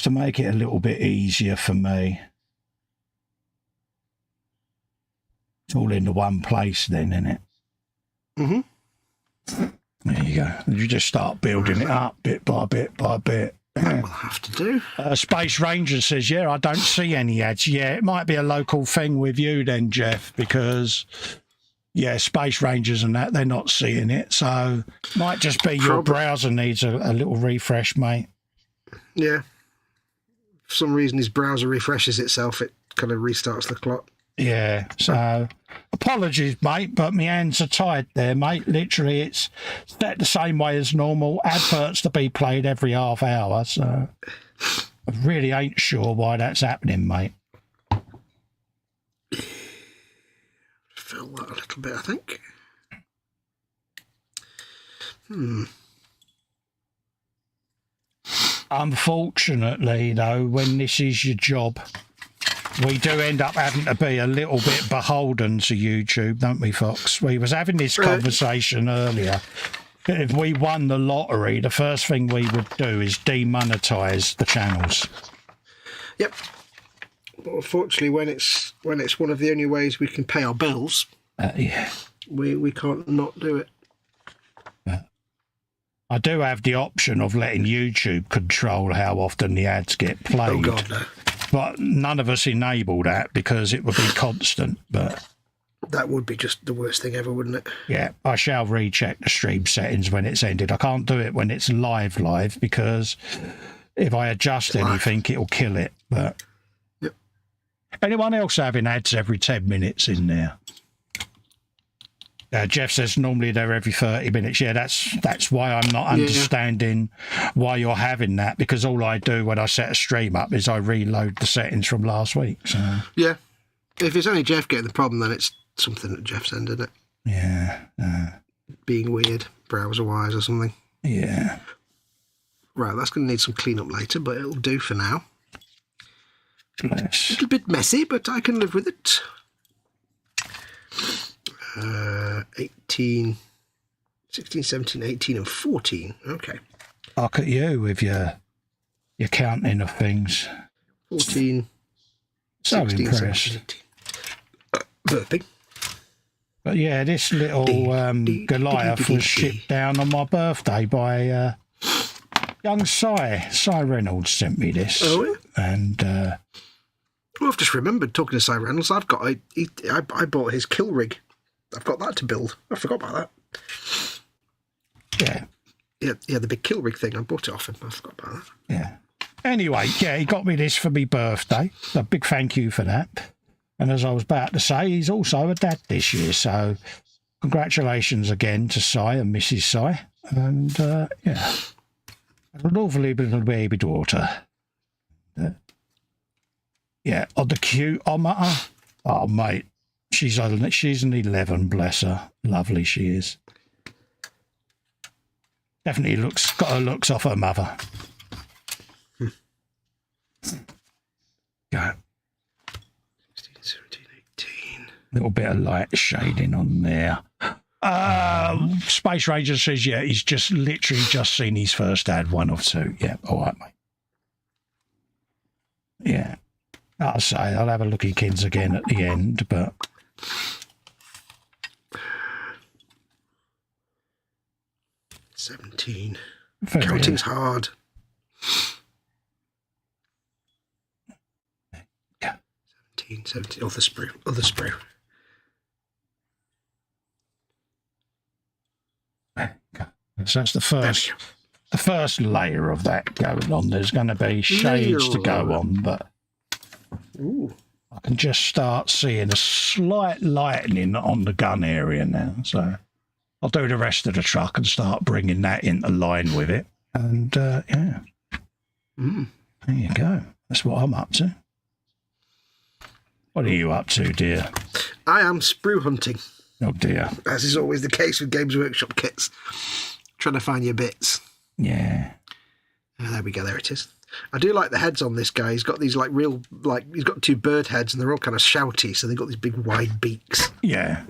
make it a little bit easier for me. It's all into one place then, isn't it? Mm-hmm. There you go. You just start building it up bit by bit by bit. That will have to do. Space Ranger says, yeah, I don't see any ads. Yeah, it might be a local thing with you then, Jeff, because, yeah, Space Rangers and that, they're not seeing it. So might just be your browser needs a little refresh, mate. Yeah. For some reason, his browser refreshes itself. It kind of restarts the clock. Yeah, so apologies, mate, but my hands are tied there, mate. Literally, it's set the same way as normal. Adverts to be played every half hour, so I really ain't sure why that's happening, mate. Fill that a little bit, I think. Unfortunately, though, when this is your job, we do end up having to be a little bit beholden to YouTube, don't we, Fox? We was having this conversation earlier. If we won the lottery, the first thing we would do is demonetize the channels. Yep. But unfortunately, when it's one of the only ways we can pay our bills, yeah, we can't not do it. I do have the option of letting YouTube control how often the ads get played. Oh God, no. But none of us enable that because it would be constant. But that would be just the worst thing ever, wouldn't it? Yeah, I shall recheck the stream settings when it's ended. I can't do it when it's live because if I adjust anything, it'll kill it. But yep. Anyone else having ads every 10 minutes in there? Jeff says normally they're every 30 minutes. Yeah, that's why I'm not understanding why you're having that, because all I do when I set a stream up is I reload the settings from last week. So yeah, if it's only Jeff getting the problem, then it's something at Jeff's end, isn't it? Yeah. Being weird, browser-wise or something. Yeah. Right, that's going to need some clean-up later, but it'll do for now. Bless. A little bit messy, but I can live with it. 18, 16, 17, 18 and 14. Okay. Look at you with your counting of things. 14, so 16, impressed. 17, 18. Burping. But yeah, this little Goliath was shipped down on my birthday by young Cy Reynolds sent me this. Oh, yeah? And well, I've just remembered, talking to Cy Reynolds, I bought his kill rig. I've got that to build. I forgot about that. Yeah. Yeah, the big kill rig thing. I bought it off him. I forgot about that. Yeah. Anyway, yeah, he got me this for my birthday. So big thank you for that. And as I was about to say, he's also a dad this year. So congratulations again to Cy and Mrs. Cy. And, yeah, a lovely little baby daughter. Yeah, on the cutometer. Oh, mate. She's an 11, bless her. Lovely she is. Definitely got her looks off her mother. Go. 16, 17, 18. Little bit of light shading on there. Space Ranger says, yeah, he's just literally just seen his first ad, 1 or 2. Yeah, all right, mate. Yeah. I'll say I'll have a look at Kins again at the end, but 17. Counting's hard. 17. Other sprue. So that's the first layer of that going on. There's going to be shades to go on, but ooh. I can just start seeing a slight lightening on the gun area now. So I'll do the rest of the truck and start bringing that into line with it. And, yeah. There you go. That's what I'm up to. What are you up to, dear? I am sprue hunting. Oh, dear. As is always the case with Games Workshop kits. Trying to find your bits. Yeah. There we go. There it is. I do like the heads on this guy. He's got these he's got 2 bird heads and they're all kind of shouty, so they've got these big wide beaks. Yeah.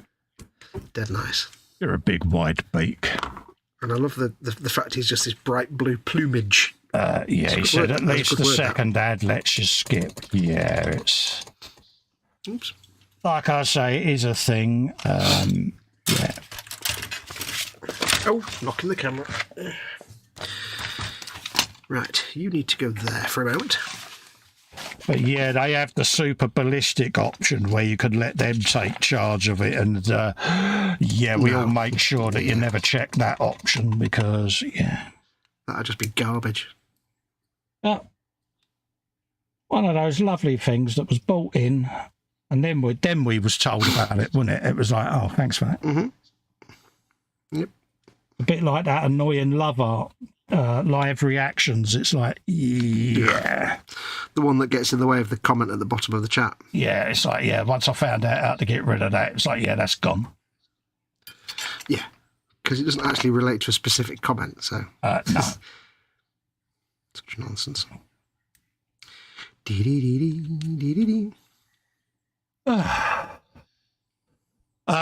Dead nice. You're a big wide beak. And I love the fact he's just this bright blue plumage. Yeah, he said at least the second ad lets you skip. Yeah, it's... Oops. Like I say, it is a thing. Yeah. Oh, knocking the camera. Right, you need to go there for a moment. But yeah, they have the super ballistic option where you could let them take charge of it. And yeah, we all make sure that you never check that option because, yeah. That'd just be garbage. One of those lovely things that was bought in, and then we was told about it, wasn't it? It was like, oh, thanks for that. Mm-hmm. Yep. A bit like that annoying love art. Live reactions, it's like, yeah. The one that gets in the way of the comment at the bottom of the chat. Yeah, it's like, yeah, once I found out how to get rid of that, it's like, yeah, that's gone. Yeah, because it doesn't actually relate to a specific comment, so. No. Such nonsense. Dee-dee-dee-dee-dee-dee-dee.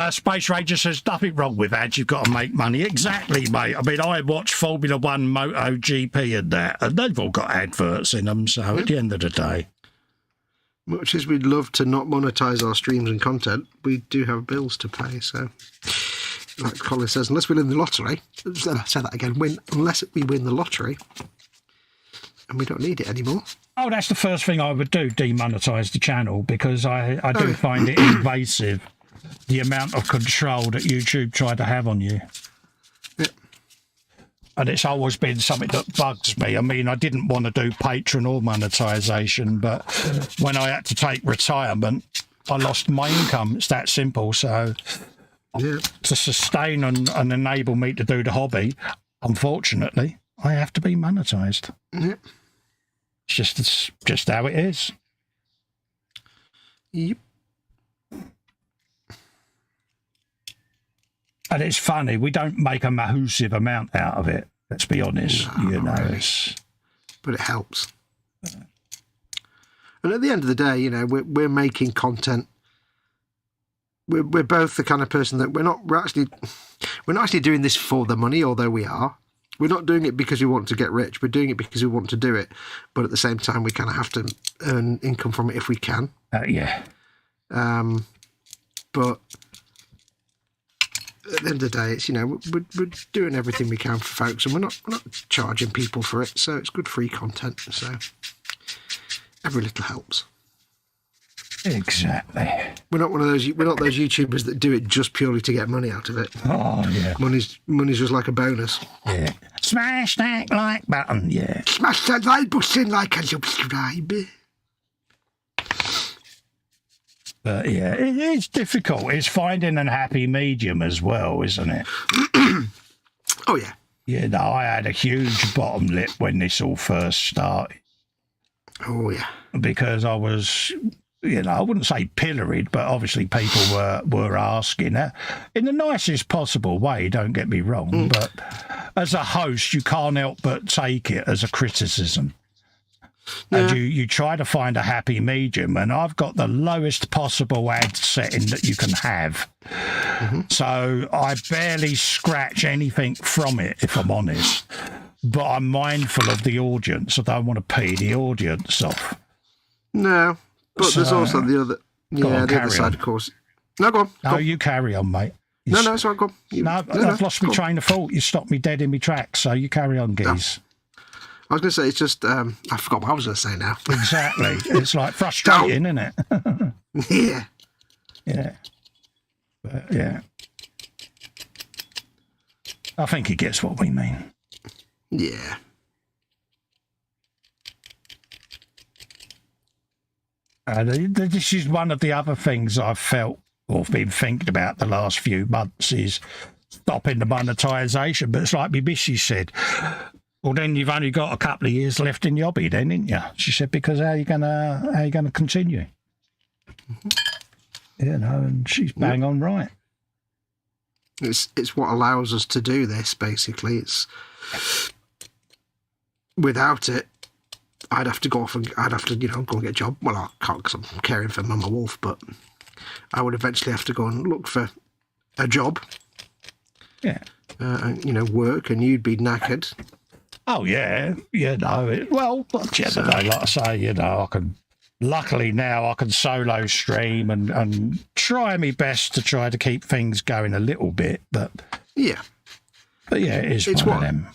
Space Ranger says, nothing wrong with ads, you've got to make money. Exactly, mate. I mean, I watch Formula One, MotoGP and that, and they've all got adverts in them, so at the end of the day. Much as we'd love to not monetize our streams and content, we do have bills to pay, so... Like Colin says, unless we win the lottery... Say that again. Unless we win the lottery, and we don't need it anymore. Oh, that's the first thing I would do, demonetize the channel, because I do find it invasive. The amount of control that YouTube tried to have on you. Yep. And it's always been something that bugs me. I mean, I didn't want to do Patron or monetization, but when I had to take retirement, I lost my income. It's that simple. So to sustain and enable me to do the hobby, unfortunately, I have to be monetized. Yep. It's just how it is. Yep. And it's funny, we don't make a massive amount out of it, let's be honest. No, you know, really. But it helps. And at the end of the day, you know, we're making content. We're both the kind of person that we're not actually doing this for the money, although we are. We're not doing it because we want to get rich. We're doing it because we want to do it. But at the same time, we kind of have to earn income from it if we can. Yeah. But at the end of the day, it's, you know, we're doing everything we can for folks, and we're not charging people for it, so it's good free content. So every little helps. Exactly. We're not those YouTubers that do it just purely to get money out of it. Oh yeah. Money's just like a bonus. Yeah. Smash that like button. Yeah. Smash that like button, like and subscribe. But yeah, it's difficult. It's finding a happy medium as well, isn't it? Oh, yeah. You know, I had a huge bottom lip when this all first started. Oh, yeah. Because I was, you know, I wouldn't say pilloried, but obviously people were asking in the nicest possible way, don't get me wrong. But as a host, you can't help but take it as a criticism. And you try to find a happy medium, and I've got the lowest possible ad setting that you can have. So I barely scratch anything from it, if I'm honest. But I'm mindful of the audience. I don't want to pee the audience off. No, but there's also the other, the other side, of course. No, go on. No, you carry on, mate. No, it's all right, go on. I've lost my train of thought. You stopped me dead in my tracks, so you carry on, geez. I was going to say, it's just, I forgot what I was going to say now. Exactly. It's like frustrating, isn't it? Yeah. Yeah. But, yeah. I think he gets what we mean. Yeah. This is one of the other things I've felt or been thinking about the last few months is stopping the monetisation. But it's like my missus said, well, then you've only got a couple of years left in the hobby then, ain't you? She said, because how are you gonna continue? You know, and she's bang on right. It's what allows us to do this, basically. It's without it, I'd have to go off and I'd have to, you know, go and get a job. Well, I can't because I'm caring for Mama Wolf, but I would eventually have to go and look for a job. Yeah. And, you know, work, and you'd be knackered. Oh, yeah. You know, well, like I say, you know, luckily now I can solo stream and try my best to try to keep things going a little bit, but... Yeah. But yeah, it's one of them.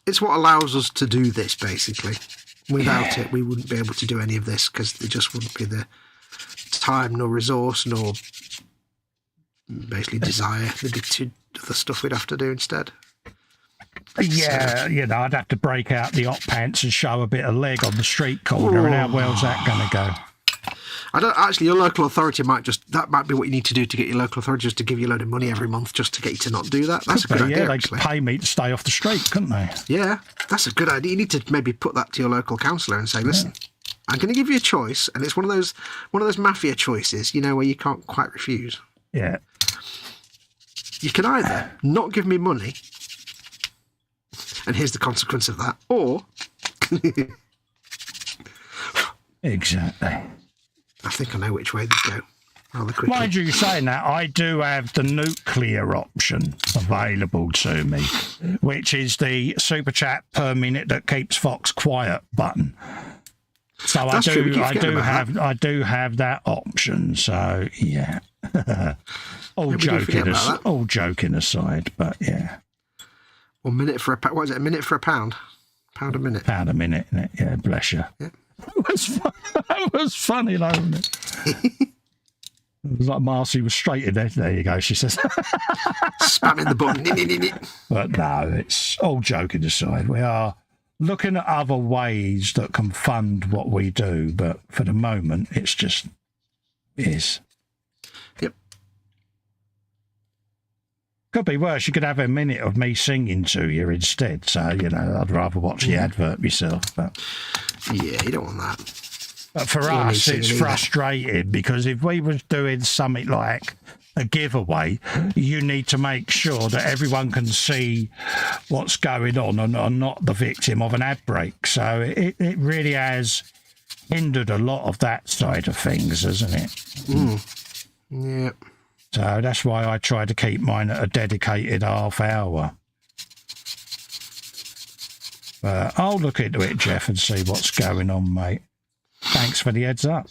it's what allows us to do this, basically. Without it, we wouldn't be able to do any of this because there just wouldn't be the time, nor resource, nor basically desire. There'd be two other stuff we'd have to do instead. Yeah, So, you know, I'd have to break out the hot pants and show a bit of leg on the street corner, and how well's that going to go? I don't actually. Your local authority might be what you need to do to get your local authority just to give you a load of money every month just to get you to not do that. That's a good idea. Yeah, they actually. could pay me to stay off the street, couldn't they? Yeah, that's a good idea. You need to maybe put that to your local councillor and say, listen, I'm going to give you a choice, and it's one of those mafia choices, you know, where you can't quite refuse. Yeah. You can either not give me money, and here's the consequence of that, or Exactly. I think I know which way they go. Rather quickly. Mind you saying that, I do have the nuclear option available to me, which is the super chat per minute that keeps Fox quiet button. So That's true, I do have that option. So yeah. all joking aside, but yeah. 1 minute for what is it? A minute for a pound? Pound a minute. Pound a minute, innit? Yeah, bless you. Yeah. That was funny, though, wasn't it? It was like Marcy was straight in there. There you go, she says. Spamming the button. But no, it's all joking aside. We are looking at other ways that can fund what we do, but for the moment, it's just is. Yep. Could be worse. You could have a minute of me singing to you instead. So, you know, I'd rather watch the advert myself. But yeah, you don't want that. But for us, it's frustrating because if we was doing something like a giveaway, you need to make sure that everyone can see what's going on and are not the victim of an ad break. So it really has hindered a lot of that side of things, hasn't it? Mm. Yeah. So that's why I try to keep mine at a dedicated half hour. But I'll look into it, Jeff, and see what's going on, mate. Thanks for the heads up.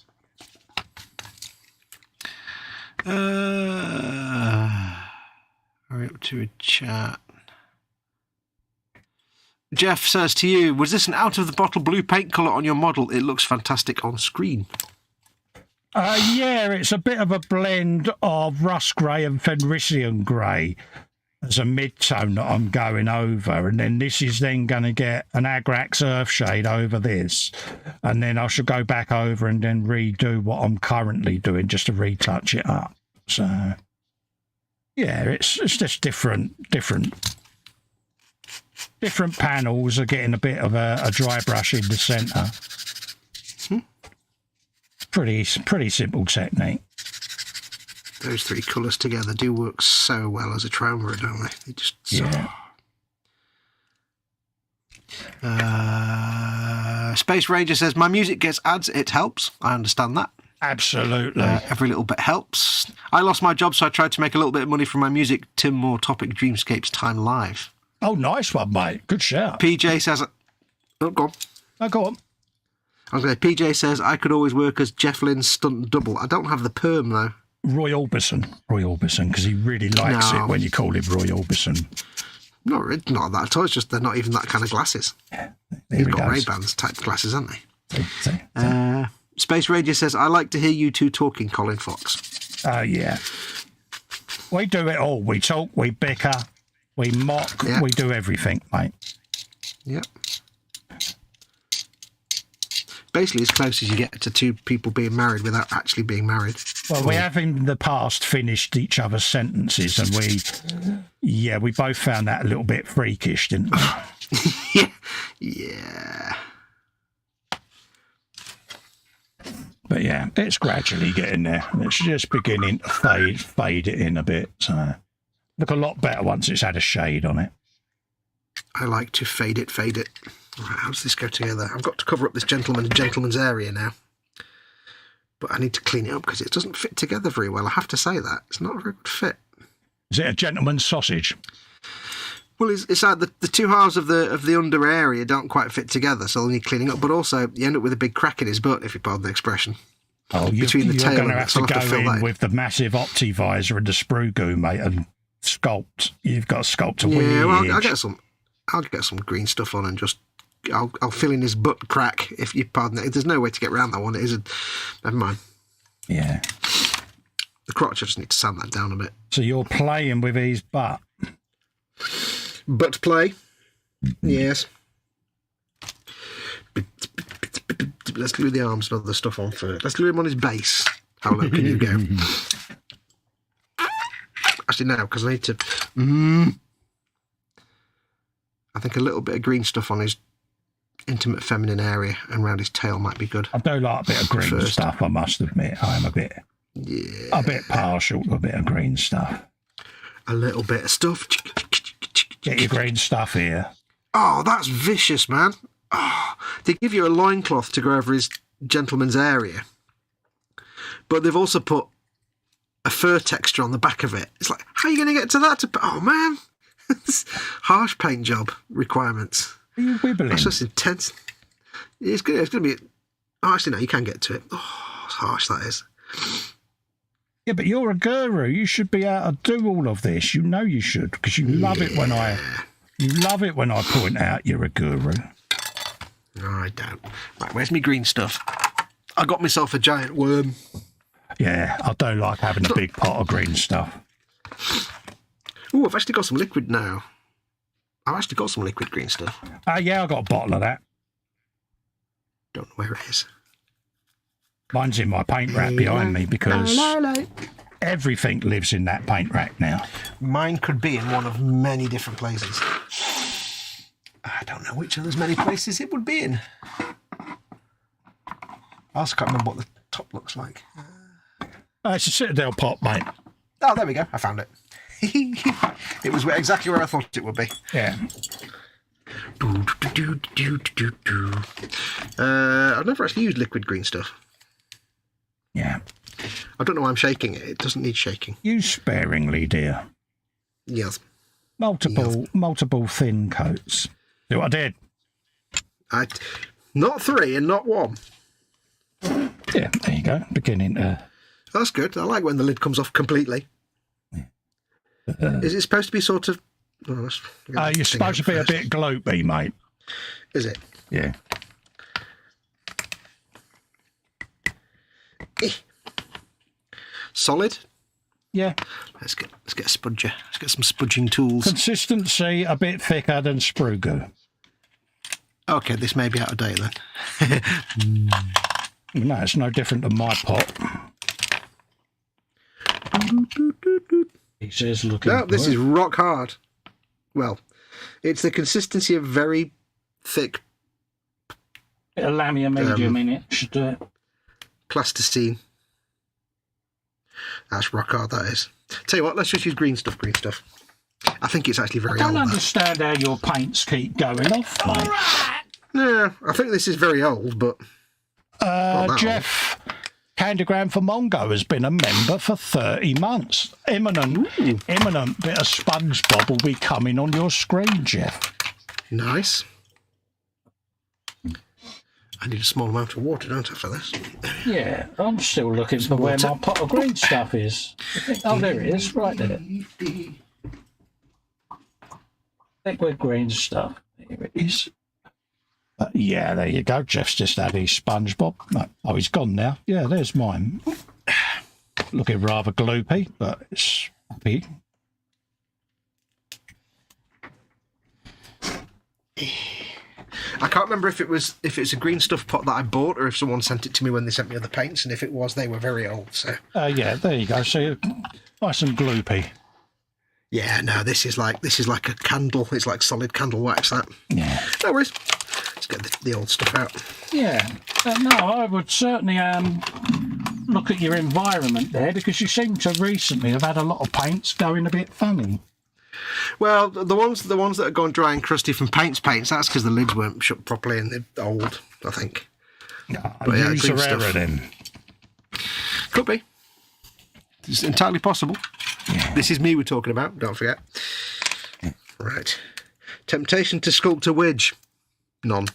Right up to a chat. Jeff says to you, was this an out-of-the-bottle blue paint colour on your model? It looks fantastic on screen. Yeah, it's a bit of a blend of rust grey and Fenrisian grey as a mid-tone that I'm going over. And then this is then going to get an Agrax Earthshade over this. And then I should go back over and then redo what I'm currently doing just to retouch it up. So, yeah, it's just different panels are getting a bit of a dry brush in the centre. Pretty simple technique. Those three colours together do work so well as a triumvirate, don't they? They just Space Ranger says, my music gets ads, it helps. I understand that. Absolutely. Every little bit helps. I lost my job, so I tried to make a little bit of money from my music. Tim Moore, Topic Dreamscapes Time Live. Oh, nice one, mate. Good shout. PJ says... Oh, go on. Oh, go on. I was going to say, PJ says, I could always work as Jeff Lynne's stunt double. I don't have the perm, though. Roy Orbison, because he really likes it when you call him Roy Orbison. Not that at all. It's just they're not even that kind of glasses. Yeah, You've got Ray-Bans type glasses, haven't they? Space Ranger says, I like to hear you two talking, Colin Fox. Oh, yeah. We do it all. We talk, we bicker, we mock, we do everything, mate. Yep. Basically as close as you get to two people being married without actually being married. Well, we have in the past finished each other's sentences, and we both found that a little bit freakish, didn't we? Yeah. But yeah, it's gradually getting there. It's just beginning to fade it in a bit. So look a lot better once it's had a shade on it. I like to fade it. Right, how does this go together? I've got to cover up this gentleman's area now. But I need to clean it up because it doesn't fit together very well. I have to say that. It's not a very good fit. Is it a gentleman's sausage? Well, it's like the two halves of the under area don't quite fit together, so they'll need cleaning up. But also, you end up with a big crack in his butt, if you pardon the expression. Oh, between the tail going to and have to go in with the massive Opti visor and the sprue goo, mate, and sculpt. You've got to sculpt a weird. Yeah, well, I'll get some. I'll get some green stuff on and just I'll fill in his butt crack, if you pardon it. There's no way to get around that one. It is never mind. Yeah. The crotch, I just need to sand that down a bit. So you're playing with his butt. Butt play. Yes. Let's glue the arms and other stuff on first. Let's glue him on his base. How low can you go? Actually, no, because I need to... I think a little bit of green stuff on his intimate feminine area and around his tail might be good. I do like a bit of green stuff, I must admit. I am a bit partial to a bit of green stuff. A little bit of stuff. Get your green stuff here. Oh, that's vicious, man. Oh, they give you a loincloth to go over his gentleman's area, but they've also put a fur texture on the back of it. It's like, how are you going to get to that? Oh, man. Harsh paint job requirements. Are you wibbling? That's just intense. It's going to be... Oh, actually, no, you can get to it. Oh, it's harsh, that is. Yeah, but you're a guru. You should be able to do all of this. You know you should, because you love it when I point out you're a guru. No, I don't. Right, where's my green stuff? I got myself a giant worm. Yeah, I don't like having a big pot of green stuff. Oh, I've actually got some liquid now. I've actually got some liquid green stuff. Yeah, I got a bottle of that. Don't know where it is. Mine's in my paint rack behind me because everything lives in that paint rack now. Mine could be in one of many different places. I don't know which of those many places it would be in. I also can't remember what the top looks like. It's a Citadel pot, mate. Oh, there we go. I found it. It was exactly where I thought it would be. Yeah. I've never actually used liquid green stuff. Yeah. I don't know why I'm shaking it. It doesn't need shaking. Use sparingly, dear. Yes. Multiple thin coats. See what I did? Not 3 and not 1. Yeah, there you go. Beginning to... That's good. I like when the lid comes off completely. Is it supposed to be sort of... Oh, you're supposed to be a bit gloopy, mate. Is it? Yeah. Solid? Yeah. Let's get a spudger. Let's get some spudging tools. Consistency a bit thicker than sprue goo. Okay, this may be out of date then. No, it's no different than my pot. He says looking... No, this is rock hard. Well, it's the consistency of very thick... Bit of Lamia medium in it. Should do it. Plasticine. That's rock hard, that is. Tell you what, let's just use green stuff. I think it's actually very old. I don't understand how your paints keep going off, mate. Yeah, I think this is very old, but... Jeff Candygram for Mongo has been a member for 30 months. Imminent bit of SpongeBob will be coming on your screen, Jeff. Nice. I need a small amount of water, don't I, for this? Yeah, I'm still looking for where my pot of green stuff is. Oh, there it is, right there. Liquid green stuff. There it is. Yeah, there you go. Jeff's just had his SpongeBob. No, oh, he's gone now. Yeah, there's mine. Looking rather gloopy, but it's happy. I can't remember if it's a green stuff pot that I bought or if someone sent it to me when they sent me other paints, and if it was, they were very old. So yeah, there you go. So nice and gloopy. Yeah, no, this is like a candle. It's like solid candle wax. That. Yeah. No worries. Let's get the old stuff out. Yeah. No, I would certainly look at your environment there, because you seem to recently have had a lot of paints going a bit funny. Well, the ones that are gone dry and crusty from paints, that's because the lids weren't shut properly and they're old, I think. But yeah, user error then. Could be. It's entirely possible. Yeah. This is me we're talking about, don't forget. Right. Temptation to sculpt a wedge. None.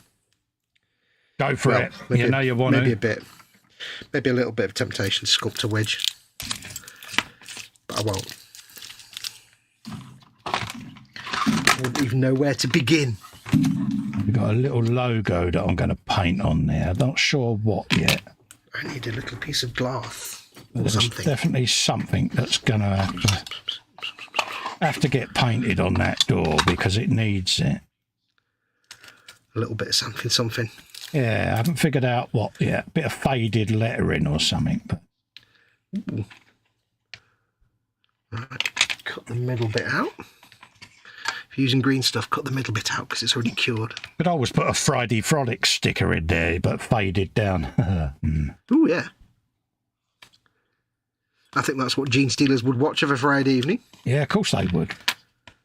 Go for it. Maybe, you know you want to. Maybe a little bit of temptation to sculpt a wedge. But I won't. wouldn't even know where to begin. We've got a little logo that I'm going to paint on there. Not sure what yet. I need a little piece of glass or There's something. definitely something that's going to have to get painted on that door because it needs it. A little bit of something. Yeah, I haven't figured out what yet. A bit of faded lettering or something. But right, cut the middle bit out. If you're using green stuff, cut the middle bit out because it's already cured. Could always put a Friday Frolic sticker in there, but faded down. Oh, yeah. I think that's what gene stealers would watch of a Friday evening. Yeah, of course they would.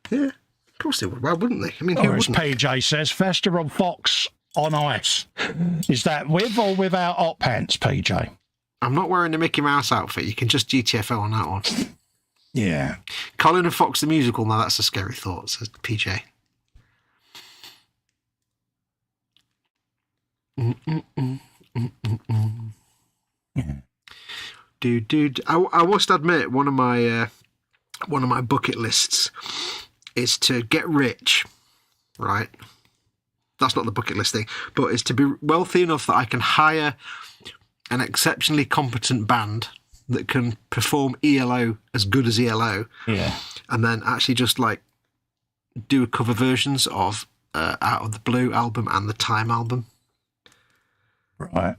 Yeah, of course they would. Why wouldn't they? I mean, who Or as wouldn't? PJ says, Festa and Foxx on ice. Is that with or without hot pants, PJ? I'm not wearing the Mickey Mouse outfit. You can just GTFO on that one. Yeah. Colin and Fox the musical. Now that's a scary thought, says PJ. Yeah. Dude. I must admit, one of my bucket lists is to get rich. Right. That's not the bucket list thing, but it's to be wealthy enough that I can hire an exceptionally competent band that can perform ELO as good as ELO. Yeah. And then actually just like do cover versions of Out of the Blue album and the Time album. Right.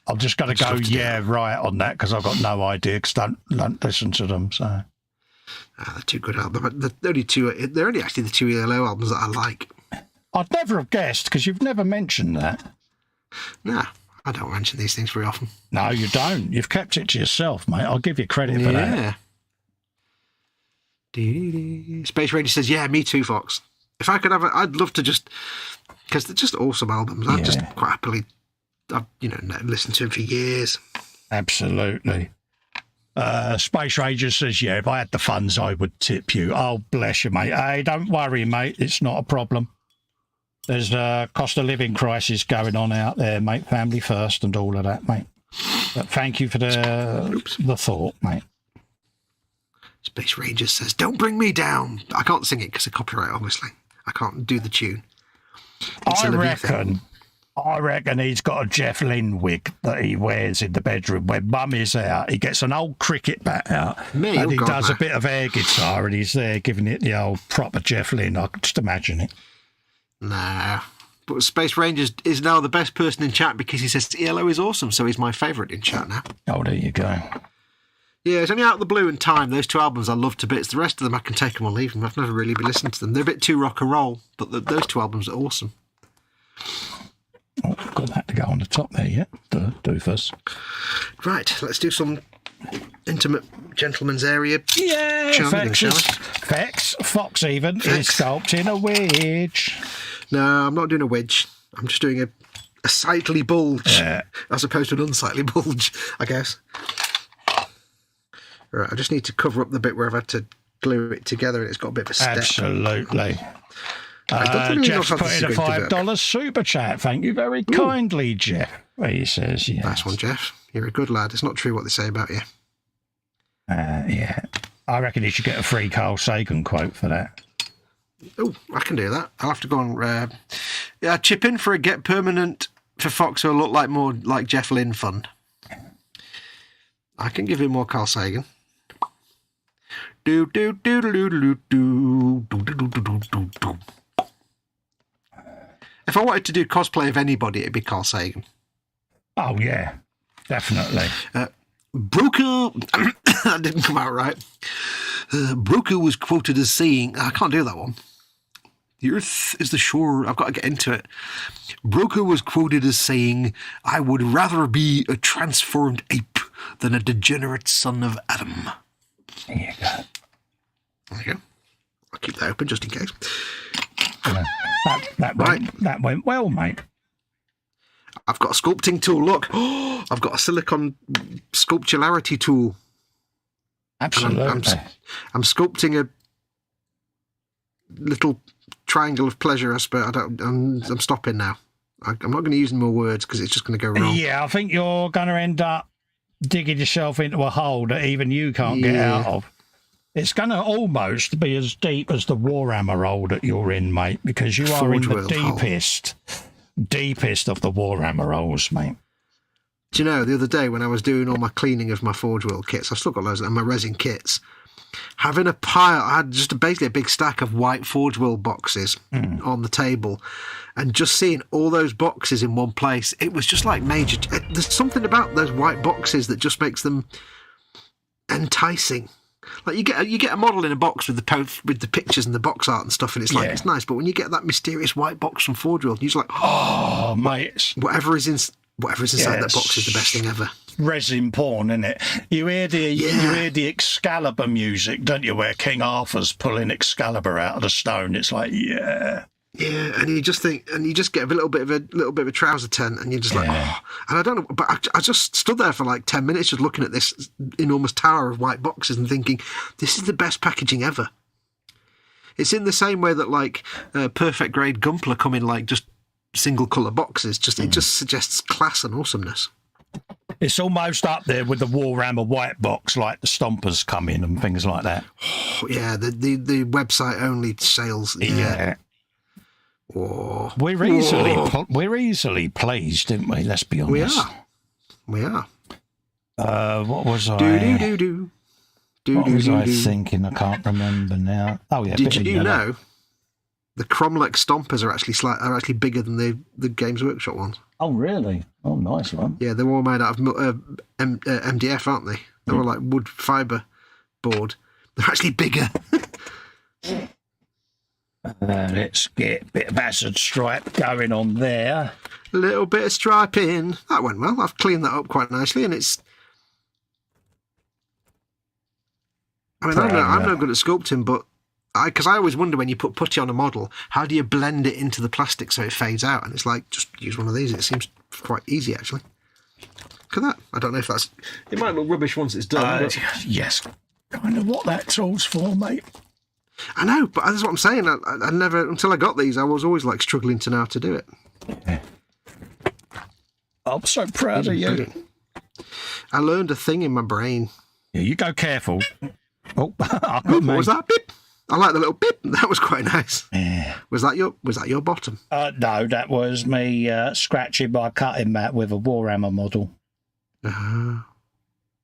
I've just got to go, right on that because I've got no idea because I don't listen to them. So They're two good albums. They're only actually the two ELO albums that I like. I'd never have guessed because you've never mentioned that. Nah, I don't mention these things very often. No, you don't. You've kept it to yourself, mate. I'll give you credit for that. Space Ranger says, yeah, me too, Fox. If I could have I'd love to just, because they're just awesome albums. I'd just quite happily, listen to them for years. Absolutely. Space Ranger says, yeah, if I had the funds, I would tip you. Oh, bless you, mate. Hey, don't worry, mate. It's not a problem. There's a cost of living crisis going on out there, mate. Family first and all of that, mate. But thank you for the thought, mate. Space Ranger says, don't bring me down. I can't sing it because of copyright, obviously. I can't do the tune. I reckon he's got a Jeff Lynne wig that he wears in the bedroom when Mum is out. He gets an old cricket bat out and he does a bit of air guitar and he's there giving it the old proper Jeff Lynne. I can just imagine it. Nah. But Space Ranger is now the best person in chat because he says ELO is awesome, so he's my favourite in chat now. Oh, there you go. Yeah, it's only Out of the Blue and Time. Those two albums I love to bits. The rest of them I can take them or leave them. I've never really been listening to them. They're a bit too rock and roll, but those two albums are awesome. Oh, I've got that to go on the top there, yeah. Do first. Right, let's do some intimate gentleman's area. Yeah, Fox even is sculpting a wedge. No, I'm not doing a wedge. I'm just doing a sightly bulge as opposed to an unsightly bulge, I guess. Right, I just need to cover up the bit where I've had to glue it together and it's got a bit of a step. Absolutely. Jeff's put in a $5 super chat. Thank you very kindly, Jeff. He says, yes. Nice one, Jeff. You're a good lad. It's not true what they say about you. Yeah. I reckon you should get a free Carl Sagan quote for that. Oh, I can do that. I'll have to go and chip in for a get permanent for Fox who'll look like more like Jeff Lynne fund. I can give him more Carl Sagan. Do do do do do do do do do do do do. If I wanted to do cosplay of anybody, it'd be Carl Sagan. Oh yeah, definitely. Broker, that didn't come out right. Broker was quoted as saying, I can't do that one. The earth is the shore. I've got to get into it. Broker was quoted as saying, I would rather be a transformed ape than a degenerate son of Adam. There you go. There you go. I'll keep that open just in case. That went well, mate. I've got a sculpting tool. Look, I've got a silicon sculptularity tool. Absolutely. I'm sculpting a little triangle of pleasure. I suppose. I'm stopping now. I'm not going to use any more words because it's just going to go wrong. Yeah, I think you're going to end up digging yourself into a hole that even you can't get out of. It's going to almost be as deep as the warhammer hole that you're in, mate, because you are in the deepest of the warhammer holes, mate. Do you know, the other day when I was doing all my cleaning of my Forge World kits, I've still got loads of them, my resin kits, having a pile, I had just basically a big stack of white Forge World boxes on the table, and just seeing all those boxes in one place, it was just like major. There's something about those white boxes that just makes them enticing. Like you get a model in a box with the pictures and the box art and stuff, and it's like it's nice. But when you get that mysterious white box from Forge World, you're just like, oh mate, whatever is inside that box is the best thing ever. Resin porn, isn't it? You hear the Excalibur music, don't you? Where King Arthur's pulling Excalibur out of the stone. It's like Yeah, and you just think, and you just get a little bit of a trouser tent, and you're just like, oh. And I don't know, but I just stood there for like 10 minutes just looking at this enormous tower of white boxes and thinking, this is the best packaging ever. It's in the same way that like perfect grade Gunpla come in like just single colour boxes. It just suggests class and awesomeness. It's almost up there with the Warhammer white box, like the Stompers come in and things like that. Oh, yeah, the website only sales. Yeah. Oh. We're easily pleased, didn't we? Let's be honest. We are. What was I? What was I thinking? I can't remember now. Oh yeah. Did you know the Cromlech Stompers are actually bigger than the Games Workshop ones? Oh really? Oh, nice one. Yeah, they're all made out of MDF, aren't they? They're all like wood fibre board. They're actually bigger. Let's get a bit of acid stripe going on there. A little bit of striping. That went well. I've cleaned that up quite nicely, and it's... I mean, I'm no good at sculpting, but... Because I always wonder when you put putty on a model, how do you blend it into the plastic so it fades out? And it's like, just use one of these. It seems quite easy, actually. Look at that. I don't know if that's... It might look rubbish once it's done. But... Yes. I know what that tool's for, mate. I know, but that's what I'm saying. I never, until I got these, I was always like struggling to know how to do it. Yeah. I'm so proud of you. Brilliant. I learned a thing in my brain. Yeah, you go careful. Oh, what was that? Beep. I like the little beep. That was quite nice. Yeah. Was that your bottom? No, that was me scratching my cutting mat with a Warhammer model.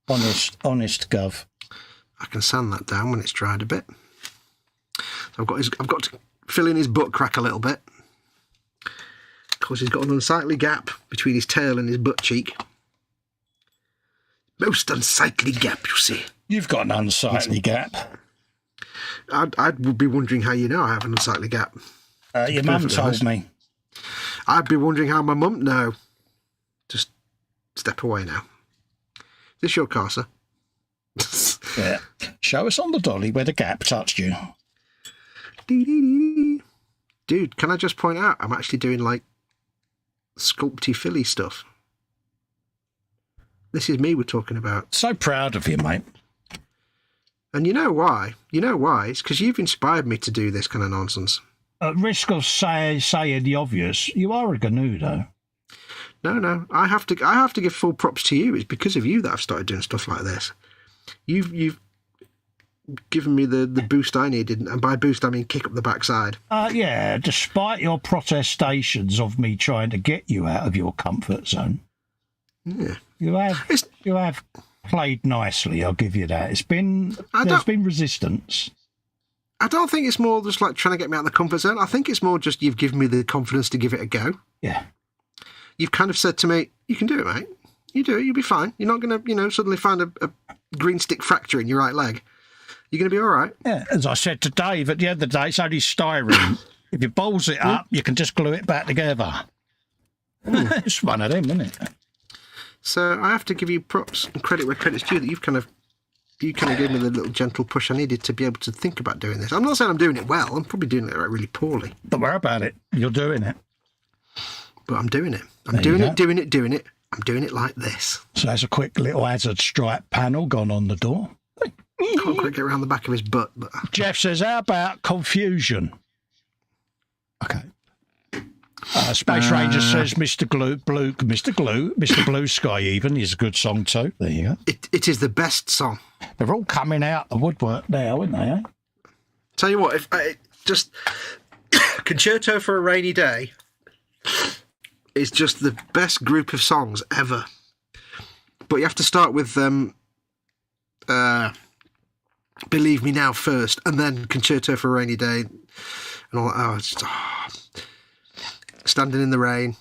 Honest, gov. I can sand that down when it's dried a bit. So I've got to fill in his butt crack a little bit. Of course, he's got an unsightly gap between his tail and his butt cheek. Most unsightly gap, you see. You've got an unsightly gap. I'd be wondering how you know I have an unsightly gap. Your mum told me. I'd be wondering how my mum... No. Just step away now. Is this your car, sir? Yeah. Show us on the dolly where the gap touched you. Dude, can I just point out, I'm actually doing like sculpty filly stuff. This is me we're talking about. So proud of you, mate. And you know why? It's because you've inspired me to do this kind of nonsense. At risk of saying the obvious, you are a GNU, though. No. I have to give full props to you. It's because of you that I've started doing stuff like this. You've given me the boost I needed, and by boost I mean kick up the backside. Yeah, despite your protestations of me trying to get you out of your comfort zone. Yeah. You have played nicely, I'll give you that. There's been resistance. I don't think it's more just like trying to get me out of the comfort zone. I think it's more just you've given me the confidence to give it a go. Yeah. You've kind of said to me, you can do it, mate. You do it, you'll be fine. You're not going to, suddenly find a green stick fracture in your right leg. You're going to be all right. Yeah, as I said to Dave, at the end of the day, it's only styrene. If you balls it up, you can just glue it back together. It's one of them, isn't it? So I have to give you props and credit where credit's due that you kind of gave me the little gentle push I needed to be able to think about doing this. I'm not saying I'm doing it well. I'm probably doing it really poorly. Don't worry about it. You're doing it. But I'm doing it. I'm doing it. I'm doing it like this. So there's a quick little hazard stripe panel gone on the door. Can't quite get around the back of his butt. But... Jeff says, how about confusion? Okay. Space Ranger says Mr. Blue Sky even is a good song too. There you go. It is the best song. They're all coming out the woodwork now, aren't they? Eh? Tell you what, if I just Concerto for a Rainy Day is just the best group of songs ever. But you have to start with Believe Me Now first, and then Concerto for a Rainy Day, and all that. Oh, it's just, Standing in the Rain.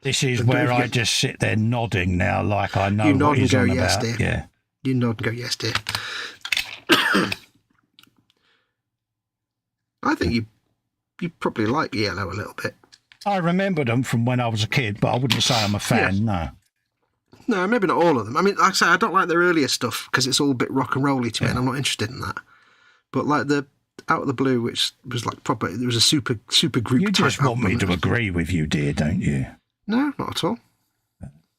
This is where I just sit there nodding now, like I know you nod what he's and go, on yes, about. dear. Yeah. You nod and go, yes, dear. I think you probably like Yellow a little bit. I remember them from when I was a kid, but I wouldn't say I'm a fan, no. No, maybe not all of them. I mean, like I say, I don't like their earlier stuff because it's all a bit rock and rolly to me, and I'm not interested in that. But like the Out of the Blue, which was like proper, it was a super group. You just type want me to agree with you, dear, don't you? No, not at all.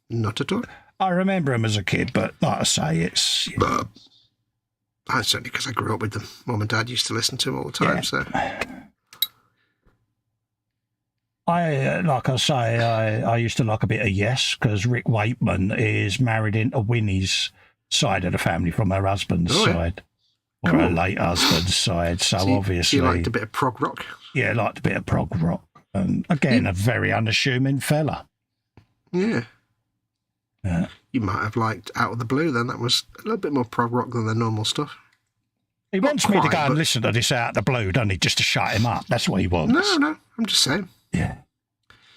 Not at all. I remember them as a kid, but like I say, it's... But certainly because I grew up with them. Mum and Dad used to listen to them all the time, so... Like I say, I used to like a bit of Yes, because Rick Wakeman is married into Winnie's side of the family from her husband's side, or her late husband's side. So obviously, you liked a bit of prog rock. Yeah, I liked a bit of prog rock. Again, a very unassuming fella. Yeah. You might have liked Out of the Blue then. That was a little bit more prog rock than the normal stuff. He wants me to go and listen to this Out of the Blue, doesn't he? Just to shut him up. That's what he wants. No, I'm just saying. Yeah.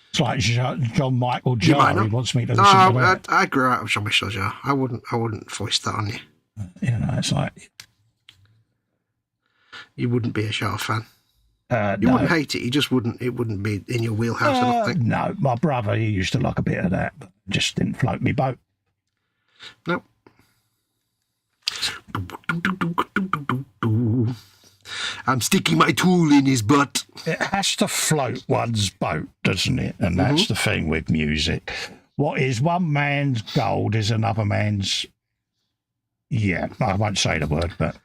It's like John Michael Jarre. He wants me to listen to that. I grew out of Jean-Michel Jarre. I wouldn't foist that on you. You know, it's like... You wouldn't be a Jarre fan. You wouldn't hate it. You just wouldn't. It wouldn't be in your wheelhouse. I don't think. No, my brother, he used to like a bit of that, but just didn't float me boat. Nope. I'm sticking my tool in his butt. It has to float one's boat, doesn't it? And that's the thing with music. What is one man's gold is another man's... Yeah, I won't say the word, but...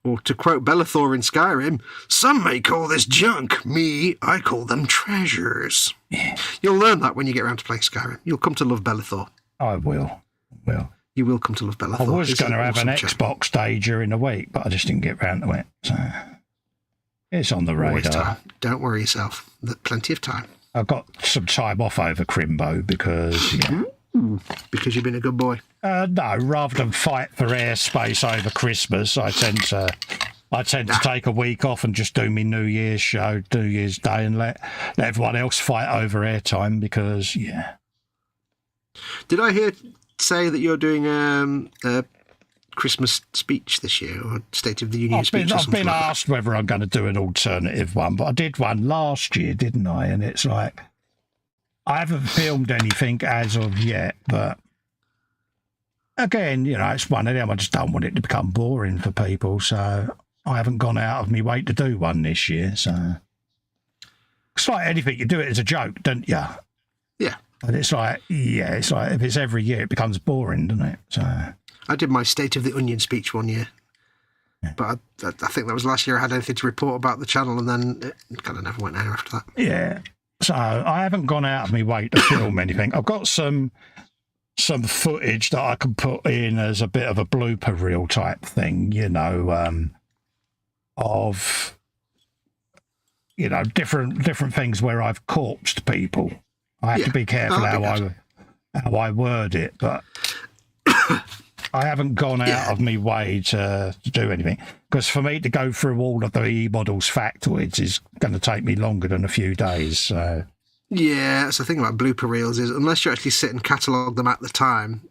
Or to quote Bellathor in Skyrim, some may call this junk. Me, I call them treasures. Yeah. You'll learn that when you get around to playing Skyrim. You'll come to love Bellathor. I will. You will come to love Bellathor. I was going to have an Xbox day during the week, but I just didn't get round to it. So it's on the radar. Don't worry yourself. There's plenty of time. I've got some time off over Crimbo because... Yeah. Because you've been a good boy. No, rather than fight for airspace over Christmas, I tend to take a week off and just do my New Year's show, New Year's Day, and let everyone else fight over airtime because, yeah. Did I hear say that you're doing a Christmas speech this year, or State of the Union speech? I've been asked whether I'm going to do an alternative one, but I did one last year, didn't I? And it's like, I haven't filmed anything as of yet, but again, you know, it's one of them. I just don't want it to become boring for people, so I haven't gone out of my way to do one this year. So it's like anything, you do it as a joke, don't you? Yeah. And it's like if it's every year, it becomes boring, doesn't it? So I did my State of the Onion speech one year, but I think that was last year. I had anything to report about the channel, and then it kind of never went anywhere after that. Yeah. So I haven't gone out of my way to film anything. I've got some footage that I can put in as a bit of a blooper reel type thing, you know, of, you know, different things where I've corpsed people. I have to be careful how I word it, but I haven't gone out of my way to do anything, because for me to go through all of the E-Models factoids is going to take me longer than a few days. So. Yeah, that's the thing about blooper reels is unless you actually sit and catalogue them at the time,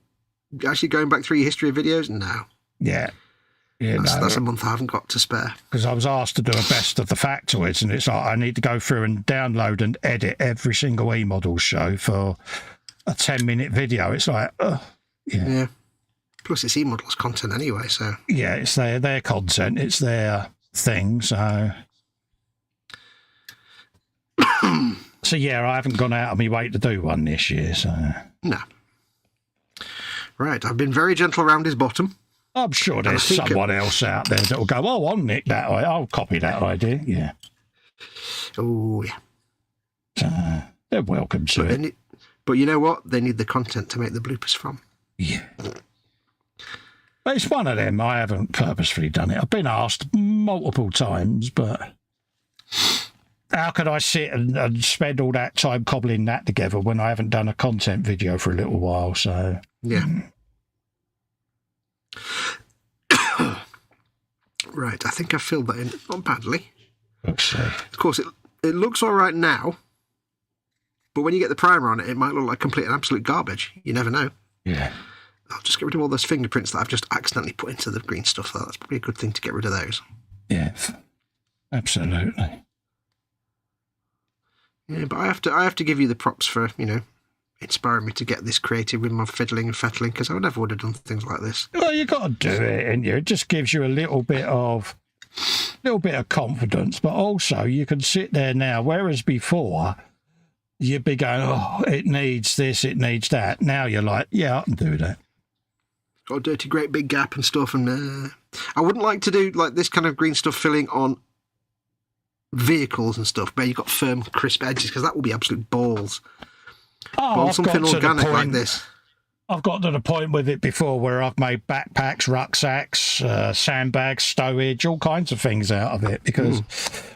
actually going back through your history of videos, no. Yeah. That's a month I haven't got to spare. Because I was asked to do a best of the factoids, and it's like I need to go through and download and edit every single E-Models show for a 10-minute video. It's like, yeah. Plus, it's E-Models content anyway, so... Yeah, it's their content. It's their thing, so... So, yeah, I haven't gone out of my way to do one this year, so... No. Right, I've been very gentle around his bottom. I'm sure there's someone else out there that will go, oh, I'll nick that. I'll copy that idea. Yeah. Oh, yeah. So they're welcome to it. But you know what? They need the content to make the bloopers from. Yeah. But it's one of them. I haven't purposefully done it. I've been asked multiple times, but how could I sit and spend all that time cobbling that together when I haven't done a content video for a little while? So yeah. Right, I think I filled that in. Not badly. Let's see. Of course, it looks all right now, but when you get the primer on it, it might look like complete and absolute garbage. You never know. Yeah. I'll just get rid of all those fingerprints that I've just accidentally put into the green stuff, though. That's probably a good thing to get rid of those. Yeah, absolutely. Yeah, but I have to give you the props for, inspiring me to get this creative with my fiddling and fettling, because I never would have done things like this. Well, you got to do it, and it just gives you a little bit of confidence, but also you can sit there now, whereas before you'd be going, oh, it needs this, it needs that. Now you're like, yeah, I can do that. Got a dirty great big gap and stuff, and I wouldn't like to do like this kind of green stuff filling on vehicles and stuff where you've got firm, crisp edges, because that will be absolute balls. Oh, but on something organic like this. I've got to the point with it before where I've made backpacks, rucksacks, sandbags, stowage, all kinds of things out of it, because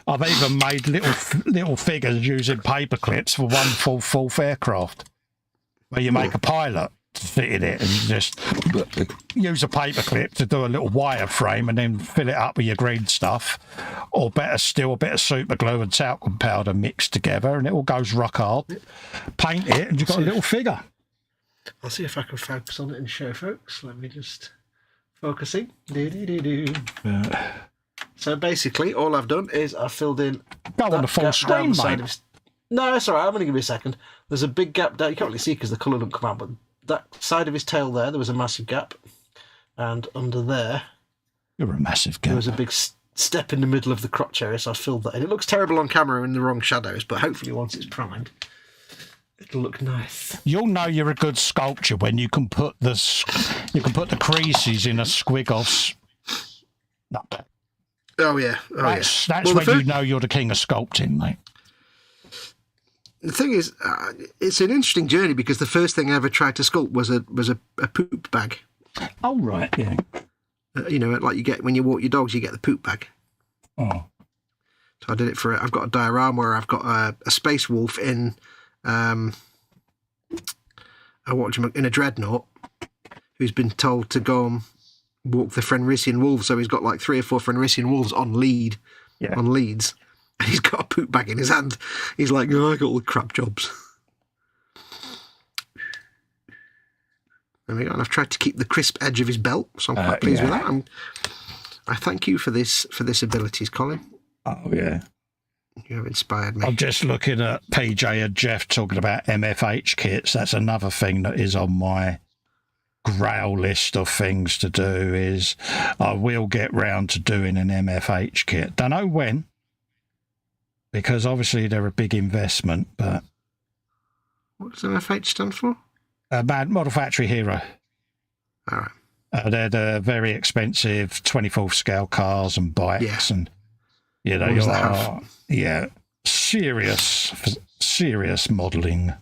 I've even made little figures using paper clips for one full aircraft, where you make a pilot to fit in it and just use a paper clip to do a little wireframe and then fill it up with your green stuff, or better still, a bit of super glue and talcum powder mixed together, and it all goes rock hard. Paint it, and you've got a little figure. I'll see if I can focus on it and show folks. Let me just focusing. So basically, all I've done is I've filled in. Go on the full screen, mate. No, it's all right. I'm going to give you a second. There's a big gap there. You can't really see because the colour doesn't come out, but that side of his tail there was a massive gap, and under there, you're a massive gap. There was a big step in the middle of the crotch area, so I filled that in. It looks terrible on camera in the wrong shadows, but hopefully once it's primed, it'll look nice. You'll know you're a good sculptor when you can put the creases in a squig of. Not Oh yeah, that's when you know you're the king of sculpting, mate. The thing is, it's an interesting journey, because the first thing I ever tried to sculpt was a poop bag. Oh right, yeah. Like you get when you walk your dogs, you get the poop bag. Oh. So I did it for. I've got a diorama where I've got a space wolf in. In a dreadnought, who's been told to go and walk the Fenrisian wolves. So he's got like 3 or 4 Fenrisian wolves on leads, and he's got a poop bag in his hand. He's like, oh, I got all the crap jobs. There we go. And I've tried to keep the crisp edge of his belt, so I'm quite pleased with that. I thank you for this abilities, Colin. Oh yeah. You have inspired me. I'm just looking at PJ and Jeff talking about MFH kits. That's another thing that is on my grail list of things to do. Is I will get round to doing an MFH kit. Don't know when, because obviously they're a big investment. But what does MFH stand for? Model Factory Hero. All right. They're the very expensive 24th scale cars and bikes, and serious modelling.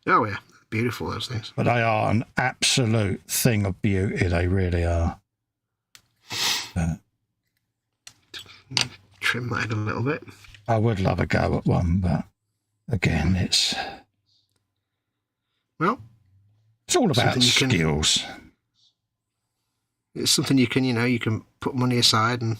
Oh yeah, beautiful, those things. But they are an absolute thing of beauty. They really are. Trim that in a little bit. I would love a go at one, but again, it's all about skills. It's something you can put money aside and.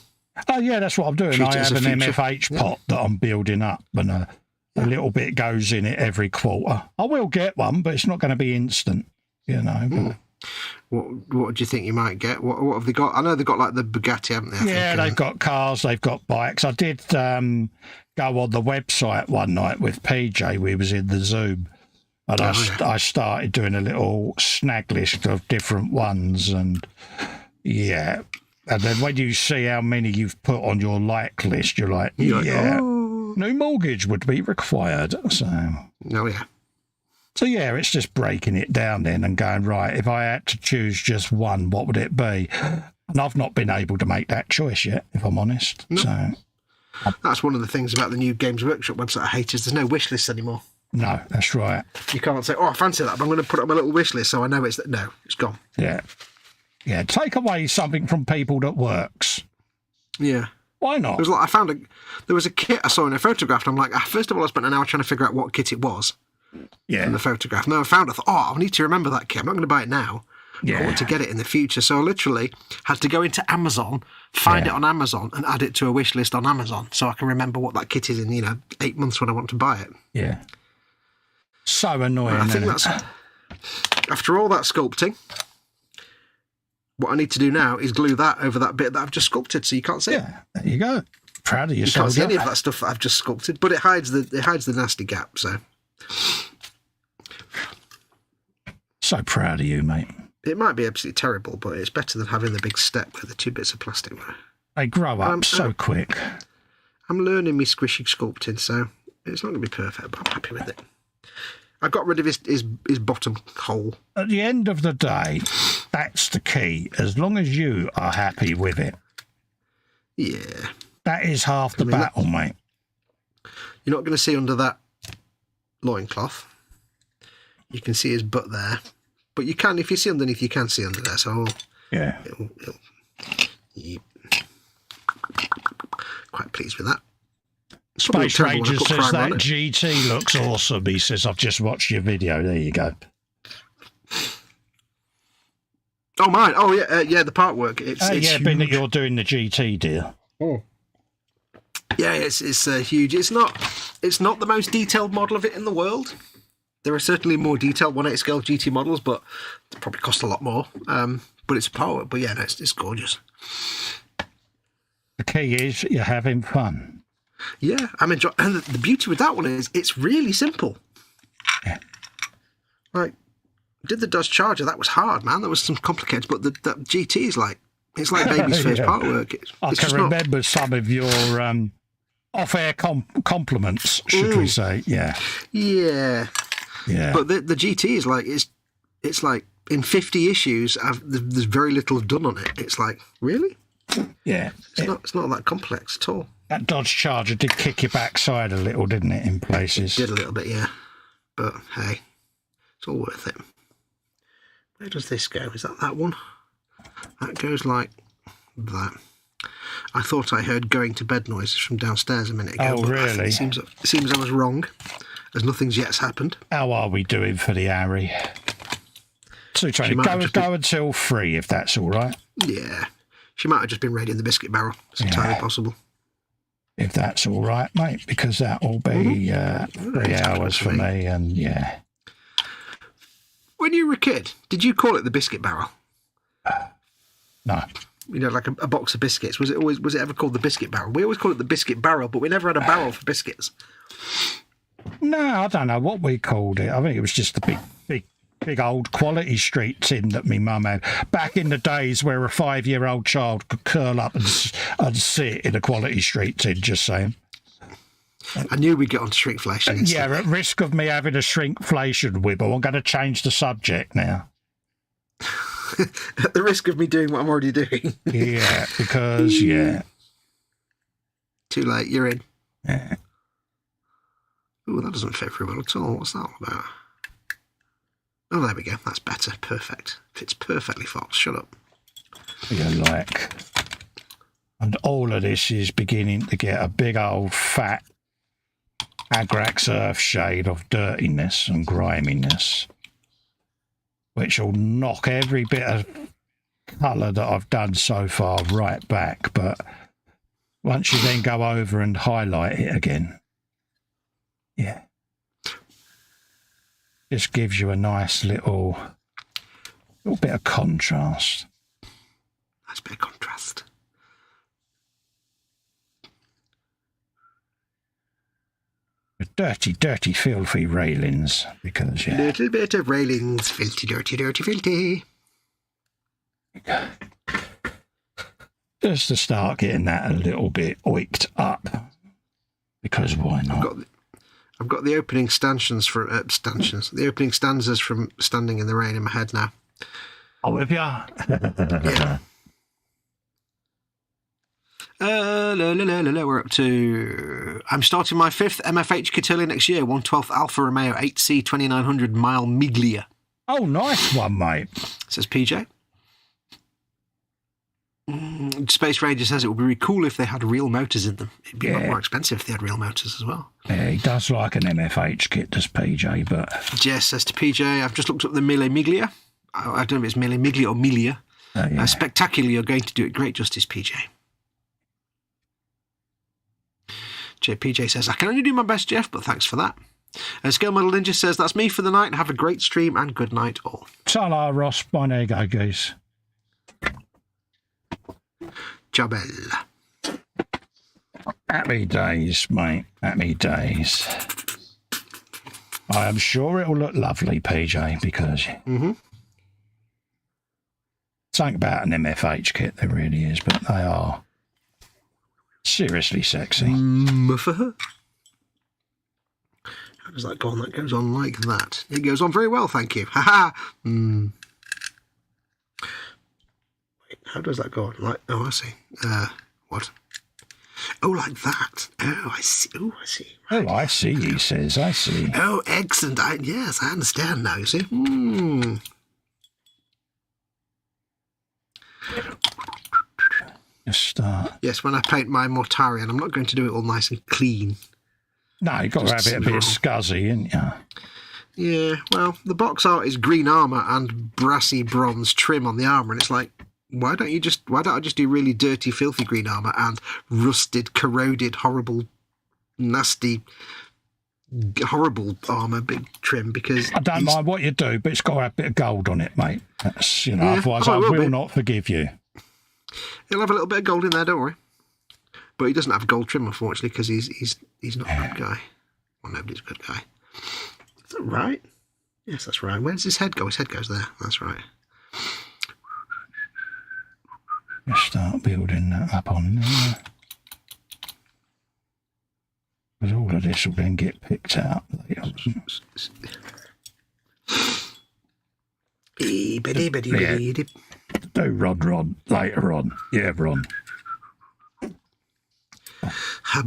Oh yeah, that's what I'm doing. I have an MFH pot that I'm building up, and a little bit goes in it every quarter. I will get one, but it's not going to be instant, But... What do you think you might get? What have they got? I know they've got like the Bugatti, haven't they? They've got cars, they've got bikes. I did go on the website one night with PJ. We was in the Zoom, and I started doing a little snag list of different ones, and and then when you see how many you've put on your like list, you're like, no mortgage would be required. So, So, yeah, it's just breaking it down then and going, right, if I had to choose just one, what would it be? And I've not been able to make that choice yet, if I'm honest. No. So that's one of the things about the new Games Workshop website I hate is there's no wish list anymore. No, that's right. You can't say, oh, I fancy that, but I'm going to put it on my little wish list so I know it's... No, it's gone. Yeah. Yeah, take away something from people that works. Yeah. Why not? It was like there was a kit I saw in a photograph, and I'm like, first of all, I spent an hour trying to figure out what kit it was. Yeah. In the photograph. And then I thought, I need to remember that kit. I'm not going to buy it now. Yeah. I want to get it in the future. So I literally had to go into Amazon, find it on Amazon, and add it to a wish list on Amazon so I can remember what that kit is in, 8 months when I want to buy it. Yeah. So annoying. I think that's... After all that sculpting, what I need to do now is glue that over that bit that I've just sculpted so you can't see it. Yeah, there you go. Proud of yourself. You can't see any of that stuff that I've just sculpted, but it hides the nasty gap, so... So proud of you, mate. It might be absolutely terrible, but it's better than having the big step where the 2 bits of plastic were. They grow up so quick. I'm learning me squishy sculpting, so it's not going to be perfect, but I'm happy with it. I got rid of his bottom hole. At the end of the day, that's the key. As long as you are happy with it. Yeah. That is half the battle, mate. You're not going to see under that loincloth. You can see his butt there. But you can, if you see underneath, you can see under there. So yeah. Quite pleased with that. Space Ranger says that GT looks awesome. He says, I've just watched your video. There you go. Oh, mine. Oh, yeah, the part work. It's being that you're doing the GT deal. Oh. Yeah, it's huge. It's not the most detailed model of it in the world. There are certainly more detailed 1/8 scale GT models, but they probably cost a lot more. But it's a power. But yeah, no, it's gorgeous. The key is you're having fun. Yeah, I'm enjoying. And the beauty with that one is it's really simple. Yeah. Like, did the Dodge Charger? That was hard, man. There was some complicated, but the GT is it's like baby's first part work. I can remember some of your off-air compliments, should we say? Yeah. Yeah. Yeah. But the GT is it's like in 50 issues, there's very little done on it. It's like, really? Yeah. It's not that complex at all. That Dodge Charger did kick your backside a little, didn't it, in places? It did a little bit, yeah. But hey, it's all worth it. Where does this go? Is that one? That goes like that. I thought I heard going to bed noises from downstairs a minute ago. Oh, really? It seems I was wrong, as nothing's yet happened. How are we doing for the Harry? So, go until 3, if that's all right. Yeah. She might have just been raiding the biscuit barrel. It's entirely possible. If that's all right, mate, because that will be 3 hours for me, and yeah. When you were a kid, did you call it the biscuit barrel? No. Like a box of biscuits. Was it ever called the biscuit barrel? We always call it the biscuit barrel, but we never had a barrel for biscuits. No, I don't know what we called it. I think it was just the big old Quality Street tin that me mum had back in the days where a 5-year-old child could curl up and sit in a Quality Street tin. Just saying. I knew we'd get on to shrinkflation. Yeah, at risk of me having a shrinkflation wibble, I'm going to change the subject now. At the risk of me doing what I'm already doing. Yeah, because, yeah. Too late, you're in. Yeah. Oh, that doesn't fit very well at all. What's that all about? Oh, there we go. That's better. Perfect. Fits perfectly, Fox. Shut up. And all of this is beginning to get a big old fat Agrax earth shade of dirtiness and griminess, which will knock every bit of colour that I've done so far right back. But once you then go over and highlight it again, yeah, just gives you a nice little bit of contrast. Nice bit of contrast. Dirty, filthy railings, because, yeah. Little bit of railings, filthy, filthy. Just to start getting that a little bit oiked up, because why not? I've got the opening the opening stanzas from Standing in the Rain in my head now. Oh, have you? Yeah. We're up to... I'm starting my 5th MFH Cotillion next year, 1/12 Alfa Romeo 8C 2900 mile Miglia. Oh, nice one, mate. Says PJ. Space Ranger says it would be really cool if they had real motors in them. It'd be a lot more expensive if they had real motors as well. Yeah, he does like an MFH kit, does PJ, but... Jess says to PJ, I've just looked up the Mille Miglia. I don't know if it's Mille Miglia or Milia. Spectacularly, you're going to do it great justice, PJ. PJ says, I can only do my best, Jeff, but thanks for that. Scale Model Ninja says, that's me for the night. Have a great stream and good night all. Ta-ra, Ross. Bye, there you go, guys. Jabel. Happy days, mate. Happy days. I am sure it'll look lovely, PJ, because something about an MFH kit there really is, but they are seriously sexy. How does that go on? That goes on like that. It goes on very well, thank you. Ha ha. Wait, how does that go on? Like, oh, I see. What? Oh, like that. Oh, I see. Oh, I see. Right. Oh, I see, he says. I see. Oh, excellent. Yes, I understand now, you see. Just start. Yes, when I paint my Mortarion, I'm not going to do it all nice and clean. No, you've got to have it a bit scuzzy, haven't you? Yeah, well, the box art is green armour and brassy bronze trim on the armour, and it's like, why don't I just do really dirty, filthy green armour and rusted, corroded, horrible, nasty, horrible armour, big trim? Because I don't mind what you do, but it's got to have a bit of gold on it, mate. That's, otherwise I will not forgive you. He'll have a little bit of gold in there, don't worry. But he doesn't have gold trim, unfortunately, because he's not a good guy. Well, nobody's a good guy. Is that right? Yes, that's right. Where does his head go? His head goes there. That's right. Just start building that up on there. Because all of this will then get picked out later. Do Rod later on. Yeah, Ron. Got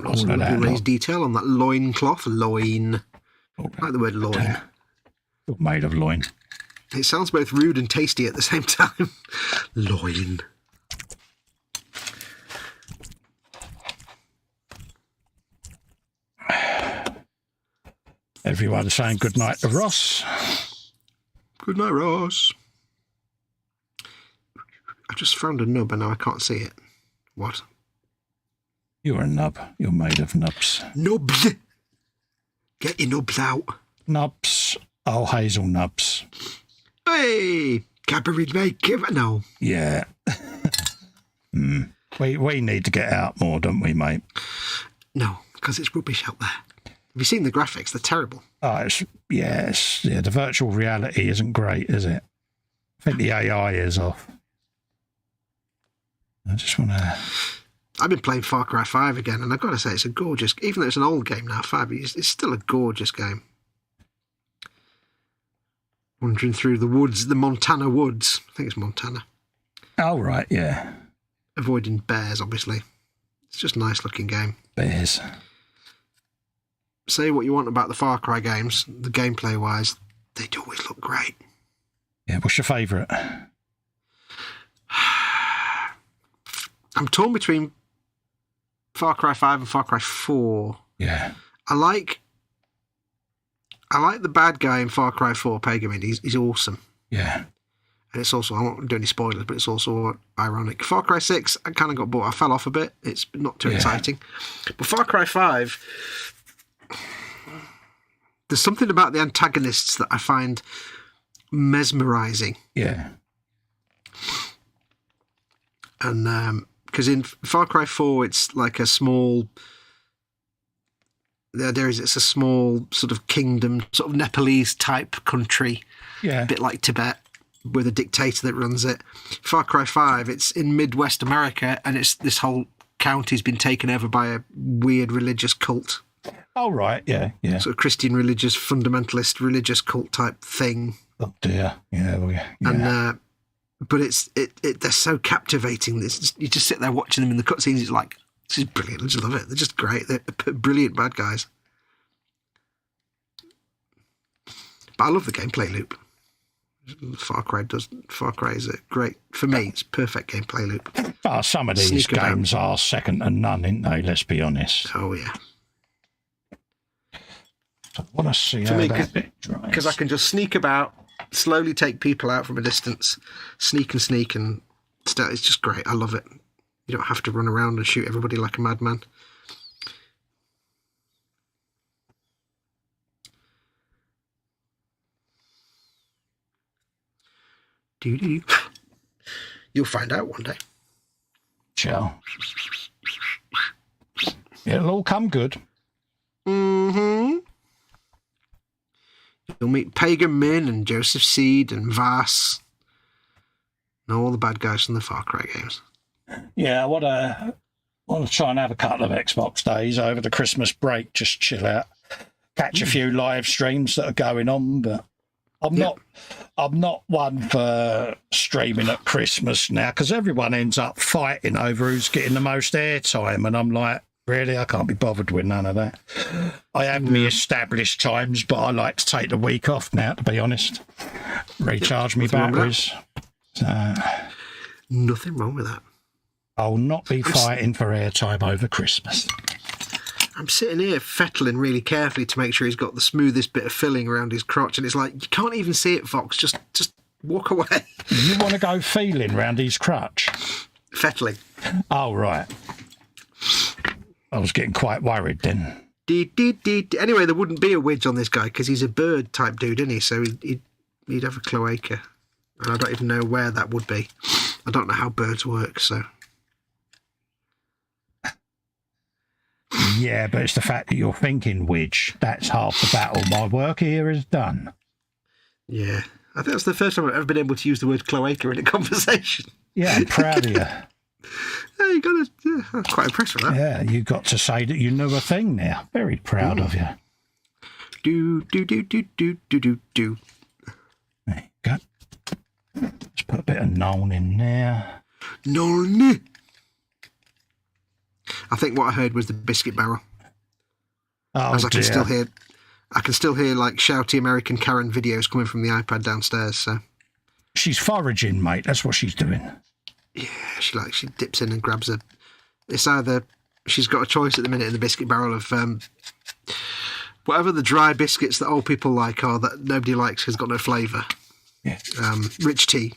all of that. Raised detail on that loin cloth. Loin. I like the word loin. Made of loin. It sounds both rude and tasty at the same time. Loin. Everyone saying good night to Ross. Good night, Ross. I just found a nub and now I can't see it. What? You're a nub. You're made of nubs. Nubs! Get your nubs out. Nubs. Oh, hazel nubs. Hey! Cadbury's make it no. Yeah. We need to get out more, don't we, mate? No, because it's rubbish out there. Have you seen the graphics? They're terrible. Oh, the virtual reality isn't great, is it? I think the AI is off. I just want to... I've been playing Far Cry 5 again, and I've got to say, it's a gorgeous... Even though it's an old game now, 5, it's still a gorgeous game. Wandering through the woods, the Montana woods. I think it's Montana. Oh, right, yeah. Avoiding bears, obviously. It's just a nice-looking game. Bears. Say what you want about the Far Cry games, the gameplay-wise, they do always look great. Yeah, what's your favourite? I'm torn between Far Cry 5 and Far Cry 4. Yeah. I like the bad guy in Far Cry 4, Pagamid. He's awesome. Yeah. And it's also, I won't do any spoilers, but it's also ironic. Far Cry 6, I kind of got bored. I fell off a bit. It's not too exciting. But Far Cry 5, there's something about the antagonists that I find mesmerising. Yeah. And because in Far Cry 4, it's like a small... The idea is it's a small sort of kingdom, sort of Nepalese-type country. Yeah. A bit like Tibet, with a dictator that runs it. Far Cry 5, it's in Midwest America, and it's this whole county's been taken over by a weird religious cult. Oh, right, yeah. Sort of Christian religious, fundamentalist religious cult type thing. Oh, dear. Yeah. And, but they're so captivating. You just sit there watching them in the cutscenes. It's like, this is brilliant. I just love it. They're just great. They're brilliant bad guys. But I love the gameplay loop. Far Cry is a great, for me, it's perfect gameplay loop. Oh, some of these games are second to none, aren't they? Let's be honest. Oh, yeah. I want to see how that bit drives. Because I can just sneak about, slowly take people out from a distance, sneak and stuff. It's just great. I love it. You don't have to run around and shoot everybody like a madman. You'll find out one day. Ciao. It'll all come good. Mm-hmm. You'll meet Pagan Min and Joseph Seed and Vass and all the bad guys from the Far Cry games. Yeah, I want to try and have a couple of Xbox days over the Christmas break, just chill out, catch a few live streams that are going on, but I'm not one for streaming at Christmas now, because everyone ends up fighting over who's getting the most airtime, and I'm like, really, I can't be bothered with none of that. I have me established times, but I like to take the week off now, to be honest. Recharge me batteries. Nothing wrong with that. I'll not be fighting for airtime over Christmas. I'm sitting here fettling really carefully to make sure he's got the smoothest bit of filling around his crotch, and it's like, you can't even see it, Fox. Just walk away. You want to go feeling round his crotch? Fettling. Oh, right. I was getting quite worried then. Anyway, there wouldn't be a widge on this guy because he's a bird type dude, isn't he? So he'd have a cloaca. And I don't even know where that would be. I don't know how birds work, so... Yeah, but it's the fact that you're thinking widge. That's half the battle. My work here is done. Yeah. I think that's the first time I've ever been able to use the word cloaca in a conversation. Yeah, I'm proud of you. Yeah, I'm quite impressed with that. Yeah, you got to say that you know a thing now. Very proud of you. Do. There you go. Let's put a bit of known in there. Known. I think what I heard was the biscuit barrel. Oh, as I can dear. still hear like shouty American Karen videos coming from the iPad downstairs. So she's foraging, mate. That's what she's doing. Yeah, she dips in and grabs a. It's either she's got a choice at the minute in the biscuit barrel of whatever the dry biscuits that old people like are that nobody likes has got no flavour. Yeah. Rich tea.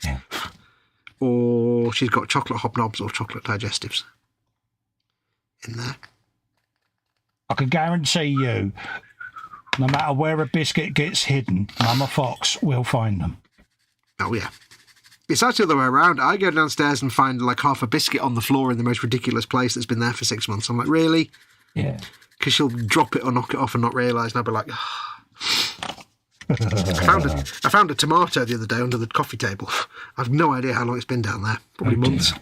Yeah. Or she's got chocolate hobnobs or chocolate digestives in there. I can guarantee you, no matter where a biscuit gets hidden, Mama Fox will find them. Oh, yeah. It's actually the other way around. I go downstairs and find like half a biscuit on the floor in the most ridiculous place that's been there for 6 months. I'm like, really? Yeah. Because she'll drop it or knock it off and not realise, and I'll be like, I found a tomato the other day under the coffee table. I've no idea how long it's been down there. Probably months.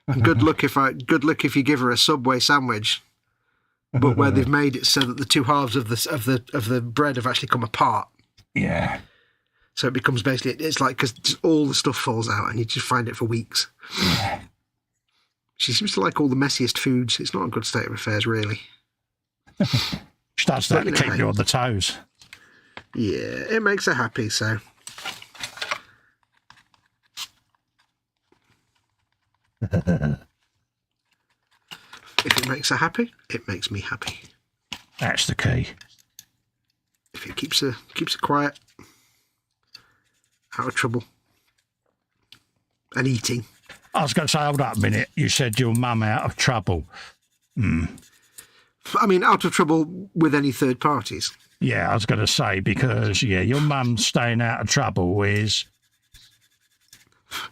And good luck if you give her a Subway sandwich, but where they've made it so that the two halves of the bread have actually come apart. Yeah. So it becomes basically, it's like, because all the stuff falls out and you just find it for weeks. Yeah. She seems to like all the messiest foods. It's not a good state of affairs, really. She does that to keep you on the toes. Yeah, it makes her happy, so. If it makes her happy, it makes me happy. That's the key. If it keeps her quiet, out of trouble, and eating. I was going to say, hold up a minute. You said your mum out of trouble. I mean, out of trouble with any third parties. Yeah, I was going to say, because, your mum staying out of trouble is...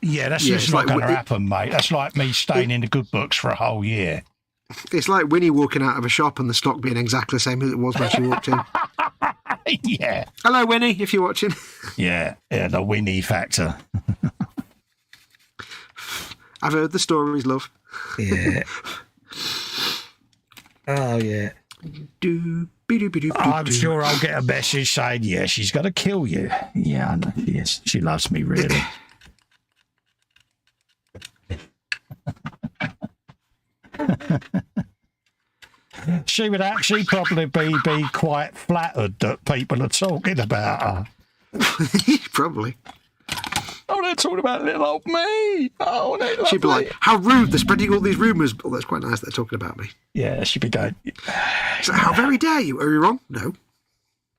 Yeah, that's just not going to happen, mate. That's like me staying in the good books for a whole year. It's like Winnie walking out of a shop and the stock being exactly the same as it was when she walked in. Yeah. Hello, Winnie, if you're watching. Yeah, the Winnie factor. I've heard the stories, love. Yeah. Oh, yeah. I'm sure I'll get a message saying, yeah, she's going to kill you. Yeah, I know. Yes, she loves me, really. She would actually probably be quite flattered that people are talking about her. Probably. Oh, they're talking about little old me. Oh, they love She'd be me. like, how rude, they're spreading all these rumours. Oh, that's quite nice they're talking about me. Yeah, she'd be going, So how very dare you? Are you wrong? No.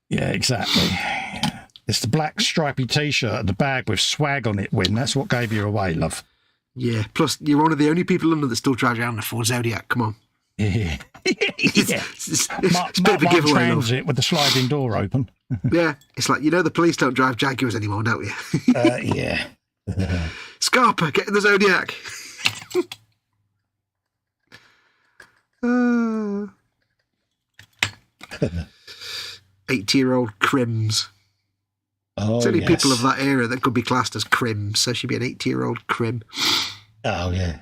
yeah, exactly. It's the black stripy T-shirt and the bag with swag on it, Win. That's what gave you away, love. Yeah, plus you're one of the only people in London that still drives around a Ford Zodiac. Come on. Yeah. It's a bit of a Mark giveaway, love. Transit with the sliding door open. Yeah, it's like, the police don't drive Jaguars anymore, don't you? Yeah. Scarpa, get in the Zodiac. 80-year-old crims. Oh, It's only yes. people of that era that could be classed as crims, so she'd be an 80-year-old crim. Oh, yeah.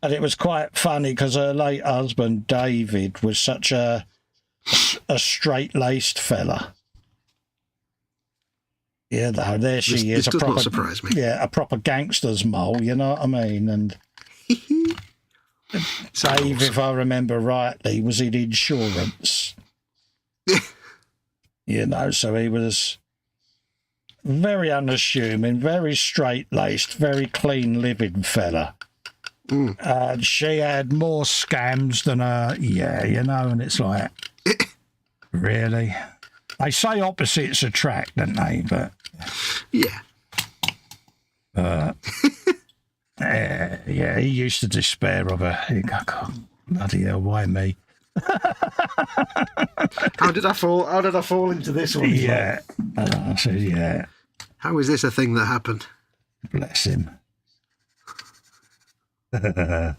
And it was quite funny because her late husband, David, was such a straight-laced fella. Yeah, though, there she This is. does not surprise me. Yeah, a proper gangster's mole, you know what I mean? And Dave, if I remember rightly, was in insurance. So he was very unassuming, very straight-laced, very clean-living fella. And she had more scams than her, and it's like, really? They say opposites attract, don't they? But Yeah. he used to despair of her. He'd go, God, bloody hell, why me? How did I fall into this one? Yeah. I said, yeah, How is this a thing that happened? bless him. Of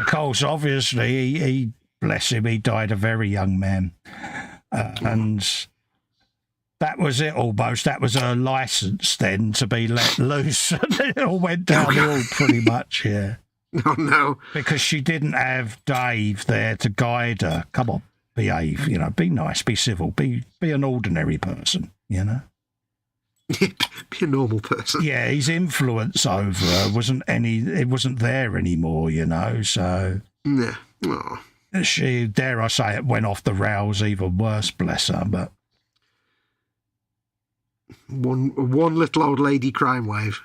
course, obviously, he bless him, he died a very young man. And that was it almost. That was her licence then to be let loose. And it all went downhill pretty much, yeah. Oh, no. Because she didn't have Dave there to guide her. Come on, behave, be nice, be civil, be an ordinary person, Be a normal person. Yeah, his influence over her wasn't there anymore, so Yeah. Oh. she, dare I say it, went off the rails even worse, bless her, but One little old lady crime wave.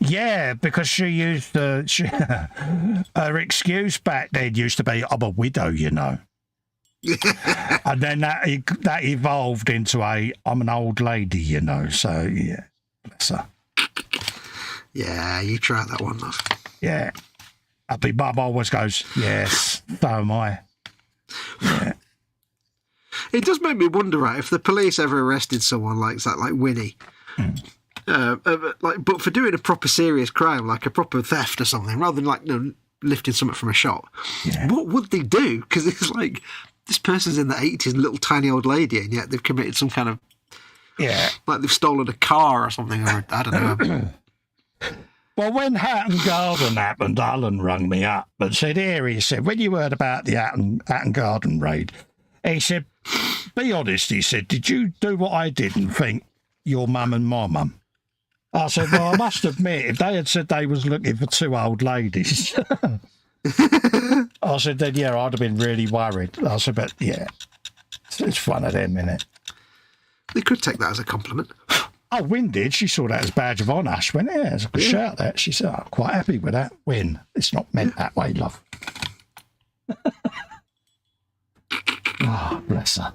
yeah, because she used her excuse back then used to be, I'm a widow, and then that evolved into I'm an old lady, so yeah, bless her. Yeah, you try that one, love. Yeah. My mum always goes, yes, so am I. Yeah. It does make me wonder, right, if the police ever arrested someone like that, like Winnie, but for doing a proper serious crime, like a proper theft or something, rather than lifting something from a shop, what would they do? Because it's like, this person's in the 80s, little tiny old lady, and yet they've committed some kind of, like they've stolen a car or something, or I don't know. Well, when Hatton Garden happened, Alan rung me up and said, he said, when you heard about the Hatton Garden raid, he said, be honest, he said, did you do what I did and think your mum and my mum? I said, well, I must admit, if they had said they was looking for two old ladies, I said, then, I'd have been really worried. I said, but, it's one of them, innit? They could take that as a compliment. Oh, Win did. She saw that as a badge of honour. She went, it's a good shout, that. She said, I'm quite happy with that. Win. It's not meant that way, love. Oh, bless her.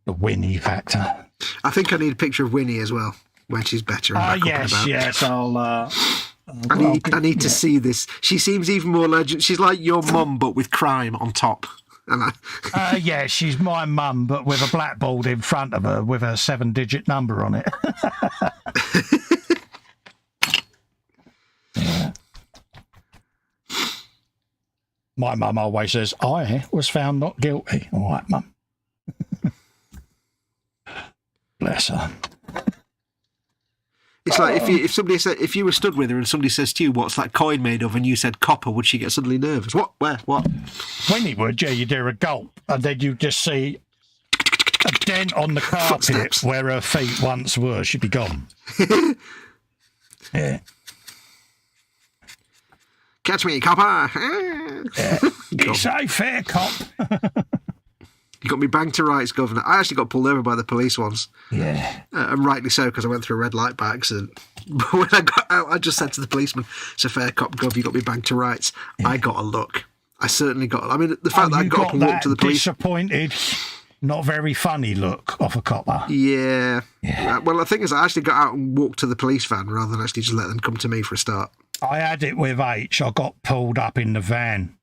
The Winnie factor. I think I need a picture of Winnie as well, when she's better and back up and about. Yes, I need to see this. She seems even more legend. She's like your mum, but with crime on top. She's my mum, but with a blackboard in front of her with a 7-digit number on it. My mum always says, I was found not guilty. All right, Mum. Bless her. It's like if somebody said, if you were stood with her and somebody says to you, "What's that coin made of?" and you said copper, would she get suddenly nervous? What? Where? What? When you would, yeah, you'd hear a gulp, and then you just see a dent on the carpet Footsteps. where her feet once were. She'd be gone. Yeah. Catch me, copper! Yeah. It's a fair cop. You got me banged to rights, Governor. I actually got pulled over by the police once. Yeah. And rightly so, because I went through a red light by accident. But when I got out, I just said to the policeman, "It's a fair cop, Gov, you got me banged to rights." Yeah. I got a look. I certainly got. I mean, the fact that I got up and walked to the police. Disappointed, not very funny look off a copper. Yeah. Well, the thing is, I actually got out and walked to the police van rather than actually just let them come to me for a start. I had it with H. I got pulled up in the van,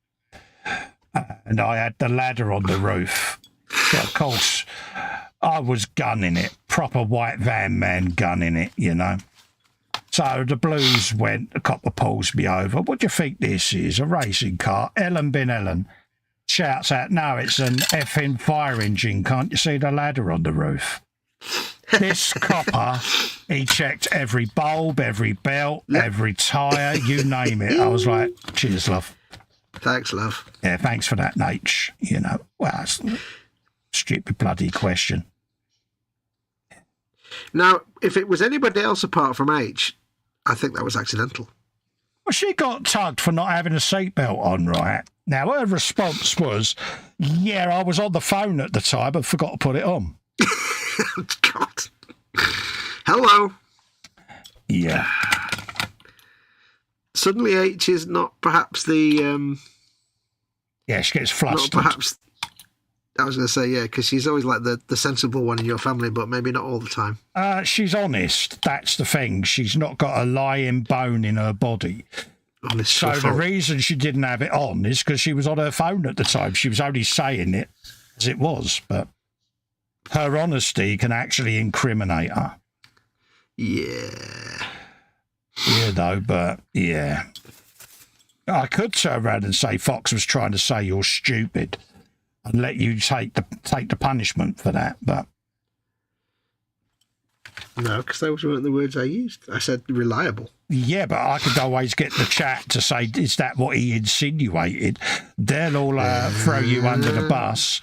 and I had the ladder on the roof. So of course, I was gunning it, proper white van man gunning it, you know. So the blues went, the copper pulls me over. "What do you think this is? A racing car?" Ellen bin Ellen shouts out, "No, it's an effing fire engine. Can't you see the ladder on the roof?" This copper, he checked every bulb, every belt, every tyre, you name it. I was like, "Cheers, love." Thanks, love. Yeah, thanks for that, Nate. You know, well, it's a stupid bloody question. Now, if it was anybody else apart from H, I think that was accidental. Well, she got tugged for not having a seatbelt on, right? Now, her response was, "Yeah, I was on the phone at the time and forgot to put it on." God. Hello. Yeah. Suddenly H is not perhaps the... Yeah, she gets flustered. Not perhaps... I was going to say, yeah, because she's always like the sensible one in your family, but maybe not all the time. She's honest. That's the thing. She's not got a lying bone in her body. Honest. So the reason she didn't have it on is because she was on her phone at the time. She was only saying it as it was, but her honesty can actually incriminate her. Yeah. Yeah, though, but yeah. I could turn around and say Fox was trying to say you're stupid and let you take the punishment for that, but... No, because those weren't the words I used. I said reliable. Yeah, but I could always get the chat to say, "Is that what he insinuated?" They'll all throw you under the bus,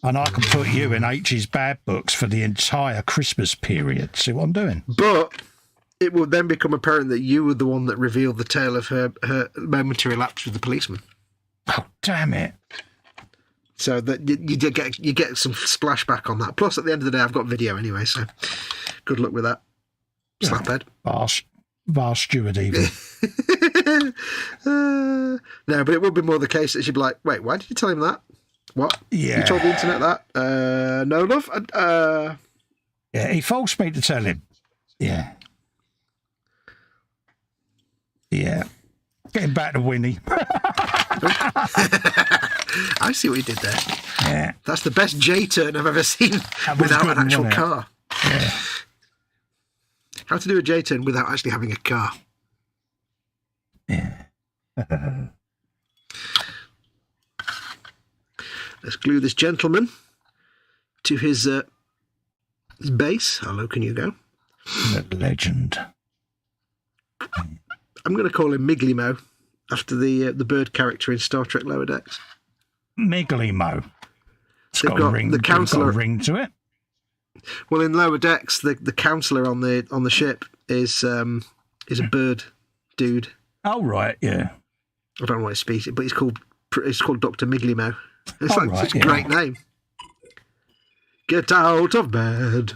and I can put you in H's bad books for the entire Christmas period. See what I'm doing? But it would then become apparent that you were the one that revealed the tale of her momentary lapse with the policeman. Oh, damn it. So that you get some splashback on that. Plus, at the end of the day, I've got video anyway, so good luck with that. Slaphead. Bar steward even. No, but it would be more the case that she'd be like, "Wait, why did you tell him that? What? Yeah. You told the internet that? No, love? Yeah, he forced me to tell him. Yeah. Yeah. Getting back to Winnie. I see what you did there. Yeah. That's the best J-turn I've ever seen without an actual car. Yeah. How to do a J-turn without actually having a car. Yeah. Let's glue this gentleman to his base. How low can you go? The legend. I'm going to call him Miggly Mo, after the bird character in Star Trek Lower Decks. Miggly Mo. It's They've got got a ring, the counsellor. got a ring to it. Well, in Lower Decks, the counsellor on the ship is a bird dude. Oh right, yeah. I don't know what his species, but it's called Dr. Miggly Mo. It's Oh, like right, such a yeah. great name. Get out of bed.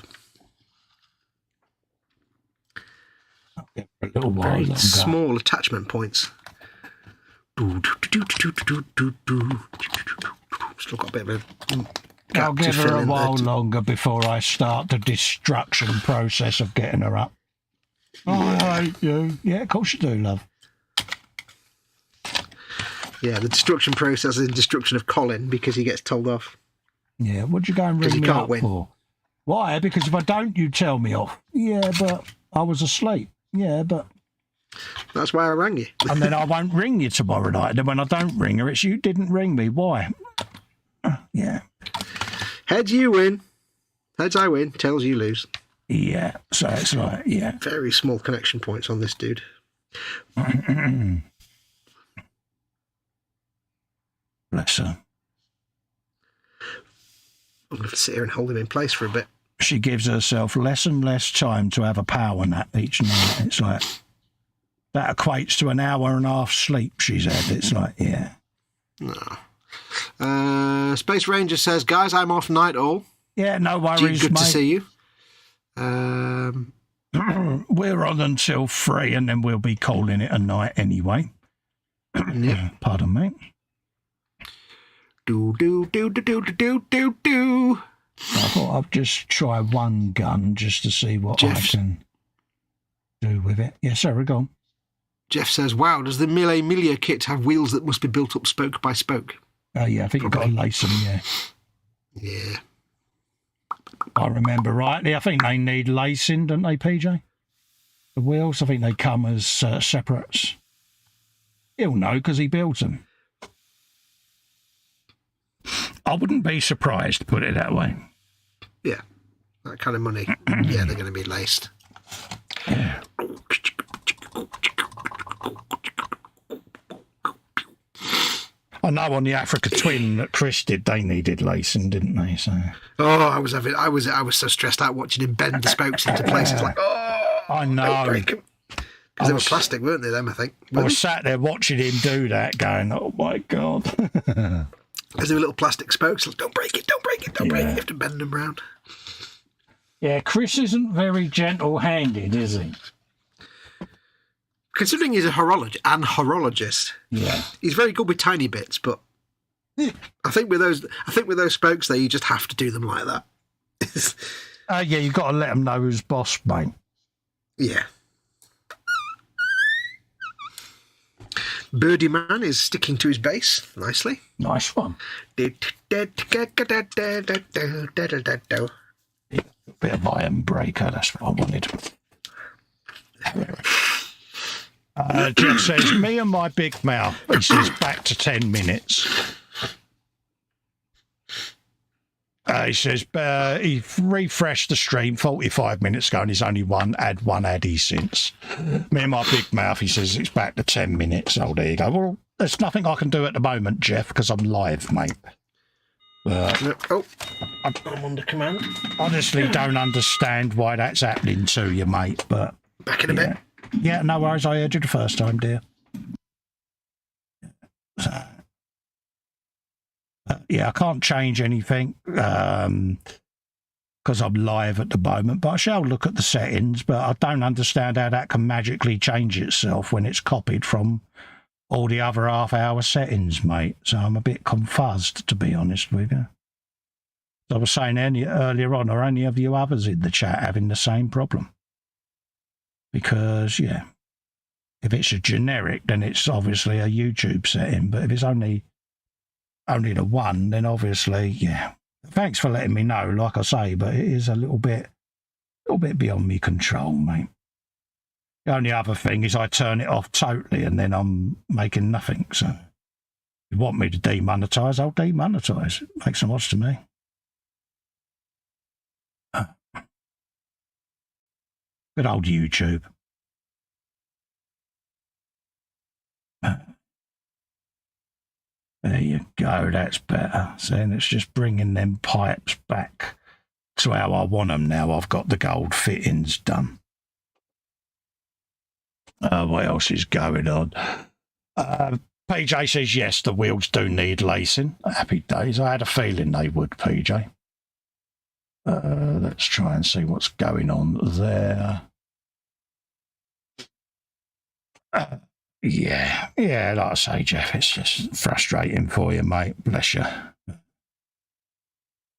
A little while Very longer. small attachment points. Still got a bit of a gap I'll to give fill her a in while there. longer before I start the destruction process of getting her up. I hate you. Yeah, of course you do, love. Yeah, the destruction process is destruction of Colin because he gets told off. Yeah, what'd you go and 'Cause ring you me can't up win. for? Why? Because if I don't, you tell me off. Yeah, but I was asleep. Yeah, but That's why I rang you. And then I won't ring you tomorrow night. And then when I don't ring her, it's you didn't ring me. Why? Yeah. Heads you win. Heads I win. Tails you lose. Yeah. So it's like, yeah. Very small connection points on this dude. Bless her. I'm going to sit here and hold him in place for a bit. She gives herself less and less time to have a power nap each night. It's like, that equates to an hour and a half sleep she's had. It's like, yeah. No. Space Ranger says, guys, I'm off night all. Yeah, no worries, Good mate. to see you. We're on until 3 and then we'll be calling it a night anyway. Yep. Pardon me. Do. I thought I'd just try one gun just to see what I can do with it. Yes, sir, we're gone. Jeff says, wow, does the Mille Miglia kit have wheels that must be built up spoke by spoke? Oh, yeah, I think you've got to lace them, yeah. Yeah. I remember rightly. I think they need lacing, don't they, PJ? The wheels, I think they come as separates. He'll know because he builds them. I wouldn't be surprised, to put it that way. Yeah, that kind of money. Yeah, they're going to be laced. Yeah. I know on the Africa Twin that Chris did, they needed lacing, didn't they? So. Oh, I was so stressed out watching him bend the spokes into place. It's like, oh, I know. Because they were plastic, weren't they? Them, I think. I was sat there watching him do that, going, "Oh my god!" Because they were little plastic spokes. Like, don't break it! Don't break it! Don't break it! You have to bend them round. Yeah, Chris isn't very gentle-handed, is he? Considering he's a horologist, yeah, he's very good with tiny bits. But I think with those spokes, there you just have to do them like that. Yeah, you've got to let them know who's boss, mate. Yeah. Birdie Man is sticking to his base nicely. Nice one. Bit of iron breaker, that's what I wanted. Jeff says, me and my big mouth. He says, back to 10 minutes. He says, he refreshed the stream 45 minutes ago and he's only one addy since. Me and my big mouth, he says, it's back to 10 minutes. Oh, there you go. Well, there's nothing I can do at the moment, Jeff, because I'm live, mate. I'm under command. Honestly, don't understand why that's happening to you, mate. But back in a bit. Yeah, no worries. I heard you the first time, dear. Yeah, I can't change anything because I'm live at the moment, but I shall look at the settings, but I don't understand how that can magically change itself when it's copied from all the other half-hour settings, mate. So I'm a bit confused, to be honest with you. As I was saying earlier on, are any of you others in the chat having the same problem? Because, yeah, if it's a generic, then it's obviously a YouTube setting, but if it's only the one, then obviously, yeah. Thanks for letting me know, like I say, but it is a little bit beyond me control, mate. The only other thing is I turn it off totally and then I'm making nothing. So if you want me to demonetize, I'll demonetize. It makes no odds to me. Good old YouTube. There you go, that's better. So it's just bringing them pipes back to how I want them now. I've got the gold fittings done. What else is going on? PJ says, yes, the wheels do need lacing. Happy days. I had a feeling they would, PJ. Let's try and see what's going on there. Yeah, like I say, Jeff, it's just frustrating for you, mate. Bless you. Like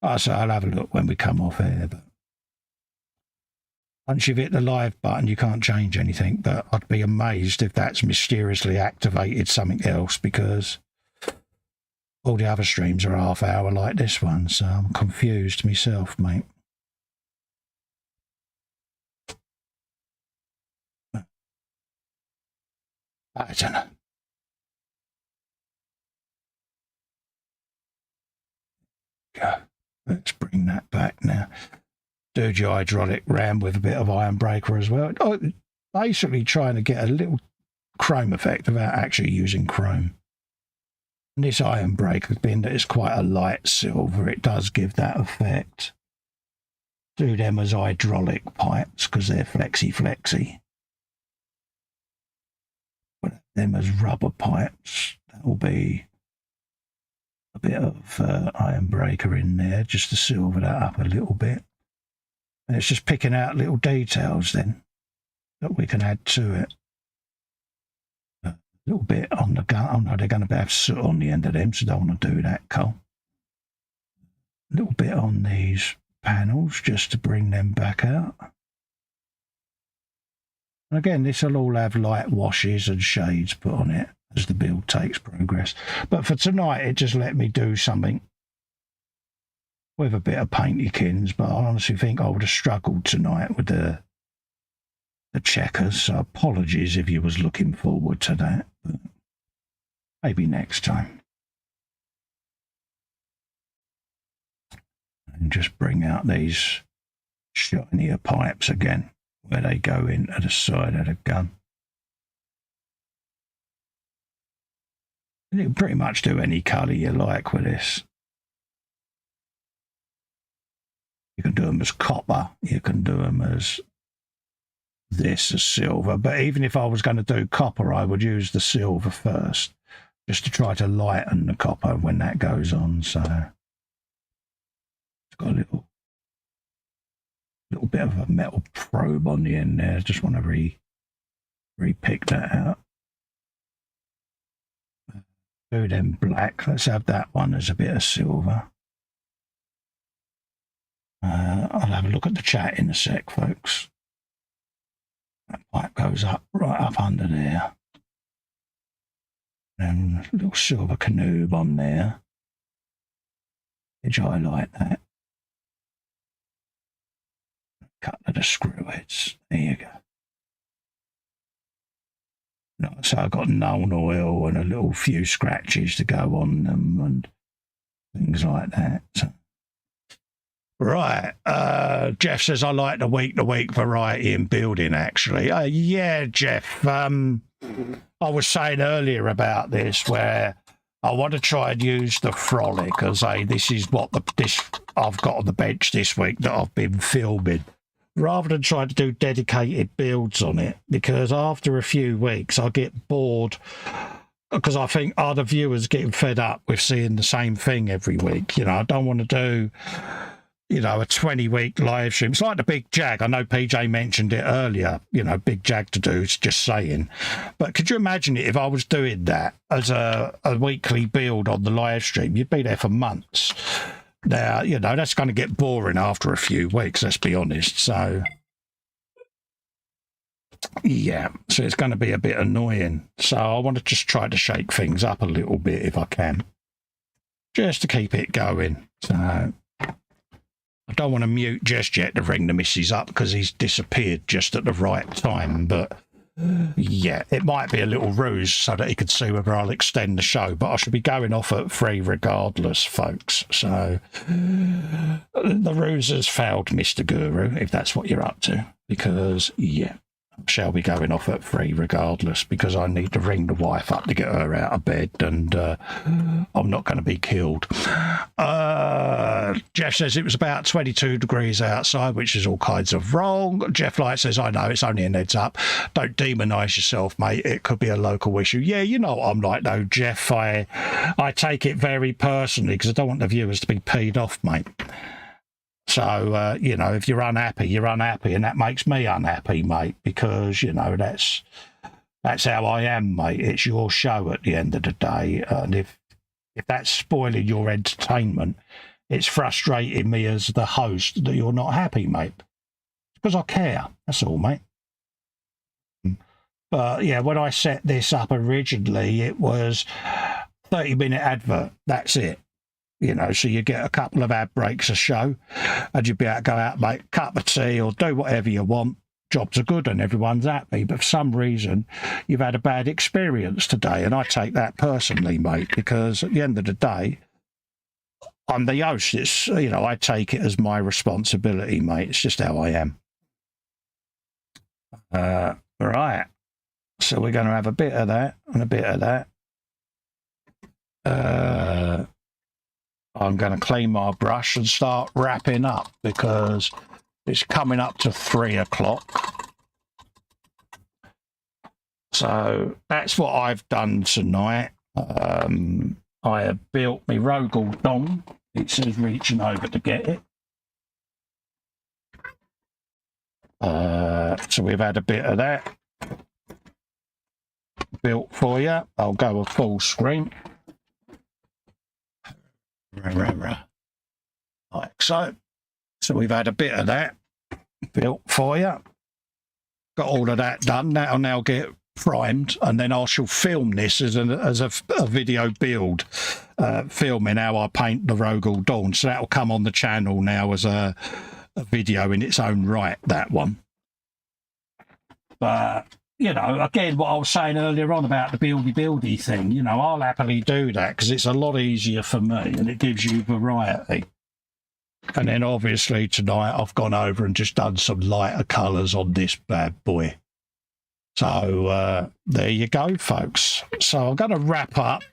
I say, I'll have a look when we come off here, but once you've hit the live button, you can't change anything, but I'd be amazed if that's mysteriously activated something else, because all the other streams are half hour like this one, so I'm confused myself, mate. I don't know. Go. Let's bring that back now. Do your hydraulic ram with a bit of iron breaker as well. Oh, basically trying to get a little chrome effect without actually using chrome. And this iron breaker, being that it's quite a light silver, it does give that effect. Do them as hydraulic pipes because they're flexy. But them as rubber pipes, that will be a bit of iron breaker in there just to silver that up a little bit. And it's just picking out little details then that we can add to it. A little bit on the gun. Oh no, they're going to have soot on the end of them, so don't want to do that, Cole. A little bit on these panels just to bring them back out. And again, this will all have light washes and shades put on it as the build takes progress. But for tonight, it just let me do something with a bit of paintykins, but I honestly think I would have struggled tonight with the checkers, so apologies if you was looking forward to that, but maybe next time. And just bring out these shinier pipes again, where they go into the side of the gun. And you can pretty much do any colour you like with this. You can do them as copper, you can do them as this, as silver, but even if I was going to do copper, I would use the silver first, just to try to lighten the copper when that goes on. So it's got a little bit of a metal probe on the end there. I just want to re-pick that out. Do them black. Let's have that one as a bit of silver. I'll have a look at the chat in a sec, folks. That pipe goes up, right up under there. And a little silver canoe on there. Edge highlight that. Cut to the screw heads. There you go. So I've got known oil and a little few scratches to go on them and things like that. So. Right. Jeff says, I like the week-to-week variety in building, actually. Yeah, Jeff. I was saying earlier about this where I want to try and use the Frolic as this is what I've got on the bench this week that I've been filming, rather than trying to do dedicated builds on it, because after a few weeks I get bored, because I think other viewers getting fed up with seeing the same thing every week. You know, I don't want to do, you know, a 20-week live stream. It's like the Big Jag. I know PJ mentioned it earlier, you know, Big Jag to do, it's just saying. But could you imagine it if I was doing that as a weekly build on the live stream? You'd be there for months. Now, you know, that's going to get boring after a few weeks, let's be honest. So, yeah, so it's going to be a bit annoying. So I want to just try to shake things up a little bit if I can, just to keep it going. So I don't want to mute just yet to ring the missus up because he's disappeared just at the right time. But yeah, it might be a little ruse so that he can see whether I'll extend the show, but I should be going off at 3 regardless, folks. So the ruse has failed, Mr. Guru, if that's what you're up to, because yeah, I shall be going off at 3 regardless, because I need to ring the wife up to get her out of bed, and I'm not going to be killed. Jeff says it was about 22 degrees outside, which is all kinds of wrong. Jeff Light says, I know, it's only an heads up. Don't demonise yourself, mate. It could be a local issue. Yeah, you know what I'm like, though, Jeff. I take it very personally because I don't want the viewers to be peed off, mate. So, you know, if you're unhappy, you're unhappy, and that makes me unhappy, mate, because, you know, that's how I am, mate. It's your show at the end of the day, and if that's spoiling your entertainment, it's frustrating me as the host that you're not happy, mate, because I care. That's all, mate. But, yeah, when I set this up originally, it was 30-minute advert. That's it. You know, so you get a couple of ad breaks a show, and you'd be able to go out, make a cup of tea or do whatever you want jobs are good and everyone's happy, but for some reason you've had a bad experience today. And I take that personally, mate, because at the end of the day, I'm the host. It's, you know, I take it as my responsibility, mate. It's just how I am. Right. So we're going to have a bit of that and a bit of that. I'm going to clean my brush and start wrapping up because it's coming up to 3 o'clock. So that's what I've done tonight. I have built my Rogel Dong. It says reaching over to get it. So we've had a bit of that built for you. I'll go a full screen. Like so. So we've had a bit of that built for you. Got all of that done. That'll now get primed, and then I shall film this as a video build, filming how I paint the Rogel Dawn. So that'll come on the channel now as a video in its own right, that one. But, you know, again, what I was saying earlier on about the buildy thing, you know, I'll happily do that because it's a lot easier for me and it gives you variety. And then obviously tonight I've gone over and just done some lighter colours on this bad boy. So there you go, folks. So I'm going to wrap up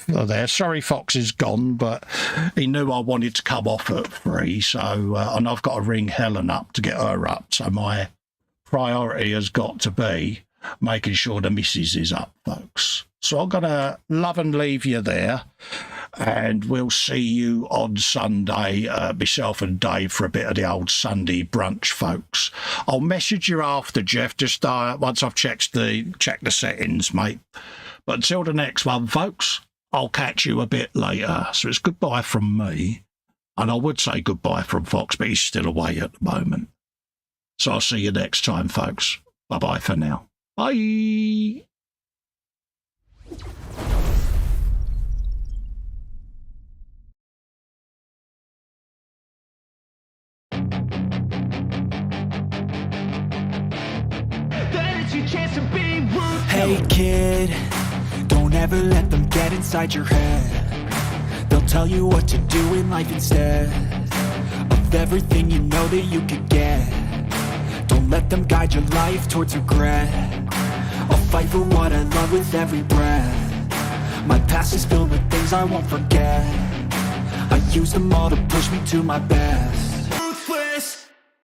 there. Sorry Fox is gone, but he knew I wanted to come off at 3. So, and I've got to ring Helen up to get her up. So my priority has got to be making sure the missus is up, folks. So I'm going to love and leave you there. And we'll see you on Sunday, myself and Dave, for a bit of the old Sunday brunch, folks. I'll message you after, Jeff, just once I've checked the settings, mate. But until the next one, folks, I'll catch you a bit later. So it's goodbye from me. And I would say goodbye from Fox, but he's still away at the moment. So I'll see you next time, folks. Bye-bye for now. Bye. Hey kid, don't ever let them get inside your head. They'll tell you what to do in life instead of everything you know that you could get. Don't let them guide your life towards regret. I'll fight for what I love with every breath. My past is filled with things I won't forget. I use them all to push me to my best.